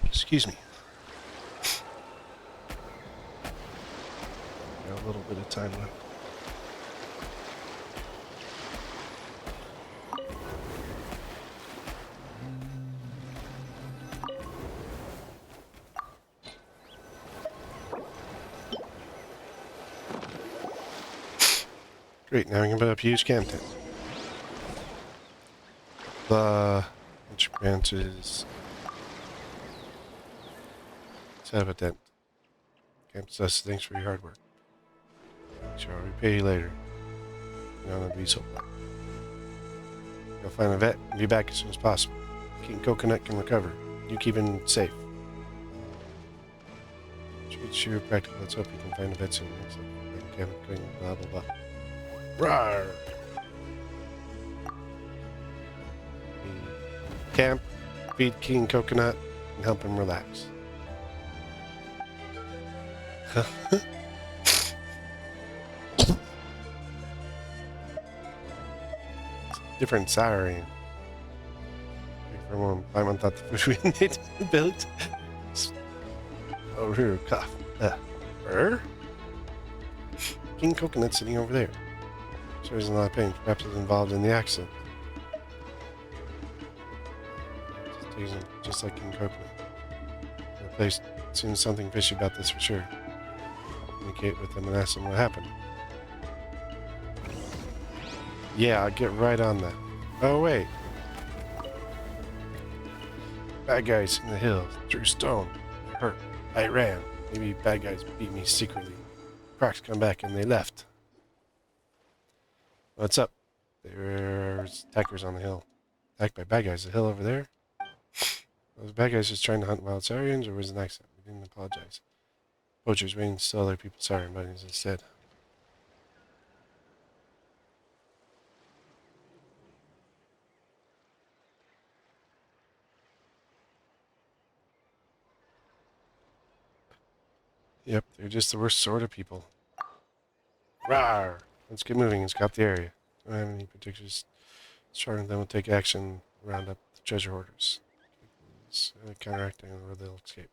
Excuse me. Got a little bit of time left. Great, now we can put up a huge camp tent. The entry branches. Set up a tent. Camp says thanks for your hard work. Sure, I'll repay you later. You don't have to be so black. Go find a vet and be back as soon as possible. King Coconut can recover. You keep him safe. Treat you practical. Let's hope you can find a vet soon. Camp, blah blah blah. Rawr! Camp, feed King Coconut, and help him relax. Different Saurian. For one, Paimon thought the food we made built. Over here, cough. King Coconut sitting over there. So he's in a lot of pain. Perhaps he's involved in the accident. Just like King Coconut. The place seems something fishy about this for sure. Communicate with them and ask them what happened. Yeah, I'll get right on that. Oh, wait. Bad guys in the hills. Threw stone. I hurt. I ran. Maybe bad guys beat me secretly. Crocs come back and they left. What's up? There's attackers on the hill. Attacked by bad guys. The hill over there? Those bad guys just trying to hunt wild saurians, or was it an accident? We didn't apologize. Poachers waiting to sell other people's saurian bunnies instead. Yep, they're just the worst sort of people. Rawr! Let's get moving and scout the area. Don't have any particulars. Starting then we'll take action, round up the treasure hoarders. Counteracting or they'll escape.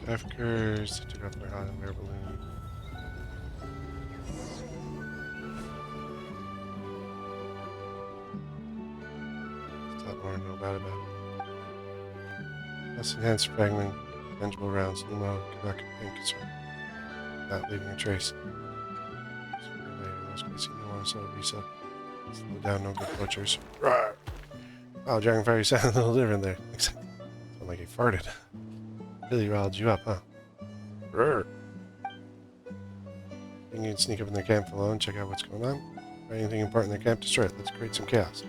Traffickers, they took off my hot air balloon. Stop more, no doubt about it. Less enhanced fragment, tangible rounds, no more cannot contain concern. Without leaving a trace. Slow down, no good butchers. Rawr! Wow, Dragonfire sounded a little different there. Sounded like he farted. Really riled you up, huh? Brr. You can sneak up in their camp alone, check out what's going on. Find anything important in their camp, destroy it. Let's create some chaos.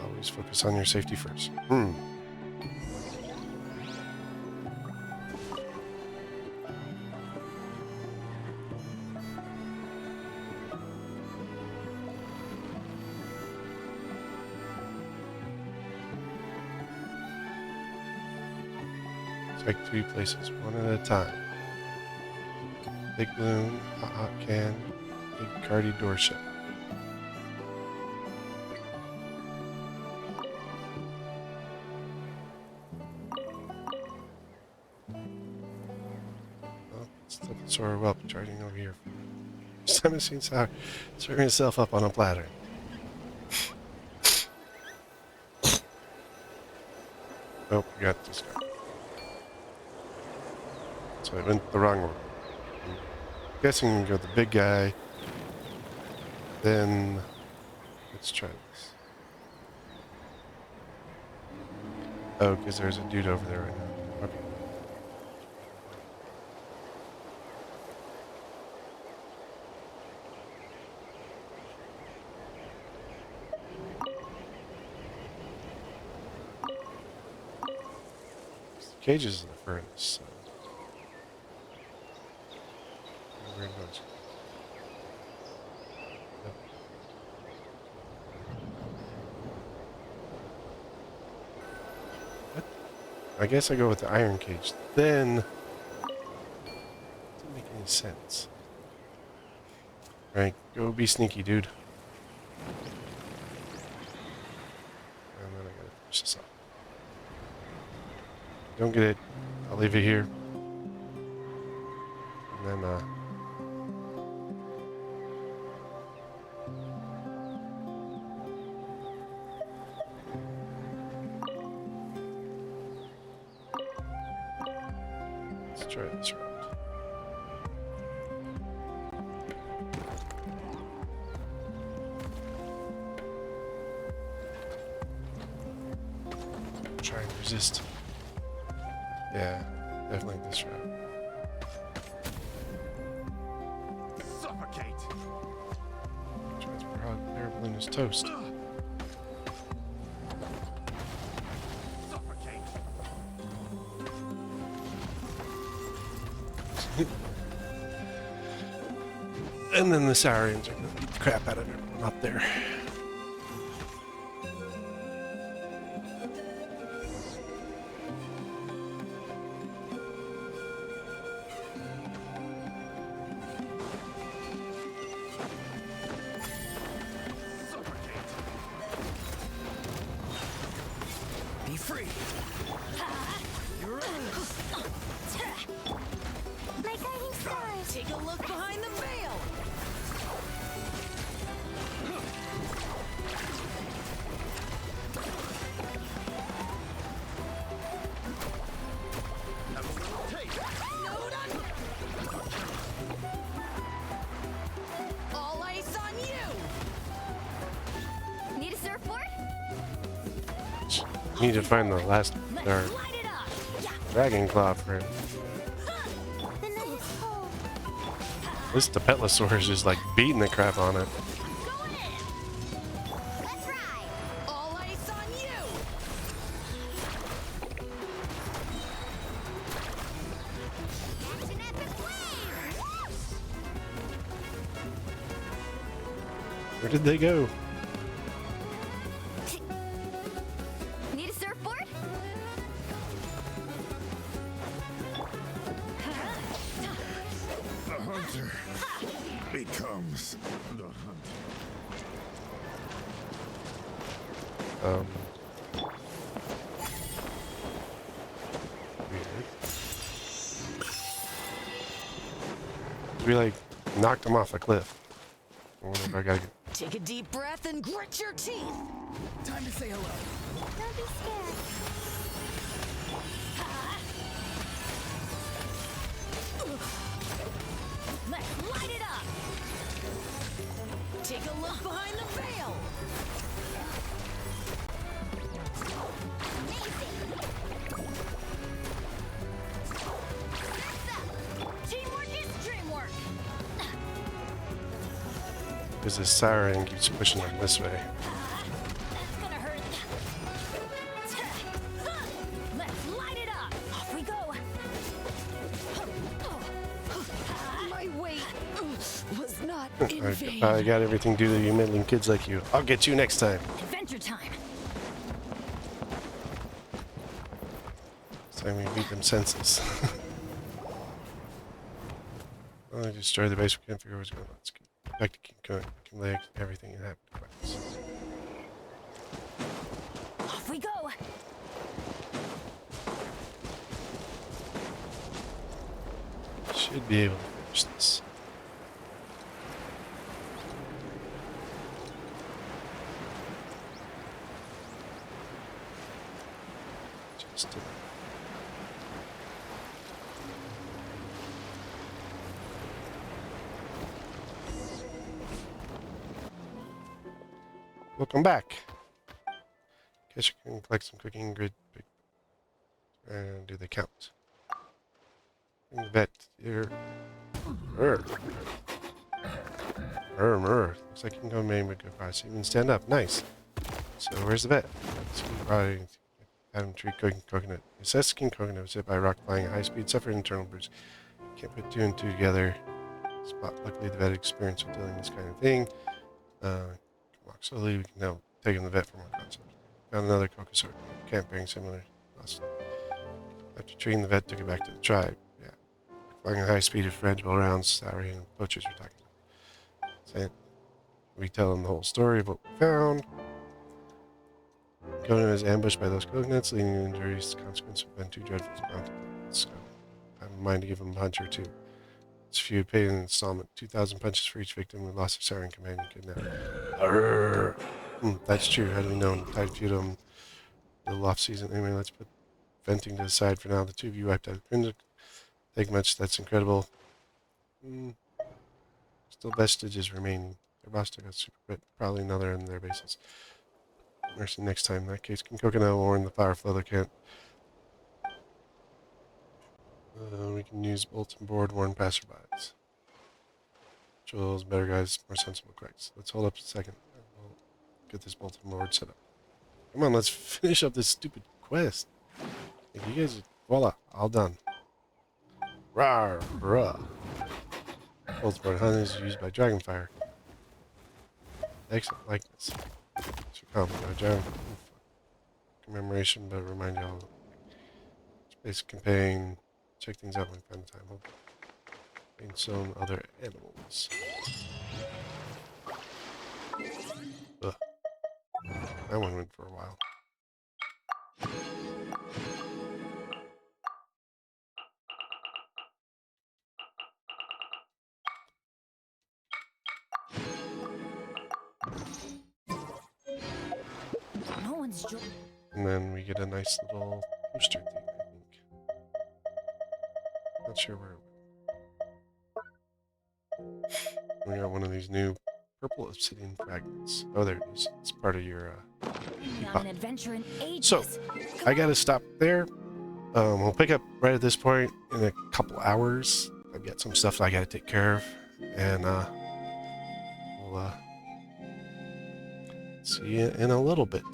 Always focus on your safety first. Take 3 places, one at a time. Big balloon, hot can, big cardi door shut. Well, it's the Sora whelp charging over here. First time I've seen Sour serving itself up on a platter. Oh, we got this guy. So I went the wrong one. I'm guessing we go the big guy. Then let's try this. Oh, because there's a dude over there right now. Okay. The cages in the furnace. So. Where it goes. Yep. What? I guess I go with the iron cage. Then it doesn't make any sense. Alright, go be sneaky, dude. And then I gotta finish this up. Don't get it. I'll leave it here. And then let's try this round. Try and resist. Yeah, definitely this round. Suffocate! Transfer hot air balloon is toast. Suffocate! And then the Saurians are gonna beat the crap out of everyone up there. free. You're My guiding stars. Take a look behind the veil. Have a little taste. All ice on you. Need a surfboard? Need to find the last Let's light it up. dragon claw for him. The night is cold. This Tapetlosaur is just like beating the crap on it. Go in. Let's ride. All ice on you. Action epic wave. Where did they go? Need a surfboard? The hunter becomes the hunter. Weird. We like knocked him off a cliff. I wonder if I gotta get. Take a deep breath and grit your teeth. Time to say hello. Don't be scared. Let's light it up. Take a look behind the veil. Teamwork is dreamwork. Because this siren keeps pushing them this way. That's gonna hurt. Let's light it up. Off we go. My weight was not in vain. I got everything due to you meddling kids like you. I'll get you next time. Adventure time. It's time we beat them senses. Well, I destroyed the base. We can't figure out what's going on. Let's get back to King Kong. Can lay everything that happened twice. Off we go. Should be able to finish this. Just welcome back. Guess you can collect some cooking grid and do the count. Bring the vet here. Looks like you can go main but go fast. Even stand up. Nice. So where's the vet? Probably have him treat cooking coconut. Assess King Coconut was hit by a rock flying at high speed, suffered internal bruise. Can't put two and two together. Spot. Luckily the vet experienced with dealing with this kind of thing. Walk slowly. We can now take him the vet for more concept. Found another Cocosaur. Camp bearing similar. Lost. After treating the vet, took it back to the tribe. Yeah. Flying at high speed with frangible rounds, Souri and poachers were talking about. So we tell them the whole story of what we found. Conan was ambushed by those coconuts, leading to injuries. The consequence have been too dreadful to contemplate. So I have in mind to give him a punch or two. It's few paid an installment. 2,000 punches for each victim who lost their siren companion kidnapped. That's true. Had we known, Tide feud him the off season. Anyway, let's put venting to the side for now. The two of you wiped out the Take much. That's incredible. Still vestiges remaining. Their boss took out super bit. Probably another in their bases. Mercy next time. In that case, King Coconut will warn the fire flow that can't. We can use bulletin board, warn passerbys. Jewels, better guys, more sensible quacks. Let's hold up a second. We'll get this bulletin board set up. Come on, let's finish up this stupid quest. Like you guys, voila, all done. Rawr, bruh. Bulletin board hunt is used by Dragonfire. Excellent likeness. So complicated dragon commemoration, but remind y'all. Space campaign. Check things out when we find time. And some other animals. Ugh. That one went for a while. one's And then we get a nice little booster thing, I think. Not sure where. We got one of these new purple obsidian fragments. Oh, there it is. It's part of your not an adventure in ages. So, I gotta stop there. We'll pick up right at this point in a couple hours. I've got some stuff I gotta take care of. And we'll see you in a little bit.